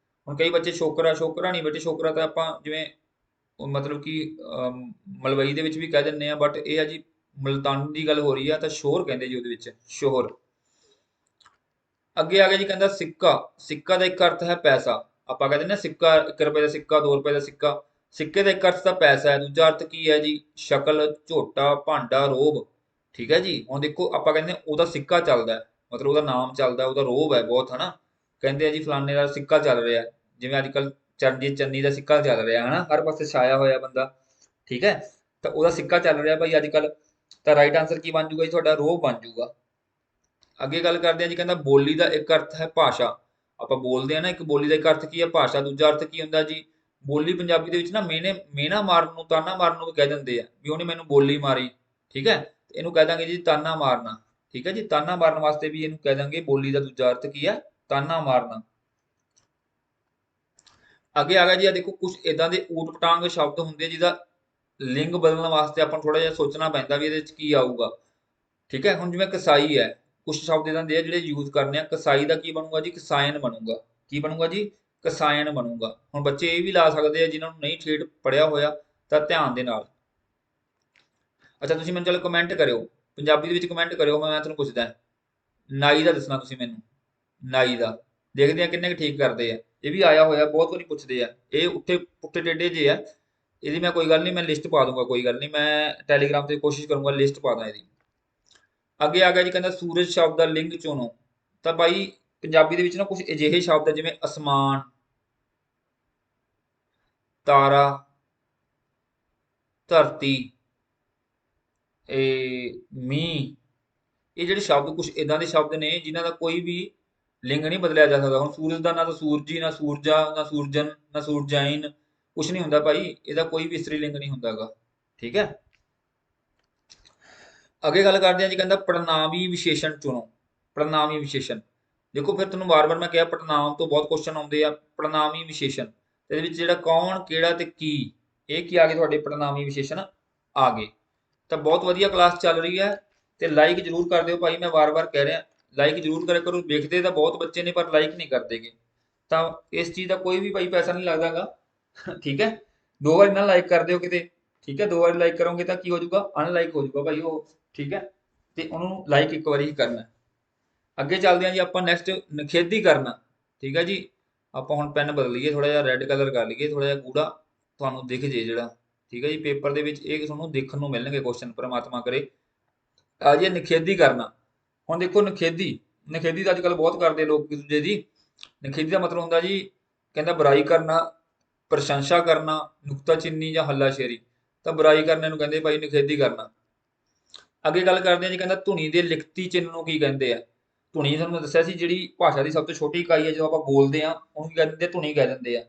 ਹੁਣ ਕਈ ਬੱਚੇ ਸ਼ੋਕਰਾ, ਸ਼ੋਕਰਾ ਨਹੀਂ ਬੇਟੇ, ਸ਼ੋਕਰਾ ਤਾਂ ਆਪਾਂ ਜਿਵੇਂ ਮਤਲਬ ਕਿ ਮਲਵਈ ਦੇ ਵਿੱਚ ਵੀ ਕਹਿ ਦਿੰਦੇ ਆ, ਬਟ ਇਹ ਆ ਜੀ ਮੁਲਤਾਨੀ ਦੀ ਗੱਲ ਹੋ ਰਹੀ ਆ, ਤਾਂ ਸ਼ੋਰ ਕਹਿੰਦੇ ਜੀ ਉਹਦੇ ਵਿੱਚ, ਸ਼ੋਰ। ਅੱਗੇ ਆ ਗਿਆ ਜੀ, ਕਹਿੰਦਾ ਸਿੱਕਾ। ਸਿੱਕਾ ਦਾ ਇੱਕ ਅਰਥ ਹੈ ਪੈਸਾ। ਆਪਾਂ ਕਹਿੰਦੇ ਨਾ ਸਿੱਕਾ, 1 ਰੁਪਏ ਦਾ ਸਿੱਕਾ, 2 ਰੁਪਏ ਦਾ ਸਿੱਕਾ। ਸਿੱਕੇ ਦਾ ਇੱਕ ਅਰਥ ਤਾਂ ਪੈਸਾ ਹੈ, ਦੂਜਾ ਅਰਥ ਕੀ ਹੈ ਜੀ, ਸ਼ਕਲ, ਝੋਟਾ, ਭਾਂਡਾ, ਰੋਬ, ਠੀਕ ਹੈ ਜੀ। ਹੁਣ ਦੇਖੋ ਆਪਾਂ ਕਹਿੰਦੇ ਉਹਦਾ ਸਿੱਕਾ ਚੱਲਦਾ, ਮਤਲਬ ਉਹਦਾ ਨਾਮ ਚੱਲਦਾ, ਉਹਦਾ ਰੋਬ ਹੈ ਬਹੁਤ, ਹਨਾ। ਕਹਿੰਦੇ ਆ ਜੀ ਫਲਾਣੇ ਦਾ ਸਿੱਕਾ ਚੱਲ ਰਿਹਾ, ਜਿਵੇਂ ਅੱਜ ਕੱਲ ਚਰਨਜੀਤ ਚੰਨੀ ਦਾ ਸਿੱਕਾ ਚੱਲ ਰਿਹਾ, ਹਨਾ, ਹਰ ਪਾਸੇ ਛਾਇਆ ਹੋਇਆ ਬੰਦਾ, ਠੀਕ ਹੈ। ਤਾਂ ਉਹਦਾ ਸਿੱਕਾ ਚੱਲ ਰਿਹਾ ਭਾਈ ਅੱਜ ਕੱਲ। ਤਾਂ ਰਾਈਟ ਆਂਸਰ ਕੀ ਬਣ ਜੂਗਾ ਜੀ ਤੁਹਾਡਾ, ਰੋਬ ਬਣ ਜੂਗਾ। ਅੱਗੇ ਗੱਲ ਕਰਦੇ ਆ ਜੀ, ਕਹਿੰਦਾ ਬੋਲੀ ਦਾ ਇੱਕ ਅਰਥ ਹੈ ਭਾਸ਼ਾ। ਆਪਾਂ ਬੋਲਦੇ ਆ ਨਾ, ਇੱਕ ਬੋਲੀ ਦਾ ਇੱਕ ਅਰਥ ਕੀ ਹੈ, ਭਾਸ਼ਾ। ਦੂਜਾ ਅਰਥ ਕੀ ਹੁੰਦਾ ਜੀ, ਬੋਲੀ ਪੰਜਾਬੀ ਦੇ ਵਿੱਚ ਨਾ ਮਿਹਣਾ ਮਾਰਨ ਨੂੰ, ਤਾਨਾ ਮਾਰਨ ਨੂੰ ਵੀ ਕਹਿ ਦਿੰਦੇ ਆ, ਵੀ ਉਹਨੇ ਮੈਨੂੰ ਬੋਲੀ ਮਾਰੀ, ਠੀਕ ਹੈ। ਇਹਨੂੰ ਕਹਿ ਦਾਂਗੇ ਜੀ ਤਾਨਾ ਮਾਰਨਾ, ਠੀਕ ਹੈ ਜੀ। ਤਾਨਾ ਮਾਰਨ ਵਾਸਤੇ ਵੀ ਇਹਨੂੰ ਕਹਿ ਦਾਂਗੇ, ਬੋਲੀ ਦਾ ਦੂਜਾ ਅਰਥ ਕੀ ਹੈ, ਤਾਨਾ ਮਾਰਨਾ। ਅੱਗੇ ਆ ਗਿਆ ਜੀ, ਆ ਦੇਖੋ ਕੁਝ ਇਦਾਂ ਦੇ ਊਟ ਪਟਾਂਗ ਸ਼ਬਦ ਹੁੰਦੇ ਜਿਹਦਾ ਲਿੰਗ ਬਦਲਣ ਵਾਸਤੇ ਆਪਾਂ ਨੂੰ ਥੋੜਾ ਜਿਹਾ ਸੋਚਣਾ ਪੈਂਦਾ ਵੀ ਇਹਦੇ ਵਿੱਚ ਕੀ ਆਊਗਾ, ਠੀਕ ਹੈ। ਹੁਣ ਜਿਵੇਂ ਕਸਾਈ ਹੈ, ਕੁਝ ਸ਼ਬਦ ਇਦਾਂ ਦੇ ਆ ਜਿਹੜੇ ਯੂਜ਼ ਕਰਨੇ ਆ। ਕਸਾਈ ਦਾ ਕੀ ਬਣੂਗਾ ਜੀ, ਕਸਾਇਨ ਬਣੂਗਾ। ਕੀ ਬਣੂਗਾ ਜੀ, ਕਸਾਇਨ ਬਣੂਗਾ। ਹੁਣ ਬੱਚੇ ਇਹ ਵੀ ਲਾ ਸਕਦੇ ਆ ਜਿਨ੍ਹਾਂ ਨੂੰ ਨਹੀਂ ਠੇਠ ਪੜਿਆ ਹੋਇਆ, ਤਾਂ ਧਿਆਨ ਦੇ ਨਾਲ। ਅੱਛਾ ਤੁਸੀਂ ਮੈਨੂੰ ਚਲੋ ਕਮੈਂਟ ਕਰਿਓ, ਪੰਜਾਬੀ ਦੇ ਵਿੱਚ ਕਮੈਂਟ ਕਰਿਓ, ਮੈਂ ਤੁਹਾਨੂੰ ਪੁੱਛਦਾ ਨਾਈ ਦਾ ਦੱਸਣਾ ਤੁਸੀਂ ਮੈਨੂੰ, ਨਾਈ ਦਾ। ਦੇਖਦੇ ਆ ਕਿੰਨੇ ਕੁ ਠੀਕ ਕਰਦੇ ਆ। ਇਹ ਵੀ ਆਇਆ ਹੋਇਆ, ਬਹੁਤ ਵਾਰੀ ਪੁੱਛਦੇ ਆ, ਇਹ ਉੱਥੇ ਪੁੱਠੇ ਟੇਢੇ ਜੇ ਆ। ਇਹਦੀ ਮੈਂ ਕੋਈ ਗੱਲ ਨਹੀਂ, ਮੈਂ ਲਿਸਟ ਪਾ ਦੂੰਗਾ, ਕੋਈ ਗੱਲ ਨਹੀਂ, ਮੈਂ ਟੈਲੀਗ੍ਰਾਮ ਤੇ ਕੋਸ਼ਿਸ਼ ਕਰੂੰਗਾ ਲਿਸਟ ਪਾ ਦਾਂ ਇਹਦੀ। ਅੱਗੇ ਆ ਗਿਆ ਜੀ, ਕਹਿੰਦਾ ਸੂਰਜ ਸ਼ਬਦ ਦਾ ਲਿੰਗ ਚੁਣੋ। ਤਾਂ ਬਾਈ ਪੰਜਾਬੀ ਦੇ ਵਿੱਚ ਨਾ ਕੁਝ ਅਜਿਹੇ ਸ਼ਬਦ ਹੈ ਜਿਵੇਂ ਅਸਮਾਨ, ਤਾਰਾ, ਧਰਤੀ, ਇਹ ਮੀਂਹ, ਇਹ ਜਿਹੜੇ ਸ਼ਬਦ ਕੁਝ ਇਦਾਂ ਦੇ ਸ਼ਬਦ ਨੇ ਜਿਨ੍ਹਾਂ ਦਾ ਕੋਈ ਵੀ ਲਿੰਗ ਨਹੀਂ ਬਦਲਿਆ ਜਾ ਸਕਦਾ। ਹੁਣ ਸੂਰਜ ਦਾ ਨਾ ਤਾਂ ਸੂਰਜੀ, ਨਾ ਸੂਰਜਾ, ਨਾ ਸੂਰਜਨ, ਨਾ ਸੂਰਜਾਈਨ, ਕੁਝ ਨਹੀਂ ਹੁੰਦਾ ਭਾਈ, ਇਹਦਾ ਕੋਈ ਵੀ ਇਸਤਰੀ ਲਿੰਗ ਨਹੀਂ ਹੁੰਦਾਗਾ, ਠੀਕ ਹੈ। ਅੱਗੇ ਗੱਲ ਕਰਦੇ ਹਾਂ ਜੀ, ਕਹਿੰਦਾ ਪੜਨਾਮੀ ਵਿਸ਼ੇਸ਼ਣ ਚੁਣੋ। ਪੜਨਾਮੀ ਵਿਸ਼ੇਸ਼ਣ, ਦੇਖੋ ਫਿਰ ਤੁਹਾਨੂੰ ਵਾਰ-ਵਾਰ ਮੈਂ ਕਿਹਾ ਪੜਨਾਮ ਤੋਂ ਬਹੁਤ ਕੁਐਸਚਨ ਆਉਂਦੇ ਆ। ਪੜਨਾਮੀ ਵਿਸ਼ੇਸ਼ਣ, ਇਹਦੇ ਵਿੱਚ ਜਿਹੜਾ ਕੌਣ, ਕਿਹੜਾ ਤੇ ਕੀ, ਇਹ ਕੀ ਆ ਗਏ ਤੁਹਾਡੇ ਪੜਨਾਮੀ ਵਿਸ਼ੇਸ਼ਣ ਆ ਗਏ। ਤਾਂ ਬਹੁਤ ਵਧੀਆ ਕਲਾਸ ਚੱਲ ਰਹੀ ਹੈ, ਤੇ ਲਾਈਕ ਜਰੂਰ ਕਰ ਦਿਓ ਭਾਈ, ਮੈਂ ਵਾਰ-ਵਾਰ ਕਹਿ ਰਿਹਾ ਲਾਈਕ ਜਰੂਰ ਕਰਿਆ ਕਰੋ। ਵੇਖਦੇ ਤਾਂ ਬਹੁਤ ਬੱਚੇ ਨੇ ਪਰ ਲਾਈਕ ਨਹੀਂ ਕਰਦੇਗੇ, ਤਾਂ ਇਸ ਚੀਜ਼ ਦਾ ਕੋਈ ਵੀ ਭਾਈ ਪੈਸਾ ਨਹੀਂ ਲੱਗਦਾਗਾ, ਠੀਕ ਹੈ। 2 ਵਾਰੀ ਨਾ ਲਾਈਕ ਕਰ ਦਿਓ ਕਿਤੇ, ਠੀਕ ਹੈ। 2 ਵਾਰੀ ਲਾਈਕ ਕਰੋਗੇ ਤਾਂ ਕੀ ਹੋ ਜਾਊਗਾ, ਅਨਲਾਈਕ ਹੋ ਜਾਊਗਾ ਭਾਈ ਉਹ, ਠੀਕ ਹੈ। ਤੇ ਉਹਨੂੰ ਲਾਈਕ ਇੱਕ ਵਾਰੀ ਹੀ ਕਰਨਾ। ਅੱਗੇ ਚੱਲਦੇ ਹਾਂ ਜੀ ਆਪਾਂ ਨੈਕਸਟ, ਨਿਖੇਧੀ ਕਰਨਾ, ਠੀਕ ਹੈ ਜੀ। ਆਪਾਂ ਹੁਣ ਪੈਨ ਬਦਲ ਲਈਏ, ਥੋੜਾ ਜਿਹਾ ਰੈੱਡ ਕਲਰ ਕਰ ਲਈਏ, ਥੋੜਾ ਜਿਹਾ ਗੂੜਾ ਤੁਹਾਨੂੰ ਦਿਖ ਜੇ ਜਿਹੜਾ, ਠੀਕ ਹੈ ਜੀ। ਪੇਪਰ ਦੇ ਵਿੱਚ ਇਹ ਤੁਹਾਨੂੰ ਦੇਖਣ ਨੂੰ ਮਿਲਣਗੇ ਕੁਐਸਚਨ, ਪ੍ਰਮਾਤਮਾ ਕਰੇ। ਆ ਜੀ ਨਿਖੇਧੀ ਕਰਨਾ। ਹੁਣ ਦੇਖੋ ਨਿਖੇਧੀ, ਨਿਖੇਧੀ ਤਾਂ ਅੱਜ ਕੱਲ੍ਹ ਬਹੁਤ ਕਰਦੇ ਲੋਕ ਇੱਕ ਦੂਜੇ ਦੀ। ਨਿਖੇਧੀ ਦਾ ਮਤਲਬ ਹੁੰਦਾ ਜੀ, ਕਹਿੰਦਾ ਬੁਰਾਈ ਕਰਨਾ, ਪ੍ਰਸ਼ੰਸਾ ਕਰਨਾ, ਨੁਕਤਾਚੀਨੀ ਜਾਂ ਹੱਲਾਸ਼ੇਰੀ। ਤਾਂ ਬੁਰਾਈ ਕਰਨੇ ਨੂੰ ਕਹਿੰਦੇ ਭਾਈ ਨਿਖੇਧੀ ਕਰਨਾ। ਅੱਗੇ ਗੱਲ ਕਰਦੇ ਹਾਂ ਜੀ, ਕਹਿੰਦਾ ਧੁਨੀ ਦੇ ਲਿਖਤੀ ਚਿੰਨ੍ਹ ਨੂੰ ਕੀ ਕਹਿੰਦੇ ਆ। ਧੁਨੀ ਤੁਹਾਨੂੰ ਮੈਂ ਦੱਸਿਆ ਸੀ ਜਿਹੜੀ ਭਾਸ਼ਾ ਦੀ ਸਭ ਤੋਂ ਛੋਟੀ ਇਕਾਈ ਹੈ, ਜਦੋਂ ਆਪਾਂ ਬੋਲਦੇ ਆ ਉਹਨੂੰ ਕੀ ਕਹਿ ਦਿੰਦੇ ਆ, ਧੁਨੀ ਕਹਿ ਦਿੰਦੇ ਆ।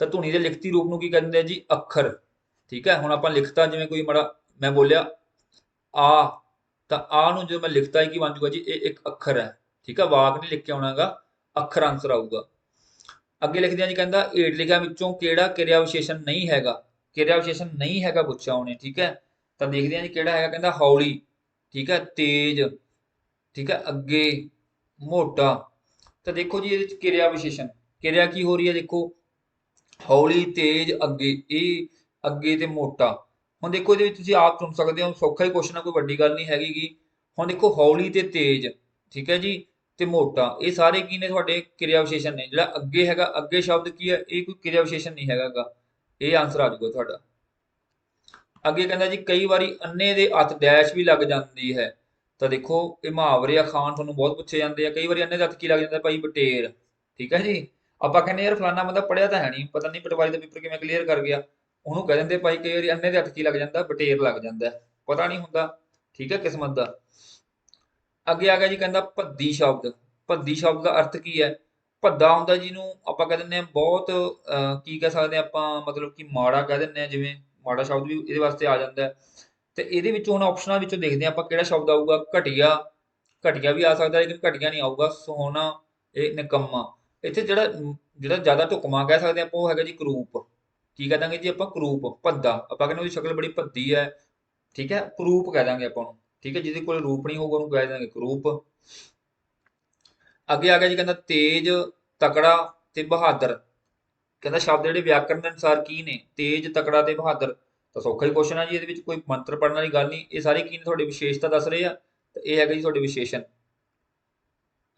ਤਾਂ ਧੁਨੀ ਦੇ ਲਿਖਤੀ ਰੂਪ ਨੂੰ ਕੀ ਕਹਿੰਦੇ ਆ ਜੀ, ਅੱਖਰ, ਠੀਕ ਹੈ। ਹੁਣ ਆਪਾਂ ਲਿਖਤਾ, ਜਿਵੇਂ ਕੋਈ ਮਾੜਾ ਮੈਂ ਬੋਲਿਆ ਆ, ਤਾਂ ਆ ਨੂੰ ਜਦੋਂ ਮੈਂ ਲਿਖਤਾ ਹੀ ਕੀ ਬਣ ਜੂਗਾ ਜੀ, ਇਹ ਇੱਕ ਅੱਖਰ ਹੈ, ਠੀਕ ਹੈ। ਵਾਕ ਨਹੀਂ ਲਿਖ ਕੇ ਆਉਣਾਗਾ, ਅੱਖਰ ਆਂਸਰ ਆਊਗਾ। ਅੱਗੇ ਲਿਖਦੇ ਆ ਜੀ, ਕਹਿੰਦਾ ਹੇਠ ਲਿਖਿਆਂ ਵਿੱਚੋਂ ਕਿਹੜਾ ਕਿਰਿਆ ਵਿਸ਼ੇਸ਼ਣ ਨਹੀਂ ਹੈਗਾ। ਕਿਰਿਆ ਵਿਸ਼ੇਸ਼ਣ ਨਹੀਂ ਹੈਗਾ ਪੁੱਛਿਆ ਉਹਨੇ, ਠੀਕ ਹੈ। ਤਾਂ ਦੇਖਦੇ ਆ ਜੀ ਕਿਹੜਾ ਹੈਗਾ। ਕਹਿੰਦਾ ਹੌਲੀ, ਠੀਕ ਹੈ, ਤੇਜ਼, ਠੀਕ ਹੈ, ਅੱਗੇ, ਮੋਟਾ। ਤਾਂ ਦੇਖੋ ਜੀ ਇਹਦੇ ਚ ਕਿਰਿਆ ਵਿਸ਼ੇਸ਼ਣ, ਕਿਰਿਆ ਕੀ ਹੋ ਰਹੀ ਹੈ, ਦੇਖੋ ਹੌਲੀ, ਤੇਜ਼, ਅੱਗੇ, ਇਹ ਅੱਗੇ ਤੇ ਮੋਟਾ। ਹੁਣ ਦੇਖੋ ਇਹਦੇ ਵਿੱਚ ਤੁਸੀਂ ਆਪ ਚੁਣ ਸਕਦੇ ਹੋ, ਸੌਖਾ ਹੀ ਕੁਐਸਚਨ ਆ, ਕੋਈ ਵੱਡੀ ਗੱਲ ਨਹੀਂ ਹੈਗੀ ਗੀ। ਹੁਣ ਦੇਖੋ ਹੌਲੀ ਤੇ ਤੇਜ਼, ਠੀਕ ਹੈ ਜੀ, ਤੇ ਮੋਟਾ, ਇਹ ਸਾਰੇ ਕੀ ਨੇ ਤੁਹਾਡੇ ਕਿਰਿਆ ਵਿਸ਼ੇਸ਼ਣ ਨੇ। ਜਿਹੜਾ ਅੱਗੇ ਹੈਗਾ, ਅੱਗੇ ਸ਼ਬਦ ਕੀ ਹੈ, ਇਹ ਕੋਈ ਕਿਰਿਆ ਵਿਸ਼ੇਸ਼ਣ ਨਹੀਂ ਹੈਗਾ ਗਾ। ਇਹ ਆਨਸਰ ਆ ਜਾਊਗਾ ਤੁਹਾਡਾ। ਅੱਗੇ ਕਹਿੰਦਾ ਜੀ ਕਈ ਵਾਰੀ ਅੰਨੇ ਦੇ ਹੱਥ ਡੈਸ਼ ਵੀ ਲੱਗ ਜਾਂਦੀ ਹੈ। ਤਾਂ ਦੇਖੋ ਇਹ ਮੁਹਾਵਰੇ ਅਖਾਣ ਤੁਹਾਨੂੰ ਬਹੁਤ ਪੁੱਛੇ ਜਾਂਦੇ ਆ। ਕਈ ਵਾਰੀ ਅੰਨੇ ਦੇ ਹੱਥ ਕੀ ਲੱਗ ਜਾਂਦਾ, ਭਾਈ ਬਟੇਰ, ਠੀਕ ਹੈ ਜੀ। ਆਪਾਂ ਕਹਿੰਦੇ ਯਾਰ ਫਲਾਨਾ ਬੰਦਾ ਪੜਿਆ ਤਾਂ ਹੈ ਨਹੀਂ, ਪਤਾ ਨਹੀਂ ਪਟਵਾਰੀ ਦਾ ਪੇਪਰ ਕਿਵੇਂ ਕਲੀਅਰ ਕਰ ਗਿਆ, ਉਹਨੂੰ ਕਹਿ ਦਿੰਦੇ ਭਾਈ ਕਈ ਵਾਰੀ ਅੰਨੇ ਦੇ ਹੱਥ ਕੀ ਲੱਗ ਜਾਂਦਾ, ਬਟੇਰ ਲੱਗ ਜਾਂਦਾ, ਪਤਾ ਨਹੀਂ ਹੁੰਦਾ, ਠੀਕ ਹੈ, ਕਿਸਮਤ ਦਾ। ਅੱਗੇ ਆ ਗਿਆ ਜੀ, ਕਹਿੰਦਾ ਭੱਦੀ ਸ਼ਬਦ। ਭੱਦੀ ਸ਼ਬਦ ਦਾ ਅਰਥ ਕੀ ਹੈ। ਭੱਦਾ ਹੁੰਦਾ ਜਿਹਨੂੰ ਆਪਾਂ ਕਹਿ ਦਿੰਦੇ ਹਾਂ ਬਹੁਤ ਕੀ ਕਹਿ ਸਕਦੇ ਹਾਂ ਆਪਾਂ, ਮਤਲਬ ਕਿ ਮਾੜਾ ਕਹਿ ਦਿੰਦੇ ਹਾਂ, ਜਿਵੇਂ ਮਾੜਾ ਸ਼ਬਦ ਵੀ ਇਹਦੇ ਵਾਸਤੇ ਆ ਜਾਂਦਾ ਹੈ। ਤੇ ਇਹਦੇ ਵਿੱਚੋਂ ਹੁਣ ਆਪਸ਼ਨਾਂ ਵਿੱਚੋਂ ਦੇਖਦੇ ਹਾਂ ਆਪਾਂ ਕਿਹੜਾ ਸ਼ਬਦ ਆਊਗਾ। ਘਟੀਆ, ਘਟੀਆ ਵੀ ਆ ਸਕਦਾ ਲੇਕਿਨ ਘਟੀਆ ਨਹੀਂ ਆਊਗਾ। ਸੋਹਣਾ, ਇਹ ਨਿਕੰਮਾ। ਇੱਥੇ ਜਿਹੜਾ ਜਿਹੜਾ ਜ਼ਿਆਦਾ ਢੁਕਵਾਂ ਕਹਿ ਸਕਦੇ ਆਪਾਂ, ਉਹ ਹੈਗਾ ਜੀ ਕਰੂਪ। ਕੀ ਕਹਿ ਦਾਂਗੇ ਜੀ ਆਪਾਂ, ਕਰੂਪ। ਭੱਦਾ ਆਪਾਂ ਕਹਿੰਦੇ ਉਹਦੀ ਸ਼ਕਲ ਬੜੀ ਭੱਦੀ ਹੈ, ਠੀਕ ਹੈ, ਕਰੂਪ ਕਹਿ ਦਾਂਗੇ ਆਪਾਂ ਨੂੰ, ਠੀਕ ਹੈ। ਜਿਹਦੇ ਕੋਲ ਰੂਪ ਨਹੀਂ ਹੋਊਗਾ ਉਹਨੂੰ ਕਹਿ ਦਾਂਗੇ ਕਰੂਪ। ਅੱਗੇ ਆ ਗਿਆ ਜੀ, ਕਹਿੰਦਾ ਤੇਜ਼, ਤਕੜਾ ਤੇ ਬਹਾਦਰ। ਕਹਿੰਦਾ ਸ਼ਬਦ ਜਿਹੜੇ ਵਿਆਕਰਣ ਦੇ ਅਨੁਸਾਰ ਕੀ ਨੇ, ਤੇਜ਼, ਤਕੜਾ ਤੇ ਬਹਾਦਰ। ਤਾਂ ਸੌਖਾ ਹੀ ਕੁਐਸਚਨ ਆ ਜੀ, ਇਹਦੇ ਵਿੱਚ ਕੋਈ ਮੰਤਰ ਪੜਨ ਵਾਲੀ ਗੱਲ ਨਹੀਂ। ਇਹ ਸਾਰੇ ਕੀ ਨੇ, ਤੁਹਾਡੀ ਵਿਸ਼ੇਸ਼ਤਾ ਦੱਸ ਰਹੇ ਆ। ਤੇ ਇਹ ਹੈਗਾ ਜੀ ਤੁਹਾਡੇ ਵਿਸ਼ੇਸ਼ਣ।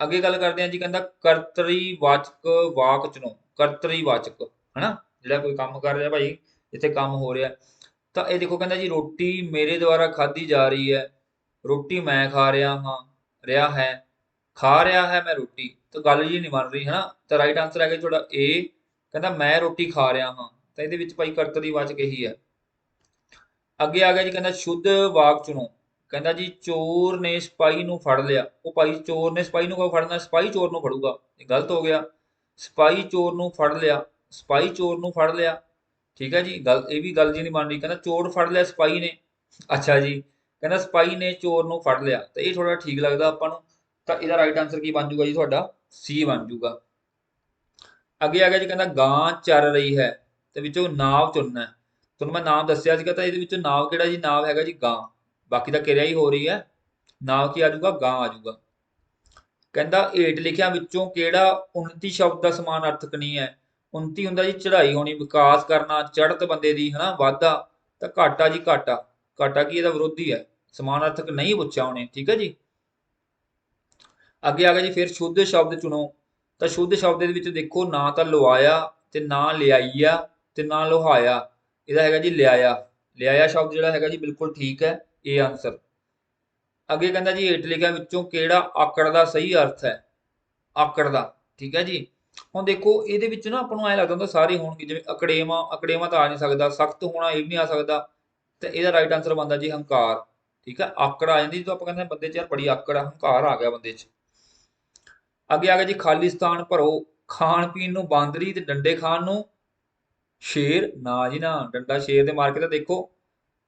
ਅੱਗੇ ਗੱਲ ਕਰਦੇ ਆ ਜੀ, ਕਹਿੰਦਾ ਕਰਤਰੀ ਵਾਚਕ ਵਾਕ ਚੁਣੋ। ਕਰਤਰੀ ਵਾਚਕ, ਹਨਾ, ਜਿਹੜਾ ਕੋਈ ਕੰਮ ਕਰ ਰਿਹਾ ਭਾਈ, ਜਿੱਥੇ ਕੰਮ ਹੋ ਰਿਹਾ। ਤਾਂ ਇਹ ਦੇਖੋ, ਕਹਿੰਦਾ ਜੀ ਰੋਟੀ ਮੇਰੇ ਦੁਆਰਾ ਖਾਧੀ ਜਾ ਰਹੀ ਹੈ। ਰੋਟੀ ਮੈਂ ਖਾ ਰਿਹਾ ਹਾਂ, ਰਿਹਾ ਹੈ, ਖਾ ਰਿਹਾ ਹੈ ਮੈਂ ਰੋਟੀ। ਤਾਂ ਗੱਲ ਜੀ ਨਹੀਂ ਬਣ ਰਹੀ, ਹਨਾ। ਤਾਂ ਰਾਈਟ ਆਨਸਰ ਹੈਗਾ ਤੁਹਾਡਾ ਏ। ਕਹਿੰਦਾ ਮੈਂ ਰੋਟੀ ਖਾ ਰਿਹਾ ਹਾਂ। ਤਾਂ ਇਹਦੇ ਵਿੱਚ ਭਾਈ ਕਰਤਰੀ ਵਾਚਕ ਇਹੀ ਹੈ। ਅੱਗੇ ਆ ਗਿਆ ਜੀ, ਕਹਿੰਦਾ ਸ਼ੁੱਧ ਵਾਕ ਚੁਣੋ। ਕਹਿੰਦਾ ਜੀ ਚੋਰ ਨੇ ਸਿਪਾਹੀ ਨੂੰ ਫੜ ਲਿਆ। ਉਹ ਭਾਈ ਚੋਰ ਨੇ ਸਿਪਾਹੀ ਨੂੰ ਕਿਉਂ ਫੜਨਾ, ਸਿਪਾਹੀ ਚੋਰ ਨੂੰ ਫੜੂਗਾ, ਇਹ ਗਲਤ ਹੋ ਗਿਆ। ਸਿਪਾਹੀ ਚੋਰ ਨੂੰ ਫੜ ਲਿਆ, ਸਿਪਾਹੀ ਚੋਰ ਨੂੰ ਫੜ ਲਿਆ, ਠੀਕ ਹੈ ਜੀ। ਗੱਲ ਇਹ ਵੀ ਗੱਲ ਜੀ ਨਹੀਂ ਬਣ ਰਹੀ। ਕਹਿੰਦਾ ਚੋਰ ਫੜ ਲਿਆ ਸਿਪਾਹੀ ਨੇ, ਅੱਛਾ ਜੀ, ਕਹਿੰਦਾ ਸਿਪਾਹੀ ਨੇ ਚੋਰ ਨੂੰ ਫੜ ਲਿਆ। ਤਾਂ ਇਹ ਥੋੜਾ ਠੀਕ ਲੱਗਦਾ ਆਪਾਂ ਨੂੰ। ਤਾਂ ਇਹਦਾ ਰਾਈਟ ਆਨਸਰ ਕੀ ਬਣ ਜੂਗਾ ਜੀ, ਤੁਹਾਡਾ ਸੀ ਬਣ ਜੂਗਾ। ਅੱਗੇ ਆ ਗਿਆ ਜੀ, ਕਹਿੰਦਾ ਗਾਂ ਚਰ ਰਹੀ ਹੈ। ਤੇ ਵਿੱਚੋਂ ਨਾਂਵ ਚੁਣਨਾ ਹੈ। ਤੁਹਾਨੂੰ ਮੈਂ ਨਾਮ ਦੱਸਿਆ ਸੀਗਾ, ਤਾਂ ਇਹਦੇ ਵਿੱਚੋਂ ਨਾਂਵ ਕਿਹੜਾ ਜੀ, ਨਾਂਵ ਹੈਗਾ ਜੀ ਗਾਂ। ਬਾਕੀ ਤਾਂ ਕਿਰਿਆ ਹੀ ਹੋ ਰਹੀ ਹੈ, ਨਾਂਵ ਕੀ ਆ ਜਾਊਗਾ, ਗਾਂ ਆ ਜਾਊਗਾ। ਕਹਿੰਦਾ ਹੇਠ ਲਿਖਿਆਂ ਵਿੱਚੋਂ ਕਿਹੜਾ ਉੱਨਤੀ ਸ਼ਬਦ ਦਾ ਸਮਾਨ ਅਰਥਕ ਨਹੀਂ ਹੈ। ਉੱਨਤੀ ਹੁੰਦਾ ਜੀ ਚੜ੍ਹਾਈ ਹੋਣੀ, ਵਿਕਾਸ ਕਰਨਾ, ਚੜ੍ਹਤ ਬੰਦੇ ਦੀ, ਹਨਾ, ਵਾਧਾ। ਤਾਂ ਘਾਟਾ ਜੀ, ਘਾਟਾ। ਘਾਟਾ ਕੀ ਇਹਦਾ ਵਿਰੋਧੀ ਹੈ, ਸਮਾਨ ਅਰਥਕ ਨਹੀਂ ਪੁੱਛਿਆ ਉਹਨੇ, ਠੀਕ ਹੈ ਜੀ। ਅੱਗੇ ਆ ਗਿਆ ਜੀ, ਫਿਰ ਸ਼ੁੱਧ ਸ਼ਬਦ ਚੁਣੋ। ਤਾਂ ਸ਼ੁੱਧ ਸ਼ਬਦ ਦੇ ਵਿੱਚ ਦੇਖੋ ਨਾ ਤਾਂ ਲਵਾਇਆ, ਤੇ ਨਾ ਲਿਆਈਆ, ਤੇ ਨਾ ਲੋਹਾਇਆ। ਇਹਦਾ ਹੈਗਾ ਜੀ ਲਿਆਇਆ। ਲਿਆਇਆ ਸ਼ਬਦ ਜਿਹੜਾ ਹੈਗਾ ਜੀ ਬਿਲਕੁਲ ਠੀਕ ਹੈ, ਇਹ ਆਨਸਰ। ਅੱਗੇ ਕਹਿੰਦਾ ਜੀ ਹੇਠ ਲਿਖਿਆਂ ਵਿੱਚੋਂ ਕਿਹੜਾ ਆਕੜ ਦਾ ਸਹੀ ਅਰਥ ਹੈ। ਆਕੜ ਦਾ, ਠੀਕ ਹੈ ਜੀ। ਹੁਣ ਦੇਖੋ ਇਹਦੇ ਵਿੱਚ ਨਾ ਆਪਾਂ ਨੂੰ ਐਂ ਲੱਗਦਾ ਹੁੰਦਾ ਸਾਰੇ ਹੋਣਗੇ, ਜਿਵੇਂ ਅਕੜੇਵਾ। ਅਕੜੇਵਾ ਤਾਂ ਆ ਨਹੀਂ ਸਕਦਾ, ਸਖਤ ਹੋਣਾ ਇਹ ਵੀ ਨਹੀਂ ਆ ਸਕਦਾ। ਤੇ ਇਹਦਾ ਰਾਈਟ ਆਨਸਰ ਬਣਦਾ ਜੀ ਹੰਕਾਰ, ਠੀਕ ਹੈ। ਆਕੜ ਆ ਜਾਂਦੀ ਜਦੋਂ ਆਪਾਂ ਕਹਿੰਦੇ ਬੰਦੇ 'ਚ ਯਾਰ ਬੜੀ ਆਕੜ ਆ, ਹੰਕਾਰ ਆ ਗਿਆ ਬੰਦੇ 'ਚ। ਅੱਗੇ ਆ ਗਿਆ ਜੀ, ਖਾਲਿਸਤਾਨ ਭਰੋ। ਖਾਣ ਪੀਣ ਨੂੰ ਬਾਂਦਰੀ ਤੇ ਡੰਡੇ ਖਾਣ ਨੂੰ ਸ਼ੇਰ। ਨਾ ਜੀ ਨਾ, ਡੰਡਾ ਸ਼ੇਰ ਦੇ ਮਾਰ ਕੇ ਤਾਂ ਦੇਖੋ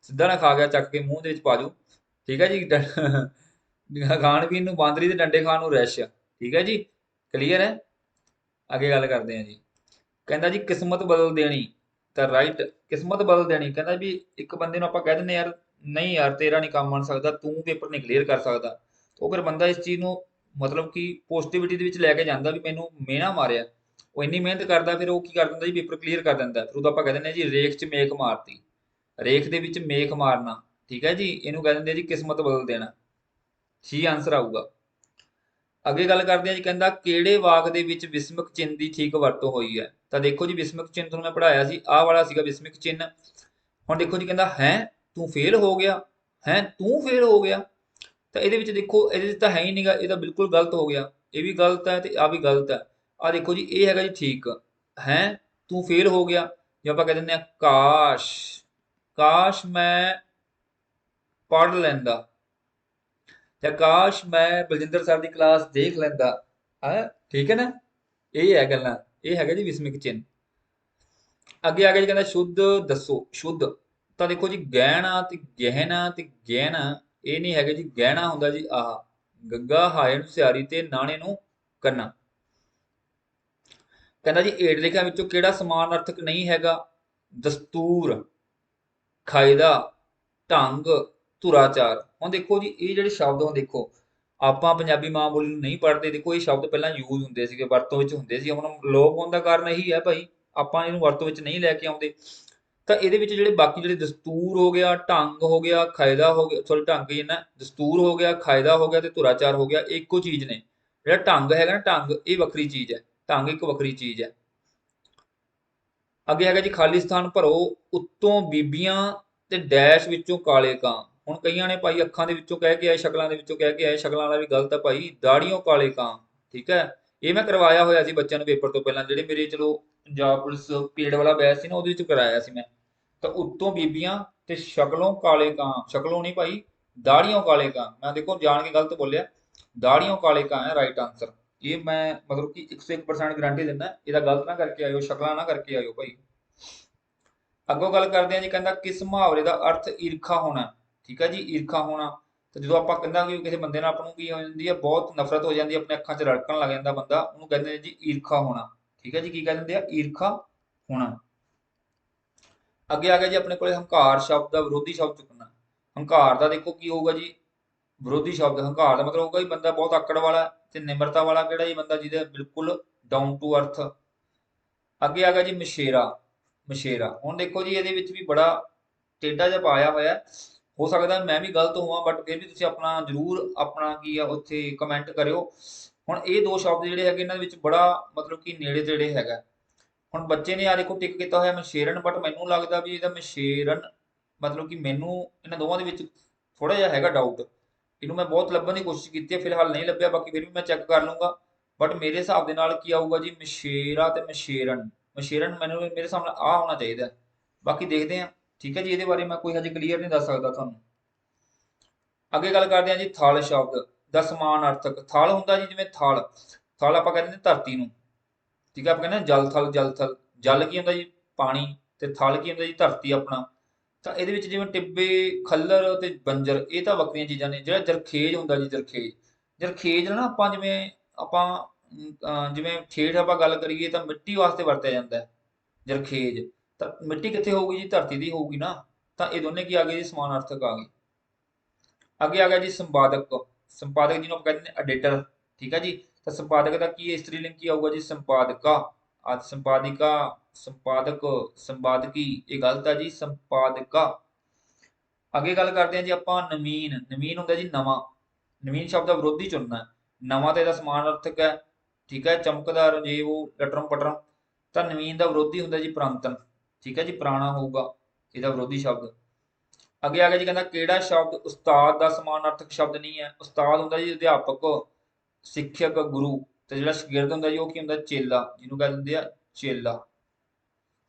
ਸਿੱਧਾ ਨਾ ਖਾ ਗਿਆ, ਚੱਕ ਕੇ ਮੂੰਹ ਦੇ ਵਿੱਚ ਪਾ ਜੂ, ਠੀਕ ਹੈ ਜੀ। ਖਾਣ ਪੀਣ ਨੂੰ ਬਾਂਦਰੀ ਤੇ ਡੰਡੇ ਖਾਣ ਨੂੰ ਰੈਸ਼, ਠੀਕ ਹੈ ਜੀ, ਕਲੀਅਰ ਹੈ। ਅੱਗੇ ਗੱਲ ਕਰਦੇ ਹਾਂ ਜੀ, ਕਹਿੰਦਾ ਜੀ ਕਿਸਮਤ ਬਦਲ ਦੇਣੀ। ਤਾਂ ਰਾਈਟ, ਕਿਸਮਤ ਬਦਲ ਦੇਣੀ। ਕਹਿੰਦਾ ਵੀ ਇੱਕ ਬੰਦੇ ਨੂੰ ਆਪਾਂ ਕਹਿ ਦਿੰਦੇ ਯਾਰ ਨਹੀਂ ਯਾਰ ਤੇਰਾ ਨਹੀਂ ਕੰਮ ਬਣ ਸਕਦਾ, ਤੂੰ ਪੇਪਰ ਨਹੀਂ ਕਲੀਅਰ ਕਰ ਸਕਦਾ। ਉਹ ਫਿਰ ਬੰਦਾ ਇਸ ਚੀਜ਼ ਨੂੰ ਮਤਲਬ ਕਿ ਪੋਜ਼ਿਟਿਵਿਟੀ ਦੇ ਵਿੱਚ ਲੈ ਕੇ ਜਾਂਦਾ ਵੀ ਮੈਨੂੰ ਮਿਹਣਾ ਮਾਰਿਆ। ਉਹ ਇੰਨੀ ਮਿਹਨਤ ਕਰਦਾ, ਫਿਰ ਉਹ ਕੀ ਕਰ ਦਿੰਦਾ ਜੀ, ਪੇਪਰ ਕਲੀਅਰ ਕਰ ਦਿੰਦਾ। ਫਿਰ ਉਦੋਂ ਆਪਾਂ ਕਹਿ ਦਿੰਦੇ ਹਾਂ ਜੀ ਰੇਖ 'ਚ ਮੇਖ ਮਾਰਤੀ। ਰੇਖ ਦੇ ਵਿੱਚ ਮੇਖ ਮਾਰਨਾ, ਠੀਕ ਹੈ ਜੀ, ਇਹਨੂੰ ਕਹਿ ਦਿੰਦੇ ਜੀ ਕਿਸਮਤ ਬਦਲ ਦੇਣਾ। ਸੀ ਆਨਸਰ ਆਊਗਾ। ਅੱਗੇ ਗੱਲ ਕਰਦੇ ਹਾਂ ਜੀ, ਕਹਿੰਦਾ ਕਿਹੜੇ ਵਾਕ ਦੇ ਵਿੱਚ ਵਿਸਮਿਕ ਚਿੰਨ੍ਹ ਦੀ ਠੀਕ ਵਰਤੋਂ ਹੋਈ ਹੈ। ਤਾਂ ਦੇਖੋ ਜੀ ਵਿਸਮਿਕ ਚਿੰਨ੍ਹ ਤੁਹਾਨੂੰ ਮੈਂ ਪੜ੍ਹਾਇਆ ਸੀ, ਆਹ ਵਾਲਾ ਸੀਗਾ ਵਿਸਮਿਕ ਚਿੰਨ੍ਹ। ਹੁਣ ਦੇਖੋ ਜੀ, ਕਹਿੰਦਾ ਹੈ ਤੂੰ ਫੇਲ ਹੋ ਗਿਆ, ਹੈ ਤੂੰ ਫੇਲ ਹੋ ਗਿਆ। ਤਾਂ ਇਹਦੇ ਵਿੱਚ ਦੇਖੋ ਇਹਦੇ ਵਿੱਚ ਤਾਂ ਹੈ ਹੀ ਨਹੀਂਗਾ, ਇਹ ਤਾਂ ਬਿਲਕੁਲ ਗਲਤ ਹੋ ਗਿਆ। ਇਹ ਵੀ ਗਲਤ ਹੈ ਤੇ ਆ ਵੀ ਗਲਤ ਹੈ। ਆ ਦੇਖੋ ਜੀ ਇਹ ਹੈਗਾ ਜੀ ਠੀਕ, ਹੈ ਤੂੰ ਫੇਲ ਹੋ ਗਿਆ। ਜੇ ਆਪਾਂ ਕਹਿ ਦਿੰਦੇ ਹਾਂ ਕਾਸ਼, ਕਾਸ਼ ਮੈਂ ਪੜ੍ਹ ਲੈਂਦਾ, ਜਾਂ ਕਾਸ਼ ਮੈਂ ਬਲਜਿੰਦਰ ਸਰ ਦੀ ਕਲਾਸ ਦੇਖ ਲੈਂਦਾ, ਹੈ ਠੀਕ ਹੈ ਨਾ। ਇਹ ਹੈ ਗੱਲਾਂ, ਇਹ ਹੈਗਾ ਜੀ ਵਿਸਮਿਕ ਚਿੰਨ੍ਹ। ਅੱਗੇ ਆ ਗਿਆ ਜੀ, ਕਹਿੰਦਾ ਸ਼ੁੱਧ ਦੱਸੋ। ਸ਼ੁੱਧ ਤਾਂ ਦੇਖੋ ਜੀ ਗਹਿਣਾ ਤੇ ਗਹਿਣਾ ਤੇ ਗਹਿਣਾ, ਇਹ ਨਹੀਂ ਹੈਗੇ ਜੀ। ਗਹਿਣਾ ਹੁੰਦਾ ਜੀ ਆਹ ਗੱਗਾ ਹਾਏ ਨੂੰ ਸਿਆਰੀ ਤੇ ਨਾਣੇ ਨੂੰ ਕੰਨਾ। ਕਹਿੰਦਾ ਜੀ ਹੇਠ ਲਿਖਿਆਂ ਵਿੱਚੋਂ ਕਿਹੜਾ ਸਮਾਨਾਰਥਕ ਨਹੀਂ ਹੈਗਾ? ਦਸਤੂਰ, ਕਾਇਦਾ, ਢੰਗ, ਧੁਰਾਚਾਰ। ਹੁਣ ਦੇਖੋ ਜੀ ਇਹ ਜਿਹੜੇ ਸ਼ਬਦ ਹੁਣ ਦੇਖੋ ਆਪਾਂ ਪੰਜਾਬੀ ਮਾਂ ਬੋਲੀ ਨੂੰ ਨਹੀਂ ਪੜ੍ਹਦੇ, ਦੇਖੋ ਇਹ ਸ਼ਬਦ ਪਹਿਲਾਂ ਯੂਜ਼ ਹੁੰਦੇ ਸੀਗੇ, ਵਰਤੋਂ ਵਿੱਚ ਹੁੰਦੇ ਸੀ। ਹੁਣ ਲੋਪ ਹੋਣ ਦਾ ਕਾਰਨ ਇਹੀ ਹੈ ਭਾਈ, ਆਪਾਂ ਇਹਨੂੰ ਵਰਤੋਂ ਵਿੱਚ ਨਹੀਂ ਲੈ ਕੇ ਆਉਂਦੇ। ਤਾਂ ਇਹਦੇ ਵਿੱਚ ਜਿਹੜੇ ਬਾਕੀ ਜਿਹੜੇ ਦਸਤੂਰ ਹੋ ਗਿਆ, ਢੰਗ ਹੋ ਗਿਆ, ਕਾਇਦਾ ਹੋ ਗਿਆ, ਸੌਰੀ ਢੰਗ ਹੀ ਨਾ, ਦਸਤੂਰ ਹੋ ਗਿਆ, ਕਾਇਦਾ ਹੋ ਗਿਆ ਤੇ ਧੁਰਾਚਾਰ ਹੋ ਗਿਆ, ਇਹ ਇੱਕੋ ਚੀਜ਼ ਨੇ। ਜਿਹੜਾ ਢੰਗ ਹੈਗਾ ਨਾ, ਢੰਗ ਇਹ ਵੱਖਰੀ ਚੀਜ਼ ਹੈ, ਢੰਗ ਇੱਕ ਵੱਖਰੀ ਚੀਜ਼ ਹੈ। ਅੱਗੇ ਹੈਗਾ ਜੀ ਖਾਲਿਸਤਾਨ ਭਰੋ, ਉੱਤੋਂ ਬੀਬੀਆਂ ਤੇ ਡੈਸ਼ ਵਿੱਚੋਂ ਕਾਲੇ ਕਾਂ। ਹੁਣ ਕਈਆਂ ਨੇ ਭਾਈ ਅੱਖਾਂ ਦੇ ਵਿੱਚੋਂ ਕਹਿ ਕੇ ਆਏ, ਸ਼ਕਲਾਂ ਦੇ ਵਿੱਚੋਂ ਕਹਿ ਕੇ ਆਏ, ਸ਼ਕਲਾਂ ਵਾਲਾ ਵੀ ਗਲਤ ਹੈ ਭਾਈ, ਦਾੜੀਆਂ ਕਾਲੇ ਕਾਂ। ਠੀਕ ਹੈ, ਇਹ ਮੈਂ ਕਰਵਾਇਆ ਹੋਇਆ ਸੀ ਬੱਚਿਆਂ ਨੂੰ ਪੇਪਰ ਤੋਂ ਪਹਿਲਾਂ, ਜਿਹੜੇ ਮੇਰੇ ਚਲੋ ਪੰਜਾਬ ਪੁਲਿਸ ਪੀਰੀਅਡ ਵਾਲਾ ਬੈਚ ਸੀ ਨਾ, ਉਹਦੇ ਵਿੱਚ ਕਰਾਇਆ ਸੀ ਮੈਂ। ਤਾਂ ਉੱਤੋਂ ਬੀਬੀਆਂ ਤੇ ਸ਼ਕਲੋਂ ਕਾਲੇ ਕਾਂ, ਸ਼ਕਲੋਂ ਨਹੀਂ ਭਾਈ, ਦਾੜੀਆਂ ਕਾਲੇ ਕਾਂ। ਮੈਂ ਦੇਖੋ ਜਾਣ ਕੇ ਗਲਤ ਬੋਲਿਆ, ਦਾੜੀਆਂ ਕਾਲੇ ਕਾਂ ਹੈ ਰਾਈਟ ਆਂਸਰ। ਇਹ ਮੈਂ ਮਤਲਬ ਕਿ 101% ਗਾਰੰਟੀ ਦਿੰਦਾ, ਇਹਦਾ ਗਲਤ ਨਾ ਕਰਕੇ ਆਇਓ, ਸ਼ਕਲਾਂ ਨਾ ਕਰਕੇ ਆਇਓ ਭਾਈ। ਅੱਗੋਂ ਗੱਲ ਕਰਦੇ ਹਾਂ ਜੀ, ਕਹਿੰਦਾ ਕਿਸ ਮੁਹਾਵਰੇ ਦਾ ਅਰਥ ਈਰਖਾ ਹੋਣਾ? ਠੀਕ ਹੈ ਜੀ, ਈਰਖਾ ਹੋਣਾ। ਤੇ ਜਦੋਂ ਆਪਾਂ ਕਹਿੰਦਾ ਕਿ ਕਿਸੇ ਬੰਦੇ ਨਾਲ ਆਪਾਂ ਨੂੰ ਕੀ ਹੋ ਜਾਂਦੀ ਹੈ, ਬਹੁਤ ਨਫ਼ਰਤ ਹੋ ਜਾਂਦੀ ਹੈ, ਆਪਣੇ ਅੱਖਾਂ 'ਚ ਰੜਕਣ ਲੱਗ ਜਾਂਦਾ ਬੰਦਾ, ਉਹਨੂੰ ਕਹਿੰਦੇ ਨੇ ਜੀ ਈਰਖਾ ਹੋਣਾ। ਠੀਕ ਹੈ ਜੀ, ਕੀ ਕਹਿੰਦੇ ਆ? ਈਰਖਾ ਹੋਣਾ। ਅੱਗੇ ਆ ਗਿਆ ਜੀ ਆਪਣੇ ਕੋਲੇ ਹੰਕਾਰ ਸ਼ਬਦ ਦਾ ਵਿਰੋਧੀ ਸ਼ਬਦ ਚੁੱਕਣਾ। ਹੰਕਾਰ ਦਾ ਦੇਖੋ ਕੀ ਹੋਊਗਾ ਜੀ? ਵਿਰੋਧੀ ਸ਼ਬਦ। ਹੰਕਾਰ ਦਾ ਮਤਲਬ ਹੋਊਗਾ ਜੀ ਬੰਦਾ ਬਹੁਤ ਆਕੜ ਵਾਲਾ, ਤੇ ਨਿਮਰਤਾ ਵਾਲਾ ਕਿਹੜਾ ਜੀ? ਬੰਦਾ ਜਿਹਦੇ ਬਿਲਕੁਲ ਡਾਊਨ ਟੂ ਅਰਥ। ਅੱਗੇ ਆ ਗਿਆ ਜੀ ਮਛੇਰਾ। ਮਛੇਰਾ, ਹੁਣ ਦੇਖੋ ਜੀ ਇਹਦੇ ਵਿੱਚ ਵੀ ਬੜਾ ਟੇਢਾ ਜਿਹਾ ਪਾਇਆ ਹੋਇਆ, ਹੋ ਸਕਦਾ ਮੈਂ ਵੀ ਗਲਤ ਹੋਵਾਂ, ਬਟ ਫਿਰ ਵੀ ਤੁਸੀਂ ਆਪਣਾ ਜ਼ਰੂਰ ਆਪਣਾ ਕੀ ਆ ਉੱਥੇ ਕਮੈਂਟ ਕਰਿਓ। ਹੁਣ ਇਹ ਦੋ ਸ਼ਬਦ ਜਿਹੜੇ ਹੈਗੇ ਇਹਨਾਂ ਦੇ ਵਿੱਚ ਬੜਾ ਮਤਲਬ ਕਿ ਨੇੜੇ ਤੇੜੇ ਹੈਗਾ। ਹੁਣ ਬੱਚੇ ਨੇ ਆ ਦੇਖੋ ਟਿਕ ਕੀਤਾ ਹੋਇਆ ਮਛੇਰਨ, ਬਟ ਮੈਨੂੰ ਲੱਗਦਾ ਵੀ ਇਹਦਾ ਮਛੇਰਨ ਮਤਲਬ ਕਿ ਮੈਨੂੰ ਇਹਨਾਂ ਦੋਵਾਂ ਦੇ ਵਿੱਚ ਥੋੜਾ ਜਿਹਾ ਹੈਗਾ ਡਾਊਟ। ਇਹਨੂੰ ਮੈਂ ਬਹੁਤ ਲੱਭਣ ਦੀ ਕੋਸ਼ਿਸ਼ ਕੀਤੀ ਹੈ, ਫਿਲਹਾਲ ਨਹੀਂ ਲੱਭਿਆ, ਬਾਕੀ ਫਿਰ ਵੀ ਮੈਂ ਚੈੱਕ ਕਰ ਲੂੰਗਾ। ਬਟ ਮੇਰੇ ਹਿਸਾਬ ਦੇ ਨਾਲ ਕੀ ਆਊਗਾ ਜੀ? ਮਛੇਰਾ ਤੇ ਮਛੇਰਨ। ਮਛੇਰਨ ਮੈਨੂੰ ਮੇਰੇ ਹਿਸਾਬ ਨਾਲ ਆ ਹੋਣਾ ਚਾਹੀਦਾ, ਬਾਕੀ ਦੇਖਦੇ ਹਾਂ। ਠੀਕ ਹੈ ਜੀ, ਇਹਦੇ ਬਾਰੇ ਮੈਂ ਕੋਈ ਹਜੇ ਕਲੀਅਰ ਨਹੀਂ ਦੱਸ ਸਕਦਾ ਤੁਹਾਨੂੰ। ਅੱਗੇ ਗੱਲ ਕਰਦੇ ਹਾਂ ਜੀ ਥਲ ਸ਼ਬਦ ਦਾ ਸਮਾਨਾਰਥਕ। ਥਲ ਹੁੰਦਾ ਜੀ ਜਿਵੇਂ ਥਲ, ਥਲ ਆਪਾਂ ਕਹਿੰਦੇ ਨੇ ਧਰਤੀ ਨੂੰ। ਠੀਕ ਹੈ, ਆਪਾਂ ਕਹਿੰਦੇ ਜਲ ਥਲ, ਜਲ ਥਲ। ਜਲ ਕੀ ਹੁੰਦਾ ਜੀ? ਪਾਣੀ। ਤੇ ਥਲ ਕੀ ਹੁੰਦਾ ਜੀ? ਧਰਤੀ ਆਪਣਾ। ਤਾਂ ਇਹਦੇ ਵਿੱਚ ਜਿਵੇਂ ਟਿੱਬੇ, ਖੱਲਰ ਤੇ ਬੰਜਰ, ਇਹ ਤਾਂ ਵੱਖਰੀਆਂ ਚੀਜ਼ਾਂ ਨੇ। ਜਿਹੜਾ ਜਰਖੇਜ ਹੁੰਦਾ ਜੀ, ਜਰਖੇਜ, ਜਰਖੇਜ ਨਾ ਆਪਾਂ ਜਿਵੇਂ ਆਪਾਂ ਜਿਵੇਂ ਠੇਠ ਆਪਾਂ ਗੱਲ ਕਰੀਏ ਤਾਂ ਮਿੱਟੀ ਵਾਸਤੇ ਵਰਤਿਆ ਜਾਂਦਾ ਹੈ ਜਰਖੇਜ। ਤਾਂ ਮਿੱਟੀ ਕਿੱਥੇ ਹੋਊਗੀ ਜੀ? ਧਰਤੀ ਦੀ ਹੋਊਗੀ ਨਾ। ਤਾਂ ਇਹ ਦੋਨੇ ਕੀ ਆ ਗਏ ਜੀ? ਸਮਾਨਾਰਥਕ ਆ ਗਏ। ਅੱਗੇ ਆ ਗਿਆ ਜੀ ਸੰਪਾਦਕ। ਸੰਪਾਦਕ ਜਿਹਨੂੰ ਆਪਾਂ ਕਹਿੰਦੇ ਨੇ ਐਡੀਟਰ। ਠੀਕ ਹੈ ਜੀ, ਤਾਂ ਸੰਪਾਦਕ ਦਾ ਕੀ ਇਸਤਰੀ ਲਿੰਗ ਕੀ ਆਊਗਾ ਜੀ? ਸੰਪਾਦਕਾ। ਅੱਜ ਸੰਪਾਦਿਕਾ, ਸੰਪਾਦਕ, ਸੰਪਾਦਕੀ, ਇਹ ਗਲਤ ਹੈ ਜੀ, ਸੰਪਾਦਕਾ। ਅੱਗੇ ਗੱਲ ਕਰਦੇ ਹਾਂ ਜੀ ਆਪਾਂ ਨਵੀਨ। ਨਵੀਨ ਹੁੰਦਾ ਜੀ ਨਵਾਂ। ਨਵੀਨ ਸ਼ਬਦ ਦਾ ਵਿਰੋਧੀ ਚੁਣਨਾ। ਨਵਾਂ ਤੇ ਇਹਦਾ ਸਮਾਨਾਰਥਕ ਹੈ। ਠੀਕ ਹੈ, ਚਮਕਦਾਰ, ਜੇ ਉਹ ਲਟਰਮ ਪਟਰਮ। ਤਾਂ ਨਵੀਨ ਦਾ ਵਿਰੋਧੀ ਹੁੰਦਾ ਜੀ ਪੁਰਾਤਨ। ਠੀਕ ਹੈ ਜੀ, ਪੁਰਾਣਾ ਹੋਊਗਾ ਇਹਦਾ ਵਿਰੋਧੀ ਸ਼ਬਦ। ਅੱਗੇ ਆ ਗਿਆ ਜੀ, ਕਹਿੰਦਾ ਕਿਹੜਾ ਸ਼ਬਦ ਉਸਤਾਦ ਦਾ ਸਮਾਨਾਰਥਕ ਸ਼ਬਦ ਨਹੀਂ ਹੈ? ਉਸਤਾਦ ਹੁੰਦਾ ਜੀ ਅਧਿਆਪਕ, ਸਿੱਖਿਅਕ, ਗੁਰੂ। ਤੇ ਜਿਹੜਾ ਸ਼ਾਗਿਰਦ ਹੁੰਦਾ ਜੀ ਉਹ ਕੀ ਹੁੰਦਾ? ਚੇਲਾ, ਜਿਹਨੂੰ ਕਹਿ ਦਿੰਦੇ ਆ ਚੇਲਾ।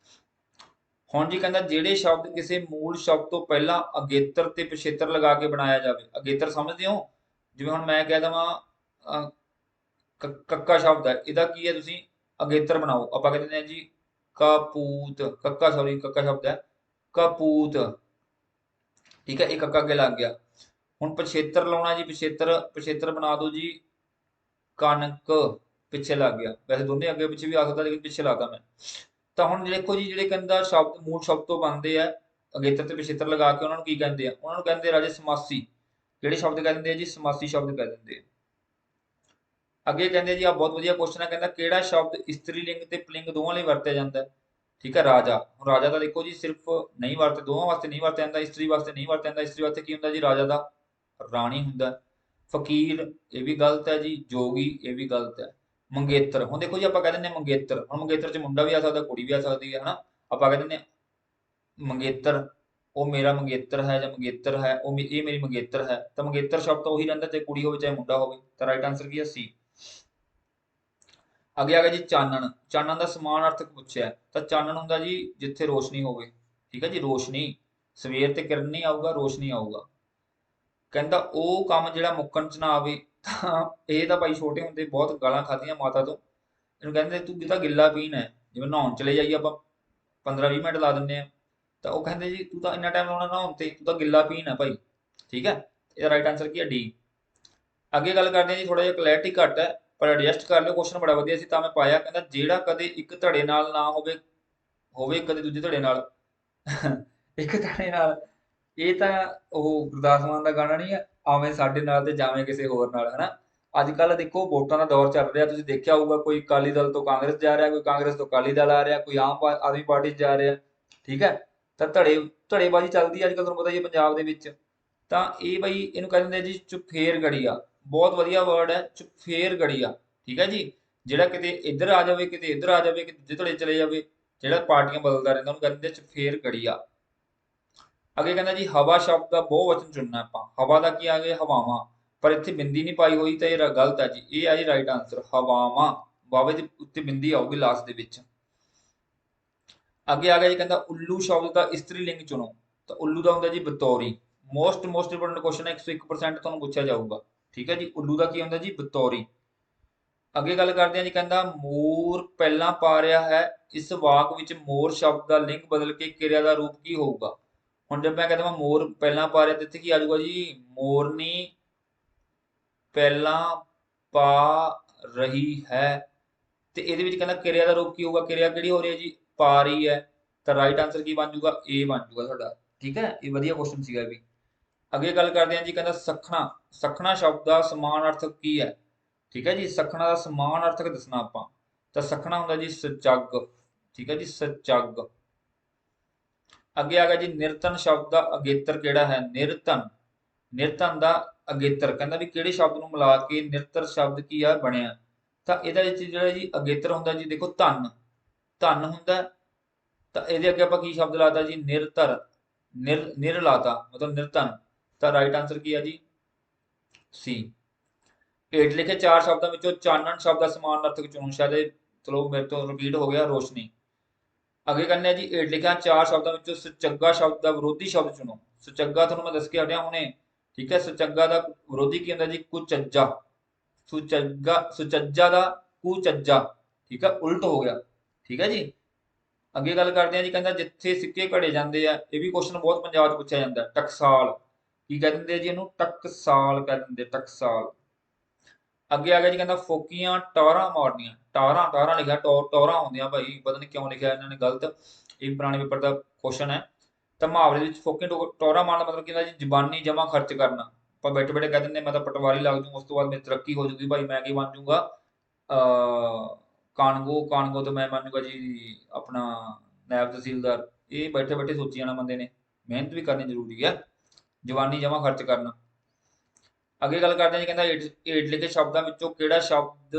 ਹੁਣ ਜੀ ਕਹਿੰਦਾ ਜਿਹੜੇ ਸ਼ਬਦ ਕਿਸੇ ਮੂਲ ਸ਼ਬਦ ਤੋਂ ਪਹਿਲਾਂ ਅਗੇਤਰ ਤੇ ਪਿਛੇਤਰ ਲਗਾ ਕੇ ਬਣਾਇਆ ਜਾਵੇ। ਅਗੇਤਰ ਸਮਝਦੇ ਹੋ? ਜਿਵੇਂ ਹੁਣ ਮੈਂ ਕਹਿ ਦਵਾਂ ਕੱਕਾ ਸ਼ਬਦ ਹੈ, ਇਹਦਾ ਕੀ ਹੈ? ਤੁਸੀਂ ਅਗੇਤਰ ਬਣਾਓ। ਆਪਾਂ ਕਹਿੰਦੇ ਹਾਂ ਜੀ ਕਪੂਤ, ਕੱਕਾ, ਸੌਰੀ ਕੱਕਾ ਸ਼ਬਦ ਹੈ ਕਪੂਤ। ਠੀਕ ਹੈ, ਇਹ ਕੱਕਾ ਅੱਗੇ ਲੱਗ ਗਿਆ। ਹੁਣ ਪਿਛੇਤਰ ਲਾਉਣਾ ਜੀ, ਪਿਛੇਤਰ, ਪਿਛੇਤਰ ਬਣਾ ਦਿਓ ਜੀ ਕਣਕ, ਪਿੱਛੇ ਲੱਗ ਗਿਆ। ਵੈਸੇ ਦੋਨੇ ਅੱਗੇ ਪਿੱਛੇ ਵੀ ਆ ਸਕਦਾ, ਲੇਕਿਨ ਪਿੱਛੇ ਲਾਤਾ ਮੈਂ। ਤਾਂ ਹੁਣ ਦੇਖੋ ਜੀ ਜਿਹੜੇ ਕਹਿੰਦਾ ਸ਼ਬਦ ਮੂਲ ਸ਼ਬਦ ਤੋਂ ਬਣਦੇ ਆ ਅਗੇਤਰ ਤੇ ਪਿਛੇਤਰ ਲਗਾ ਕੇ, ਉਹਨਾਂ ਨੂੰ ਕੀ ਕਹਿੰਦੇ ਆ? ਉਹਨਾਂ ਨੂੰ ਕਹਿੰਦੇ ਰਾਜੇ ਸਮਾਸੀ। ਕਿਹੜੇ ਸ਼ਬਦ ਕਹਿ ਦਿੰਦੇ ਆ ਜੀ? ਸਮਾਸੀ ਸ਼ਬਦ ਕਹਿ ਦਿੰਦੇ ਆ। ਅੱਗੇ ਕਹਿੰਦੇ ਜੀ ਆ ਬਹੁਤ ਵਧੀਆ ਕੁਐਸਚਨ ਹੈ, ਕਹਿੰਦਾ ਕਿਹੜਾ ਸ਼ਬਦ ਇਸਤਰੀ ਲਿੰਗ ਤੇ ਪੁਲਿੰਗ ਦੋਵਾਂ ਲਈ ਵਰਤਿਆ ਜਾਂਦਾ ਹੈ? ਠੀਕ ਹੈ, ਰਾਜਾ। ਹੁਣ ਰਾਜਾ ਤਾਂ ਦੇਖੋ ਜੀ ਸਿਰਫ ਨਹੀਂ ਵਰਤੇ, ਦੋਵਾਂ ਵਾਸਤੇ ਨਹੀਂ ਵਰਤਿਆ ਜਾਂਦਾ, ਇਸਤਰੀ ਵਾਸਤੇ ਨਹੀਂ ਵਰਤਿਆ ਜਾਂਦਾ। ਇਸਤਰੀ ਵਾਸਤੇ ਕੀ ਹੁੰਦਾ ਜੀ? ਰਾਜਾ ਦਾ ਰਾਣੀ ਹੁੰਦਾ। ਫਕੀਰ, ਇਹ ਵੀ ਗਲਤ ਹੈ ਜੀ। ਜੋਗੀ, ਇਹ ਵੀ ਗਲਤ ਹੈ। ਮੰਗੇਤਰ, ਹੁਣ ਦੇਖੋ ਜੀ ਆਪਾਂ ਕਹਿ ਦਿੰਦੇ ਹਾਂ ਮੰਗੇਤਰ। ਹੁਣ ਮੰਗੇਤਰ ਚ ਮੁੰਡਾ ਵੀ ਆ ਸਕਦਾ, ਕੁੜੀ ਵੀ ਆ ਸਕਦੀ ਹੈ, ਹਨਾ। ਆਪਾਂ ਕਹਿ ਦਿੰਦੇ ਹਾਂ ਮੰਗੇਤਰ, ਉਹ ਮੇਰਾ ਮੰਗੇਤਰ ਹੈ, ਜਾਂ ਮੰਗੇਤਰ ਹੈ ਉਹ ਇਹ ਮੇਰੀ ਮੰਗੇਤਰ ਹੈ। ਤਾਂ ਮੰਗੇਤਰ ਸ਼ਬਦ ਤਾਂ ਉਹੀ ਰਹਿੰਦਾ, ਚਾਹੇ ਕੁੜੀ ਹੋਵੇ ਚਾਹੇ ਮੁੰਡਾ ਹੋਵੇ। ਤਾਂ ਰਾਈਟ ਆਂਸਰ ਕੀ ਹੈ? ਸੀ। ਅੱਗੇ ਆ ਗਿਆ ਜੀ ਚਾਨਣ। ਚਾਨਣ ਦਾ ਸਮਾਨਾਰਥਕ ਪੁੱਛਿਆ, ਤਾਂ ਚਾਨਣ ਹੁੰਦਾ ਜੀ ਜਿੱਥੇ ਰੋਸ਼ਨੀ ਹੋਵੇ। ਠੀਕ ਹੈ ਜੀ, ਰੋਸ਼ਨੀ। ਸਵੇਰ ਤੇ ਕਿਰਨ ਨਹੀਂ ਆਊਗਾ, ਰੋਸ਼ਨੀ ਆਊਗਾ। ਕਹਿੰਦਾ ਉਹ ਕੰਮ ਜਿਹੜਾ ਮੁੱਕਣ ਚ ਨਾ ਆਵੇ। ਤਾਂ ਇਹ ਤਾਂ ਭਾਈ ਛੋਟੇ ਹੁੰਦੇ ਬਹੁਤ ਗਾਲਾਂ ਖਾਧੀਆਂ ਮਾਤਾ ਤੋਂ। ਇਹਨੂੰ ਕਹਿੰਦੇ ਤੂੰ ਤਾਂ ਗਿੱਲਾ ਪੀਣ ਹੈ। ਜਿਵੇਂ ਨਹਾਉਣ ਚਲੇ ਜਾਈਏ ਆਪਾਂ, 15-20 ਮਿੰਟ ਲਾ ਦਿੰਦੇ ਆ, ਤਾਂ ਉਹ ਕਹਿੰਦੇ ਜੀ ਤੂੰ ਤਾਂ ਇੰਨਾ ਟਾਈਮ ਲਾਉਣਾ ਨਹਾਉਣ ਤੇ, ਤੂੰ ਤਾਂ ਗਿੱਲਾ ਪੀਣ ਹੈ ਭਾਈ। ਠੀਕ ਹੈ, ਇਹਦਾ ਰਾਈਟ ਆਂਸਰ ਕੀ ਹੈ? ਡੀ। ਅੱਗੇ ਗੱਲ ਕਰਦੇ ਹਾਂ ਜੀ, ਥੋੜਾ ਜਿਹਾ ਕਲੈਰਿਟੀ ਘੱਟ ਹੈ, ਪਰ ਐਡਜਸਟ ਕਰ ਲਿਓ, ਕੁਐਸਚਨ ਬੜਾ ਵਧੀਆ ਸੀ ਤਾਂ ਮੈਂ ਪਾਇਆ। ਕਹਿੰਦਾ ਜਿਹੜਾ ਕਦੇ ਇੱਕ ਧੜੇ ਨਾਲ ਨਾ ਹੋਵੇ ਹੋਵੇ ਕਦੇ ਦੂਜੇ ਧੜੇ ਨਾਲ ਇੱਕ ਧੜੇ ਨਾਲ, ਇਹ ਤਾਂ ਉਹ ਗੁਰਦਾਸ ਮਾਨ ਦਾ ਗਾਣਾ ਨਹੀਂ ਹੈ, ਆਵੇਂ ਸਾਡੇ ਨਾਲ ਤੇ ਜਾਵੇਂ ਕਿਸੇ ਹੋਰ ਨਾਲ, ਹਨਾ। ਅੱਜ ਕੱਲ ਦੇਖੋ ਵੋਟਾਂ ਦਾ ਦੌਰ ਚੱਲ ਰਿਹਾ, ਤੁਸੀਂ ਦੇਖਿਆ ਹੋਊਗਾ ਕੋਈ ਅਕਾਲੀ ਦਲ ਤੋਂ ਕਾਂਗਰਸ ਜਾ ਰਿਹਾ, ਕੋਈ ਕਾਂਗਰਸ ਤੋਂ ਅਕਾਲੀ ਦਲ ਆ ਰਿਹਾ, ਕੋਈ ਆਮ ਆਦਮੀ ਪਾਰਟੀ 'ਚ ਜਾ ਰਿਹਾ, ਠੀਕ ਹੈ। ਤਾਂ ਧੜੇਬਾਜ਼ੀ ਚੱਲਦੀ ਹੈ ਅੱਜ ਕੱਲ, ਤੁਹਾਨੂੰ ਪਤਾ ਹੀ ਹੈ ਪੰਜਾਬ ਦੇ ਵਿੱਚ। ਤਾਂ ਇਹ ਬਈ ਇਹਨੂੰ ਕਹਿ ਦਿੰਦੇ ਜੀ ਚੁਫੇਰ ਗੜੀਆ, ਬਹੁਤ ਵਧੀਆ ਵਰਡ ਹੈ ਚੁਫੇਰ ਗੜੀਆ, ਠੀਕ ਹੈ ਜੀ। ਜਿਹੜਾ ਕਿਤੇ ਇੱਧਰ ਆ ਜਾਵੇ, ਕਿਤੇ ਇੱਧਰ ਆ ਜਾਵੇ, ਕਿਤੇ ਦੂਜੇ ਧੜੇ ਚਲੇ ਜਾਵੇ, ਜਿਹੜਾ ਪਾਰਟੀਆਂ ਬਦਲਦਾ ਰਹਿੰਦਾ ਉਹਨੂੰ ਕਹਿੰਦੇ ਚੁਫੇਰ ਗੜੀਆ। ਅੱਗੇ ਕਹਿੰਦਾ ਜੀ ਹਵਾ ਸ਼ਬਦ ਦਾ ਬਹੁ ਵਚਨ ਚੁਣਨਾ ਆਪਾਂ। ਹਵਾ ਦਾ ਕੀ ਆ ਗਿਆ, ਹਵਾਵਾਂ, ਪਰ ਇੱਥੇ ਬਿੰਦੀ ਨਹੀਂ ਪਾਈ ਹੋਈ ਤਾਂ ਇਹ ਗਲਤ ਹੈ ਜੀ। ਇਹ ਆ ਜੀ ਰਾਈਟ ਆਂਸਰ, ਹਵਾਵਾਂ, ਵਾਵੇ ਦੇ ਉੱਤੇ ਬਿੰਦੀ ਆਊਗੀ ਲਾਸਟ ਦੇ ਵਿੱਚ। ਅੱਗੇ ਆ ਗਿਆ ਜੀ, ਕਹਿੰਦਾ ਉੱਲੂ ਸ਼ਬਦ ਦਾ ਇਸਤਰੀ ਲਿੰਗ ਚੁਣੋ। ਤਾਂ ਉੱਲੂ ਦਾ ਹੁੰਦਾ ਜੀ ਬਤੌਰੀ। ਮੋਸਟ ਇੰਪੋਰਟੈਂਟ ਕੁਐਸਚਨ ਹੈ, 101% ਤੁਹਾਨੂੰ ਪੁੱਛਿਆ ਜਾਊਗਾ, ਠੀਕ ਹੈ ਜੀ। ਉੱਲੂ ਦਾ ਕੀ ਹੁੰਦਾ ਜੀ, ਬਤੌਰੀ। ਅੱਗੇ ਗੱਲ ਕਰਦੇ ਹਾਂ ਜੀ, ਕਹਿੰਦਾ ਮੋਰ ਪਹਿਲਾਂ ਪਾ ਰਿਹਾ ਹੈ, ਇਸ ਵਾਕ ਵਿੱਚ ਮੋਰ ਸ਼ਬਦ ਦਾ ਲਿੰਗ ਬਦਲ ਕੇ ਕਿਰਿਆ ਦਾ ਰੂਪ ਕੀ ਹੋਊਗਾ। ਹੁਣ ਜਦ ਮੈਂ ਕਹਿੰਦਾ ਮੋਰ ਪਹਿਲਾਂ ਪਾ ਰਿਹਾ ਤੇ ਇੱਥੇ ਕੀ ਆ ਜਾਊਗਾ ਜੀ, ਮੋਰਨੀ ਪਹਿਲਾਂ ਪਾ ਰਹੀ ਹੈ। ਤੇ ਇਹਦੇ ਵਿੱਚ ਕਹਿੰਦਾ ਕਿਰਿਆ ਦਾ ਰੂਪ ਕੀ ਹੋਊਗਾ, ਕਿਰਿਆ ਕਿਹੜੀ ਹੋ ਰਹੀ ਹੈ ਜੀ, ਪਾ ਰਹੀ ਹੈ। ਤਾਂ ਰਾਈਟ ਆਂਸਰ ਕੀ ਬਣ ਜਾਊਗਾ, ਏ ਬਣ ਜਾਊਗਾ ਤੁਹਾਡਾ, ਠੀਕ ਹੈ। ਇਹ ਵਧੀਆ ਕੁਐਸਚਨ ਸੀਗਾ ਵੀ। ਅੱਗੇ ਗੱਲ ਕਰਦੇ ਹਾਂ ਜੀ, ਕਹਿੰਦਾ ਸਖਣਾ, ਸਖਣਾ ਸ਼ਬਦ ਦਾ ਸਮਾਨ ਅਰਥਕ ਕੀ ਹੈ, ਠੀਕ ਹੈ ਜੀ। ਸਖਣਾ ਦਾ ਸਮਾਨ ਅਰਥਕ ਦੱਸਣਾ ਆਪਾਂ। ਤਾਂ ਸਖਣਾ ਹੁੰਦਾ ਜੀ ਸਜੱਗ, ਠੀਕ ਹੈ ਜੀ, ਸਜੱਗ। ਅੱਗੇ ਆ ਗਿਆ ਜੀ ਨਿਰਤਨ ਸ਼ਬਦ ਦਾ ਅਗੇਤਰ ਕਿਹੜਾ ਹੈ, ਨਿਰਤਨ, ਨਿਰਤਨ ਦਾ ਅਗੇਤਰ। ਕਹਿੰਦਾ ਵੀ ਕਿਹੜੇ ਸ਼ਬਦ ਨੂੰ ਮਿਲਾ ਕੇ ਨਿਰਤਰ ਸ਼ਬਦ ਕੀ ਆ ਬਣਿਆ। ਤਾਂ ਇਹਦੇ ਵਿੱਚ ਜਿਹੜਾ ਜੀ ਅਗੇਤਰ ਹੁੰਦਾ ਜੀ, ਦੇਖੋ ਧਨ, ਧਨ ਹੁੰਦਾ। ਤਾਂ ਇਹਦੇ ਅੱਗੇ ਆਪਾਂ ਕੀ ਸ਼ਬਦ ਲਾਤਾ ਜੀ, ਨਿਰਤਰ, ਨਿਰ ਲਾਤਾ, ਮਤਲਬ ਨਿਰਤਨ। ਤਾਂ ਰਾਈਟ ਆਂਸਰ ਕੀ ਆ ਜੀ, ਸੀ। ਹੇਠ ਲਿਖੇ ਚਾਰ ਸ਼ਬਦਾਂ ਵਿੱਚੋਂ ਚਾਨਣ ਸ਼ਬਦ ਦਾ ਸਮਾਨ ਅਰਥਕ ਚੁਣੋ। ਸ਼ਾਇਦ ਚਲੋ ਮੇਰੇ ਤੋਂ ਰਿਪੀਟ ਹੋ ਗਿਆ, ਰੋਸ਼ਨੀ। ਅੱਗੇ ਕਹਿੰਦੇ ਆ ਜੀ, ਹੇਠ ਲਿਖਿਆ ਚਾਰ ਸ਼ਬਦਾਂ ਵਿੱਚੋਂ ਸੁਚੱਗਾ ਸ਼ਬਦ ਦਾ ਵਿਰੋਧੀ ਸ਼ਬਦ ਚੁਣੋ। ਸੁਚੱਗਾ ਤੁਹਾਨੂੰ ਮੈਂ ਦੱਸ ਕੇ ਹਟਿਆ ਹੁਣੇ, ਠੀਕ ਹੈ। ਸੁਚੱਗਾ ਦਾ ਵਿਰੋਧੀ ਕੀ ਹੁੰਦਾ ਜੀ, ਕੁਚੱਜਾ। ਸੁਚੱਜਾ ਦਾ ਕੁਚੱਜਾ, ਠੀਕ ਹੈ, ਉਲਟ ਹੋ ਗਿਆ, ਠੀਕ ਹੈ ਜੀ। ਅੱਗੇ ਗੱਲ ਕਰਦੇ ਆ ਜੀ, ਕਹਿੰਦਾ ਜਿੱਥੇ ਸਿੱਕੇ ਘੜੇ ਜਾਂਦੇ ਆ, ਇਹ ਵੀ ਕੁਐਸਚਨ ਬਹੁਤ ਪੰਜਾਬ 'ਚ ਪੁੱਛਿਆ ਜਾਂਦਾ। ਟਕਸਾਲ, ਕੀ ਕਹਿ ਦਿੰਦੇ ਜੀ ਇਹਨੂੰ, ਟਕਸਾਲ ਕਹਿ ਦਿੰਦੇ, ਟਕਸਾਲ। ਅੱਗੇ ਆ ਗਿਆ ਜੀ, ਕਹਿੰਦਾ ਫੋਕੀਆਂ ਟਾਰਾਂ ਮਾਰਨੀਆਂ। ਟਾਰਾਂ, ਟਾਰਾਂ ਲਿਖਿਆ, ਟੋਰਾਂ ਹੁੰਦੀਆਂ ਭਾਈ, ਪਤਾ ਨਹੀਂ ਕਿਉਂ ਲਿਖਿਆ ਇਹਨਾਂ ਨੇ ਗਲਤ, ਇਹ ਪੁਰਾਣੇ ਪੇਪਰ ਦਾ ਕੁਐਸਚਨ ਹੈ। ਤਾਂ ਮੁਹਾਵਰੇ ਵਿੱਚ ਫੋਕੀਆਂ ਟੋਰਾਂ ਮਾਰਨ ਦਾ ਮਤਲਬ ਕੀ ਹੁੰਦਾ ਜੀ, ਜ਼ਬਾਨੀ ਜਮਾ ਖਰਚ ਕਰਨਾ। ਆਪਾਂ ਬੈਠੇ ਬੈਠੇ ਕਹਿ ਦਿੰਦੇ ਮੈਂ ਤਾਂ ਪਟਵਾਰੀ ਲੱਗ ਜੂ, ਉਸ ਤੋਂ ਬਾਅਦ ਮੇਰੀ ਤਰੱਕੀ ਹੋ ਜੂਗੀ ਭਾਈ, ਮੈਂ ਕੀ ਬਣ ਜੂਗਾ, ਕਾਨਗੋ, ਕਾਨਗੋ ਤੋਂ ਮੈਂ ਬਣ ਜੂਗਾ ਜੀ ਆਪਣਾ ਨਾਇਬ ਤਹਿਸੀਲਦਾਰ। ਇਹ ਬੈਠੇ ਬੈਠੇ ਸੋਚੀ ਜਾਣਾ ਬੰਦੇ ਨੇ, ਮਿਹਨਤ ਵੀ ਕਰਨੀ ਜ਼ਰੂਰੀ ਹੈ, ਜ਼ਬਾਨੀ ਜਮਾ ਖਰਚ ਕਰਨਾ। ਅੱਗੇ ਗੱਲ ਕਰਦੇ ਹਾਂ ਜੀ, ਕਹਿੰਦਾ ਹੇਠ ਲਿਖੇ ਸ਼ਬਦਾਂ ਵਿੱਚੋਂ ਕਿਹੜਾ ਸ਼ਬਦ,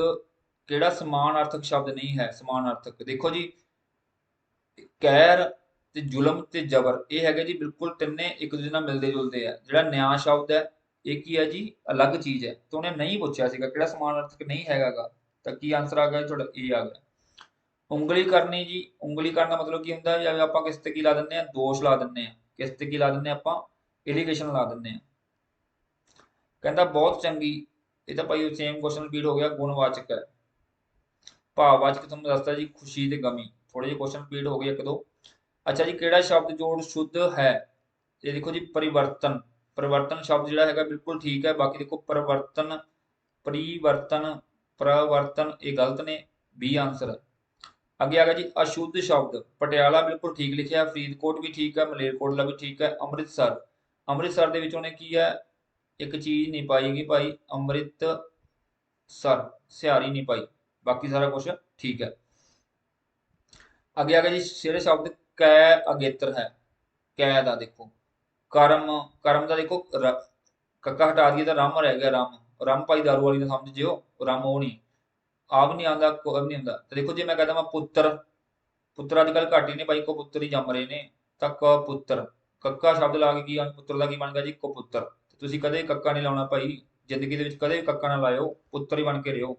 ਕਿਹੜਾ ਸਮਾਨ-ਅਰਥਕ ਸ਼ਬਦ ਨਹੀਂ ਹੈ। ਸਮਾਨ-ਅਰਥਕ ਦੇਖੋ ਜੀ, ਕਹਿਰ ਤੇ ਜ਼ੁਲਮ ਤੇ ਜ਼ਬਰ, ਇਹ ਹੈਗੇ ਜੀ ਬਿਲਕੁਲ ਤਿੰਨੇ ਇੱਕ ਦੂਜੇ ਨਾਲ ਮਿਲਦੇ ਜੁਲਦੇ ਆ। ਜਿਹੜਾ ਨਿਆਂ ਸ਼ਬਦ ਹੈ ਇਹ ਕੀ ਹੈ ਜੀ, ਅਲੱਗ ਚੀਜ਼ ਹੈ। ਤਾਂ ਉਹਨੇ ਨਹੀਂ ਪੁੱਛਿਆ ਸੀਗਾ ਕਿਹੜਾ ਸਮਾਨ-ਅਰਥਕ ਨਹੀਂ ਹੈਗਾਗਾ, ਤਾਂ ਕੀ ਆਂਸਰ ਆ ਗਿਆ ਤੁਹਾਡਾ, ਇਹ ਆ ਗਿਆ। ਉਂਗਲੀ ਕਰਨੀ ਜੀ, ਉਂਗਲੀ ਕਰਨ ਦਾ ਮਤਲਬ ਕੀ ਹੁੰਦਾ, ਜਾਂ ਆਪਾਂ ਕਿਸ ਤੇ ਕੀ ਲਾ ਦਿੰਦੇ ਆ, ਦੋਸ਼ ਲਾ ਦਿੰਦੇ ਆ। ਕਿਸ ਤੇ ਕੀ ਲਾ ਦਿੰਦੇ ਆ ਆਪਾਂ, ਐਲੀਗੇਸ਼ਨ ਲਾ ਦਿੰਦੇ ਆ। ਕਹਿੰਦਾ ਬਹੁਤ ਚੰਗੀ, ਇਹ ਤਾਂ ਭਾਈ ਸੇਮ ਕੁਐਸਚਨ ਰਿਪੀਟ ਹੋ ਗਿਆ। ਗੁਣਵਾਚਕ ਹੈ। ਭਾਵਵਾਚਕ ਤੁਹਾਨੂੰ ਦੱਸਦਾ ਜੀ, ਖੁਸ਼ੀ ਤੇ ਗਮੀ। ਥੋੜੇ ਜਿਹੇ ਕੁਐਸਚਨ ਰਿਪੀਟ ਹੋ ਗਏ ਇੱਕ ਦੋ। ਅੱਛਾ ਜੀ, ਕਿਹੜਾ ਸ਼ਬਦ ਜੋੜ ਸ਼ੁੱਧ ਹੈ। ਇਹ ਦੇਖੋ ਜੀ ਪਰਿਵਰਤਨ, ਪਰਿਵਰਤਨ ਸ਼ਬਦ ਜਿਹੜਾ ਹੈਗਾ ਬਿਲਕੁਲ ਠੀਕ ਹੈ। ਬਾਕੀ ਦੇਖੋ ਪਰਿਵਰਤਨ, ਪਰਿਵਰਤਨ, ਪ੍ਰਵਰਤਨ ਇਹ ਗਲਤ ਨੇ, ਬੀ ਆਂਸਰ। ਅੱਗੇ ਆ ਗਿਆ ਜੀ ਅਸ਼ੁੱਧ ਸ਼ਬਦ। ਪਟਿਆਲਾ ਬਿਲਕੁਲ ਠੀਕ ਲਿਖਿਆ, ਫਰੀਦਕੋਟ ਵੀ ਠੀਕ ਹੈ, ਮਲੇਰਕੋਟਲਾ ਵੀ ਠੀਕ ਹੈ। ਅੰਮ੍ਰਿਤਸਰ, ਅੰਮ੍ਰਿਤਸਰ ਦੇ ਵਿੱਚ ਉਹਨੇ ਕੀ ਹੈ, ਇੱਕ ਚੀਜ਼ ਨਹੀਂ ਪਾਈ ਗਈ ਭਾਈ, ਅੰਮ੍ਰਿਤਸਰ, ਸਿਹਾਰੀ ਨਹੀਂ ਪਾਈ, ਬਾਕੀ ਸਾਰਾ ਕੁਝ ਠੀਕ ਹੈ। ਅੱਗੇ ਆ ਗਿਆ ਜੀ ਜਿਹੜੇ ਸ਼ਬਦ ਕੈ ਅਗੇਤਰ ਹੈ। ਕੈ ਦਾ ਦੇਖੋ ਕਰਮ, ਕਰਮ ਦਾ ਦੇਖੋ ਕੱਕਾ ਹਟਾ ਦਈਏ ਤਾਂ ਰਮ ਰਹਿ ਗਿਆ, ਰਮ, ਰਮ ਭਾਈ ਦਾਰੂ ਵਾਲੀ ਨਾ ਸਮਝ ਜਿਓ, ਰਮ ਉਹ ਨਹੀਂ, ਆ ਵੀ ਨਹੀਂ ਆਉਂਦਾ, ਕੋ ਵੀ ਨਹੀਂ ਹੁੰਦਾ। ਤੇ ਦੇਖੋ ਜੇ ਮੈਂ ਕਹਦਾ ਮੈਂ ਪੁੱਤਰ, ਪੁੱਤਰ ਅੱਜ ਕੱਲ ਘੱਟ ਹੀ ਨੇ ਭਾਈ, ਕੋ ਪੁੱਤਰ ਹੀ ਜੰਮ ਰਹੇ ਨੇ। ਤਾਂ ਕਪੁੱਤਰ, ਕੱਕਾ ਸ਼ਬਦ ਲਾ ਕੇ ਕੀ ਪੁੱਤਰ ਦਾ ਕੀ ਬਣ ਗਿਆ ਜੀ, ਕਪੁੱਤਰ। ਤੁਸੀਂ ਕਦੇ ਕੱਕਾ ਨਹੀਂ ਲਾਉਣਾ ਭਾਈ, ਜ਼ਿੰਦਗੀ ਦੇ ਵਿੱਚ ਕਦੇ ਵੀ ਕੱਕਾ ਨਾ ਲਾਇਓ, ਪੁੱਤਰ ਹੀ ਬਣ ਕੇ ਰਹੋ।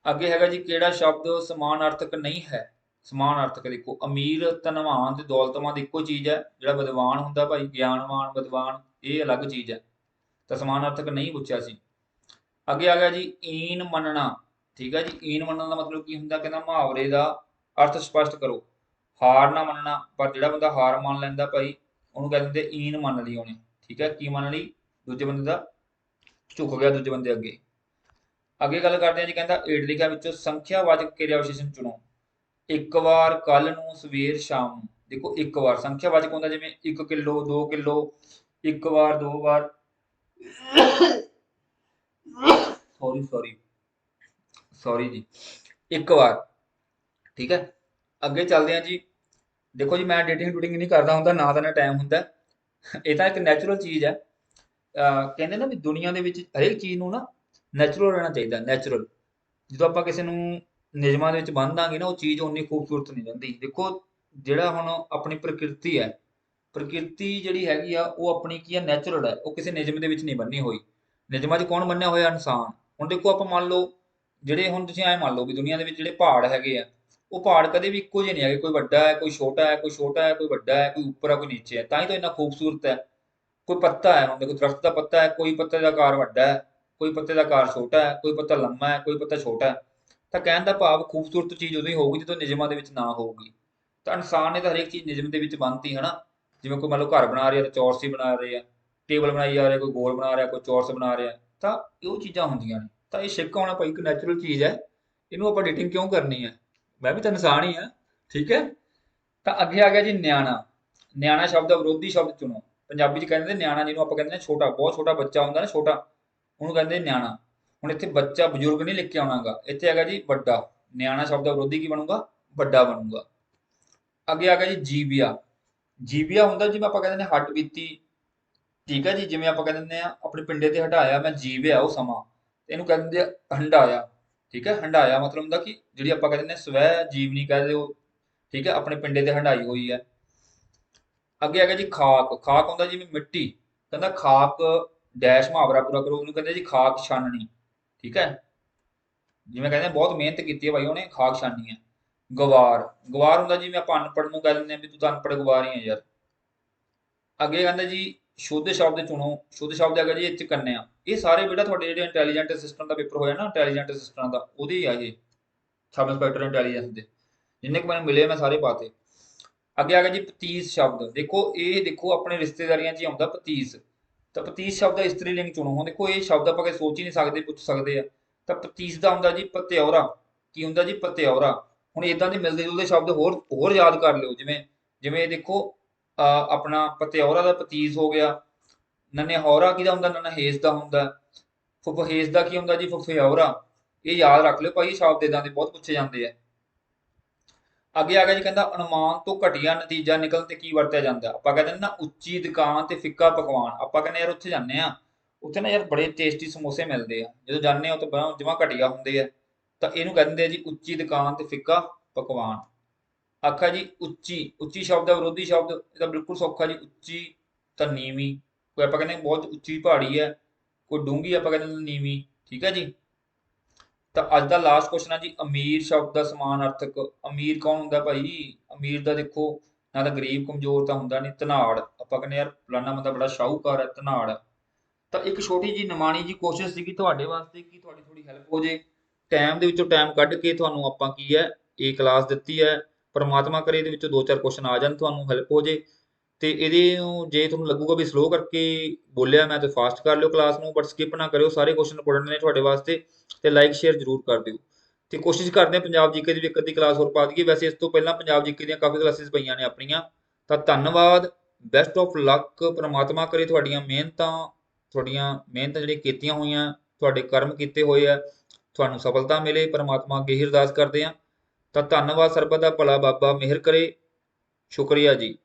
ਅੱਗੇ ਹੈਗਾ ਜੀ ਕਿਹੜਾ ਸ਼ਬਦ ਸਮਾਨ-ਅਰਥਕ ਨਹੀਂ ਹੈ। ਸਮਾਨ-ਅਰਥਕ ਦੇਖੋ ਅਮੀਰ, ਧਨਵਾਨ ਤੇ ਦੌਲਤਮੰਦ ਇੱਕੋ ਚੀਜ਼ ਹੈ। ਜਿਹੜਾ ਵਿਦਵਾਨ ਹੁੰਦਾ ਭਾਈ, ਗਿਆਨਵਾਨ, ਵਿਦਵਾਨ, ਇਹ ਅਲੱਗ ਚੀਜ਼ ਹੈ। ਤਾਂ ਸਮਾਨ-ਅਰਥਕ ਨਹੀਂ ਪੁੱਛਿਆ ਸੀ। ਅੱਗੇ ਆ ਗਿਆ ਜੀ ਈਨ ਮੰਨਣਾ, ਠੀਕ ਹੈ ਜੀ। ਈਨ ਮੰਨਣ ਦਾ ਮਤਲਬ ਕੀ ਹੁੰਦਾ, ਕਹਿੰਦਾ ਮੁਹਾਵਰੇ ਦਾ ਅਰਥ ਸਪਸ਼ਟ ਕਰੋ। ਹਾਰ ਨਾ ਮੰਨਣਾ, ਪਰ ਜਿਹੜਾ ਬੰਦਾ ਹਾਰ ਮੰਨ ਲੈਂਦਾ ਭਾਈ ਉਹਨੂੰ ਕਹਿ ਦਿੰਦੇ ਈਨ ਮੰਨ ਲਈ ਉਹਨੇ, ਠੀਕ ਹੈ। ਕੀ ਮੰਨ ਲਈ, ਦੂਜੇ ਬੰਦੇ ਦਾ ਝੁਕ ਗਿਆ ਦੂਜੇ ਬੰਦੇ ਅੱਗੇ। ਅੱਗੇ ਗੱਲ ਕਰਦੇ ਹਾਂ ਜੀ, ਕਹਿੰਦਾ ਹੇਠ ਲਿਖਿਆਂ ਵਿੱਚੋਂ ਸੰਖਿਆਵਾਚਕ ਕਿਰਿਆ ਵਿਸ਼ੇਸ਼ਣ ਚੁਣੋ। ਇੱਕ ਵਾਰ, ਕੱਲ ਨੂੰ, ਸਵੇਰ, ਸ਼ਾਮ ਨੂੰ। ਦੇਖੋ ਇੱਕ ਵਾਰ ਸੰਖਿਆਵਾਚਕ ਹੁੰਦਾ ਜਿਵੇਂ 1 ਕਿਲੋ, 2 ਕਿਲੋ, ਇੱਕ ਵਾਰ, ਦੋ ਵਾਰ, ਸੌਰੀ ਜੀ, ਇੱਕ ਵਾਰ। ਠੀਕ ਹੈ, ਅੱਗੇ ਚੱਲਦੇ ਹਾਂ ਜੀ। ਦੇਖੋ ਜੀ, ਮੈਂ ਐਡੀਟਿੰਗ ਡੂਟਿੰਗ ਨਹੀਂ ਕਰਦਾ ਹੁੰਦਾ, ਨਾ ਤਾਂ ਨਾ ਟਾਈਮ ਹੁੰਦਾ। ਇਹ ਤਾਂ ਇੱਕ ਨੈਚੁਰਲ ਚੀਜ਼ ਹੈ। ਕਹਿੰਦੇ ਨਾ ਵੀ ਦੁਨੀਆ ਦੇ ਵਿੱਚ ਹਰੇਕ ਚੀਜ਼ ਨੂੰ ਨਾ ਨੈਚੁਰਲ ਰਹਿਣਾ ਚਾਹੀਦਾ, ਨੈਚੁਰਲ। ਜਦੋਂ ਆਪਾਂ ਕਿਸੇ ਨੂੰ ਨਿਯਮਾਂ ਦੇ ਵਿੱਚ ਬੰਨ੍ਹ ਦਾਂਗੇ ਨਾ, ਉਹ ਚੀਜ਼ ਉਨੀ ਖੂਬਸੂਰਤ ਨਹੀਂ ਰਹਿੰਦੀ। ਦੇਖੋ ਜਿਹੜਾ ਹੁਣ ਆਪਣੀ ਪ੍ਰਕਿਰਤੀ ਹੈ, ਪ੍ਰਕਿਰਤੀ ਜਿਹੜੀ ਹੈਗੀ ਆ ਉਹ ਆਪਣੀ ਕੀ ਹੈ, ਨੈਚੁਰਲ ਹੈ। ਉਹ ਕਿਸੇ ਨਿਯਮ ਦੇ ਵਿੱਚ ਨਹੀਂ ਬੰਨੀ ਹੋਈ। ਨਿਯਮਾਂ 'ਚ ਕੌਣ ਬੰਨਿਆ ਹੋਇਆ? ਇਨਸਾਨ। ਹੁਣ ਦੇਖੋ ਆਪਾਂ ਮੰਨ ਲਓ, ਜਿਹੜੇ ਹੁਣ ਤੁਸੀਂ ਐਂ ਮੰਨ ਲਓ ਵੀ ਦੁਨੀਆ ਦੇ ਵਿੱਚ ਜਿਹੜੇ ਪਹਾੜ ਹੈਗੇ ਆ, ਉਹ ਪਹਾੜ ਕਦੇ ਵੀ ਇੱਕੋ ਜਿਹੇ ਨਹੀਂ ਹੈਗੇ। ਕੋਈ ਵੱਡਾ ਹੈ, ਕੋਈ ਛੋਟਾ ਹੈ, ਕੋਈ ਛੋਟਾ ਹੈ, ਕੋਈ ਵੱਡਾ ਹੈ, ਕੋਈ ਉੱਪਰ ਹੈ, ਕੋਈ ਨੀਚੇ ਹੈ। ਤਾਂ ਹੀ ਤਾਂ ਇੰਨਾ ਖੂਬਸੂਰਤ ਹੈ। ਕੋਈ ਪੱਤਾ ਹੈ, ਹੁਣ ਦੇਖੋ ਦਰਖਤ ਦਾ ਪੱਤਾ ਹੈ, ਕੋਈ ਪੱਤੇ ਦਾ ਆਕਾਰ ਵੱਡਾ ਹੈ, ਕੋਈ ਪੱਤੇ ਦਾ ਆਕਾਰ ਛੋਟਾ ਹੈ, ਕੋਈ ਪੱਤਾ ਲੰਮਾ ਹੈ, ਕੋਈ ਪੱਤਾ ਛੋਟਾ ਹੈ। ਤਾਂ ਕਹਿਣ ਦਾ ਭਾਵ ਖੂਬਸੂਰਤ ਚੀਜ਼ ਉਦੋਂ ਹੀ ਹੋਊਗੀ ਜਦੋਂ ਨਿਯਮਾਂ ਦੇ ਵਿੱਚ ਨਾ ਹੋਊਗੀ। ਤਾਂ ਇਨਸਾਨ ਨੇ ਤਾਂ ਹਰੇਕ ਚੀਜ਼ ਨਿਯਮ ਦੇ ਵਿੱਚ ਬੰਨ੍ਹਤੀ ਹੈ ਨਾ। ਜਿਵੇਂ ਕੋਈ ਮੰਨ ਲਓ ਘਰ ਬਣਾ ਰਿਹਾ ਤਾਂ ਚੌਰਸੀ ਬਣਾ ਰਹੇ ਆ, ਟੇਬਲ ਬਣਾਈ ਜਾ ਰਿਹਾ, ਕੋਈ ਗੋਲ ਬਣਾ ਰਿਹਾ, ਕੋਈ ਚੌਰਸ ਬਣਾ ਰਿਹਾ। ਤਾਂ ਉਹ ਚੀਜ਼ਾਂ ਹੁੰਦੀਆਂ ਨੇ। ਤਾਂ ਇਹ ਸਿੱਖ ਹੋਣਾ ਭਾਈ ਇੱਕ ਨੈਚੁਰਲ ਚੀਜ਼ ਹੈ। ਇਹਨੂੰ ਆਪਾਂ ਐਡੀਟਿੰਗ ਕਿਉਂ ਕਰਨੀ ਹੈ? ਮੈਂ ਵੀ ਤਾਂ ਇਨਸਾਨ ਹੀ ਹਾਂ। ਠੀਕ ਹੈ। ਤਾਂ ਅੱਗੇ ਆ ਗਿਆ ਜੀ ਨਿਆਣਾ। ਨਿਆਣਾ ਸ਼ਬਦ ਦਾ ਵਿਰੋਧੀ ਸ਼ਬਦ ਚੁਣੋ। ਪੰਜਾਬੀ 'ਚ ਕਹਿੰਦੇ ਨੇ ਨਿਆਣਾ, ਜਿਹਨੂੰ ਆਪਾਂ ਕਹਿੰਦੇ ਨੇ ਛੋਟਾ, ਬਹੁਤ ਛੋਟਾ ਬੱਚਾ ਹੁੰਦਾ ਨਾ, ਛੋਟਾ, ਉਹਨੂੰ ਕਹਿੰਦੇ ਨਿਆਣਾ। ਹੁਣ ਇੱਥੇ ਬੱਚਾ ਬਜ਼ੁਰਗ ਨਹੀਂ ਲਿਖ ਕੇ ਆਉਣਾਗਾ, ਇੱਥੇ ਹੈਗਾ ਜੀ ਵੱਡਾ। ਨਿਆਣਾ ਸ਼ਬਦ ਦਾ ਵਿਰੋਧੀ ਕੀ ਬਣੂਗਾ? ਵੱਡਾ ਬਣੂਗਾ। ਅੱਗੇ ਆ ਗਿਆ ਜੀ ਜੀਵਿਆ। ਜੀਵਿਆ ਹੁੰਦਾ ਜਿਵੇਂ ਆਪਾਂ ਕਹਿੰਦੇ ਨੇ ਹੱਡ ਬੀਤੀ। ਠੀਕ ਹੈ ਜੀ, ਜਿਵੇਂ ਆਪਾਂ ਕਹਿ ਦਿੰਦੇ ਆ ਆਪਣੇ ਪਿੰਡੇ ਤੇ ਹਟਾਇਆ, ਮੈਂ ਜੀਵਿਆ ਉਹ ਸਮਾਂ। ਇਹਨੂੰ ਕਹਿ ਦਿੰਦੇ ਆ ਹੰਡਾਇਆ। ਠੀਕ ਹੈ, ਹੰਡਾਇਆ ਮਤਲਬ ਹੁੰਦਾ ਕਿ ਜਿਹੜੀ ਆਪਾਂ ਕਹਿ ਦਿੰਦੇ ਸਵੈ ਜੀਵਨੀ ਕਹਿ ਦਿਓ। ਠੀਕ ਹੈ, ਆਪਣੇ ਪਿੰਡੇ ਤੇ ਹੰਡਾਈ ਹੋਈ ਹੈ। ਅੱਗੇ ਆ ਗਿਆ ਜੀ ਖਾਕ। ਖਾਕ ਹੁੰਦਾ ਜਿਵੇਂ ਮਿੱਟੀ। ਕਹਿੰਦਾ ਖਾਕ ਡੈਸ਼ ਮੁਹਾਵਰਾ ਪੂਰਾ ਕਰੋ, ਉਹਨੂੰ ਕਹਿੰਦੇ ਜੀ ਖਾਕ ਛਾਨਣੀ। ਠੀਕ ਹੈ, ਜਿਵੇਂ ਕਹਿੰਦੇ ਬਹੁਤ ਮਿਹਨਤ ਕੀਤੀ ਹੈ ਭਾਈ ਉਹਨੇ, ਖਾਕ ਛਾਨੀ ਹੈ। ਗਵਾਰ। ਗਵਾਰ ਹੁੰਦਾ ਜਿਵੇਂ ਆਪਾਂ ਅਨਪੜ੍ਹ ਨੂੰ ਕਹਿ ਦਿੰਦੇ ਆ ਵੀ ਤੂੰ ਤਾਂ ਅਨਪੜ੍ਹ ਗਵਾਰ ਹੀ ਹੈ ਯਾਰ। ਅੱਗੇ ਕਹਿੰਦਾ ਜੀ ਸ਼ੁੱਧ ਸ਼ਬਦ ਚੁਣੋ। ਸ਼ੁੱਧ ਸ਼ਬਦ ਹੈਗਾ ਜੀ ਇਹ 'ਚ ਕੰਨਿਆ। ਇਹ ਸਾਰੇ ਬੇਟਾ ਤੁਹਾਡੇ ਜਿਹੜੇ ਇੰਟੈਲੀਜੈਂਟ ਸਿਸਟਮ ਦਾ ਪੇਪਰ ਹੋਇਆ ਨਾ, ਇੰਟੈਲੀਜੈਂਟ ਸਿਸਟਮ ਦਾ, ਉਹਦੇ ਹੀ ਆ ਇਹ। ਸਬ ਇੰਸਪੈਕਟਰ ਇੰਟੈਲੀਜੈਂਸ ਦੇ ਜਿੰਨੇ ਕੁ ਮੈਨੂੰ ਮਿਲੇ ਮੈਂ ਸਾਰੇ ਪਾਤੇ। ਅੱਗੇ ਆ ਗਿਆ ਜੀ ਪਤੀਸ ਸ਼ਬਦ। ਦੇਖੋ ਇਹ ਦੇਖੋ ਆਪਣੇ ਰਿਸ਼ਤੇਦਾਰੀਆਂ 'ਚ ਹੀ ਆਉਂਦਾ ਪਤੀਸ। ਤਾਂ ਪਤੀਸ ਸ਼ਬਦ ਦਾ ਇਸਤਰੀ ਲਿੰਗ ਚੁਣੋ। ਹੁਣ ਦੇਖੋ ਇਹ ਸ਼ਬਦ ਆਪਾਂ ਕਦੇ ਸੋਚ ਹੀ ਨਹੀਂ ਸਕਦੇ, ਪੁੱਛ ਸਕਦੇ ਆ। ਤਾਂ ਪਤੀਸ ਦਾ ਹੁੰਦਾ ਜੀ ਪਤਿਆਉਰਾ। ਕੀ ਹੁੰਦਾ ਜੀ? ਪਤਿਆਉਰਾ। ਹੁਣ ਇਦਾਂ ਦੇ ਮਿਲਦੇ ਜੁਲਦੇ ਸ਼ਬਦ ਹੋਰ ਹੋਰ ਯਾਦ ਕਰ ਲਿਓ। ਜਿਵੇਂ ਜਿਵੇਂ ਦੇਖੋ ਆਪਣਾ ਪਤਿਆਉਰਾ ਦਾ ਪਤੀਸ ਹੋ ਗਿਆ। ਨਨਿਹੌਰਾ ਕਿਹਦਾ ਹੁੰਦਾ? ਨਨਹੇਸ ਦਾ ਹੁੰਦਾ। ਫੁਫਹੇਸ ਦਾ ਕੀ ਹੁੰਦਾ ਜੀ? ਫੁਫਿਆਉਰਾ। ਇਹ ਯਾਦ ਰੱਖ ਲਿਓ ਭਾਈ, ਸ਼ਬਦ ਇਦਾਂ ਦੇ ਬਹੁਤ ਪੁੱਛੇ ਜਾਂਦੇ ਆ। ਅੱਗੇ ਆ ਗਿਆ ਜੀ, ਕਹਿੰਦਾ ਅਨੁਮਾਨ ਤੋਂ ਘਟੀਆ ਨਤੀਜਾ ਨਿਕਲਣ ਤੇ ਕੀ ਵਰਤਿਆ ਜਾਂਦਾ? ਆਪਾਂ ਕਹਿੰਦੇ ਨਾ ਉੱਚੀ ਦੁਕਾਨ ਤੇ ਫਿੱਕਾ ਪਕਵਾਨ। ਆਪਾਂ ਕਹਿੰਦੇ ਯਾਰ ਉੱਥੇ ਜਾਂਦੇ ਆ, ਉੱਥੇ ਨਾ ਯਾਰ ਬੜੇ ਟੇਸਟੀ ਸਮੋਸੇ ਮਿਲਦੇ ਆ। ਜਦੋਂ ਜਾਂਦੇ ਆ ਉੱਥੇ ਜਮਾ ਘਟੀਆ ਹੁੰਦੇ ਆ। ਤਾਂ ਇਹਨੂੰ ਕਹਿੰਦੇ ਆ ਜੀ ਉੱਚੀ ਦੁਕਾਨ ਤੇ ਫਿੱਕਾ ਪਕਵਾਨ। ਆਖਾ ਜੀ ਉੱਚੀ। ਉੱਚੀ ਸ਼ਬਦ ਦਾ ਵਿਰੋਧੀ ਸ਼ਬਦ, ਇਹਦਾ ਬਿਲਕੁਲ ਸੌਖਾ ਜੀ। ਉੱਚੀ ਤਾਂ ਨੀਵੀਂ। ਕੋਈ ਆਪਾਂ ਕਹਿੰਦੇ ਬਹੁਤ ਉੱਚੀ ਪਹਾੜੀ ਹੈ, ਕੋਈ ਡੂੰਘੀ ਆਪਾਂ ਕਹਿੰਦੇ ਨੀਵੀਂ। ਠੀਕ ਹੈ ਜੀ। ਤਾਂ ਅੱਜ ਦਾ ਲਾਸਟ ਕੁਐਸਚਨ ਹੈ ਜੀ ਅਮੀਰ ਸ਼ਬਦ ਦਾ ਸਮਾਨਾਰਥਕ। ਅਮੀਰ ਕੌਣ ਹੁੰਦਾ ਭਾਈ? ਅਮੀਰ ਦਾ ਦੇਖੋ ਨਾ ਤਾਂ ਗਰੀਬ ਕਮਜ਼ੋਰ ਤਾਂ ਹੁੰਦਾ ਨਹੀਂ। ਧਨਾੜ। ਆਪਾਂ ਕਹਿੰਦੇ ਯਾਰ ਫਲਾਨਾ ਬੰਦਾ ਬੜਾ ਸ਼ਾਹੂਕਾਰ ਹੈ, ਧਨਾੜ ਹੈ। ਤਾਂ ਇੱਕ ਛੋਟੀ ਜੀ ਨਿਮਾਣੀ ਜੀ ਕੋਸ਼ਿਸ਼ ਸੀਗੀ ਤੁਹਾਡੇ ਵਾਸਤੇ ਕਿ ਤੁਹਾਡੀ ਥੋੜੀ ਹੈਲਪ ਹੋ ਜੇ। ਟਾਈਮ ਦੇ ਵਿੱਚੋਂ ਟਾਈਮ ਕੱਢ ਕੇ ਤੁਹਾਨੂੰ ਆਪਾਂ ਕੀ ਹੈ ਇਹ ਕਲਾਸ ਦਿੱਤੀ ਹੈ। ਪਰਮਾਤਮਾ ਕਰੇ ਇਹਦੇ ਵਿੱਚੋਂ 2-4 ਕੁਐਸਚਨ ਆ ਜਾਣ, ਤੁਹਾਨੂੰ ਹੈਲਪ ਹੋ ਜੇ। ਤੇ ਇਹਦੇ ਜੇ ਤੁਹਾਨੂੰ ਲੱਗੂਗਾ ਵੀ ਸਲੋ ਕਰਕੇ ਬੋਲਿਆ ਮੈਂ, ਤੇ ਫਾਸਟ ਕਰ ਲਿਓ ਕਲਾਸ ਨੂੰ, ਬਟ ਸਕਿਪ ਨਾ ਕਰਿਓ। ਸਾਰੇ ਕੁਐਸਚਨ ਇੰਪੋਰਟੈਂਟ ਨੇ ਤੁਹਾਡੇ ਵਾਸਤੇ। ਤੇ ਲਾਈਕ ਸ਼ੇਅਰ ਜ਼ਰੂਰ ਕਰ ਦਿਓ। ਤੇ ਕੋਸ਼ਿਸ਼ ਕਰਦੇ ਹਾਂ ਪੰਜਾਬ ਜੀਕੇ ਦੀ ਵੀ ਇੱਕ ਅੱਧੀ ਕਲਾਸ ਹੋਰ ਪਾ ਦਈਏ। ਵੈਸੇ ਇਸ ਤੋਂ ਪਹਿਲਾਂ ਪੰਜਾਬ ਜੀਕੇ ਦੀਆਂ ਕਾਫੀ ਕਲਾਸਿਸ ਪਈਆਂ ਨੇ ਆਪਣੀਆਂ। ਤਾਂ ਧੰਨਵਾਦ, ਬੈਸਟ ਆਫ ਲੱਕ। ਪ੍ਰਮਾਤਮਾ ਕਰੇ ਤੁਹਾਡੀਆਂ ਮਿਹਨਤਾਂ ਜਿਹੜੀਆਂ ਕੀਤੀਆਂ ਹੋਈਆਂ, ਤੁਹਾਡੇ ਕਰਮ ਕੀਤੇ ਹੋਏ ਆ, ਤੁਹਾਨੂੰ ਸਫਲਤਾ ਮਿਲੇ। ਪ੍ਰਮਾਤਮਾ ਅੱਗੇ ਹੀ ਅਰਦਾਸ ਕਰਦੇ ਹਾਂ। ਤਾਂ ਧੰਨਵਾਦ। ਸਰਬਤ ਦਾ ਭਲਾ ਬਾਬਾ ਮਿਹਰ ਕਰੇ। ਸ਼ੁਕਰੀਆ ਜੀ।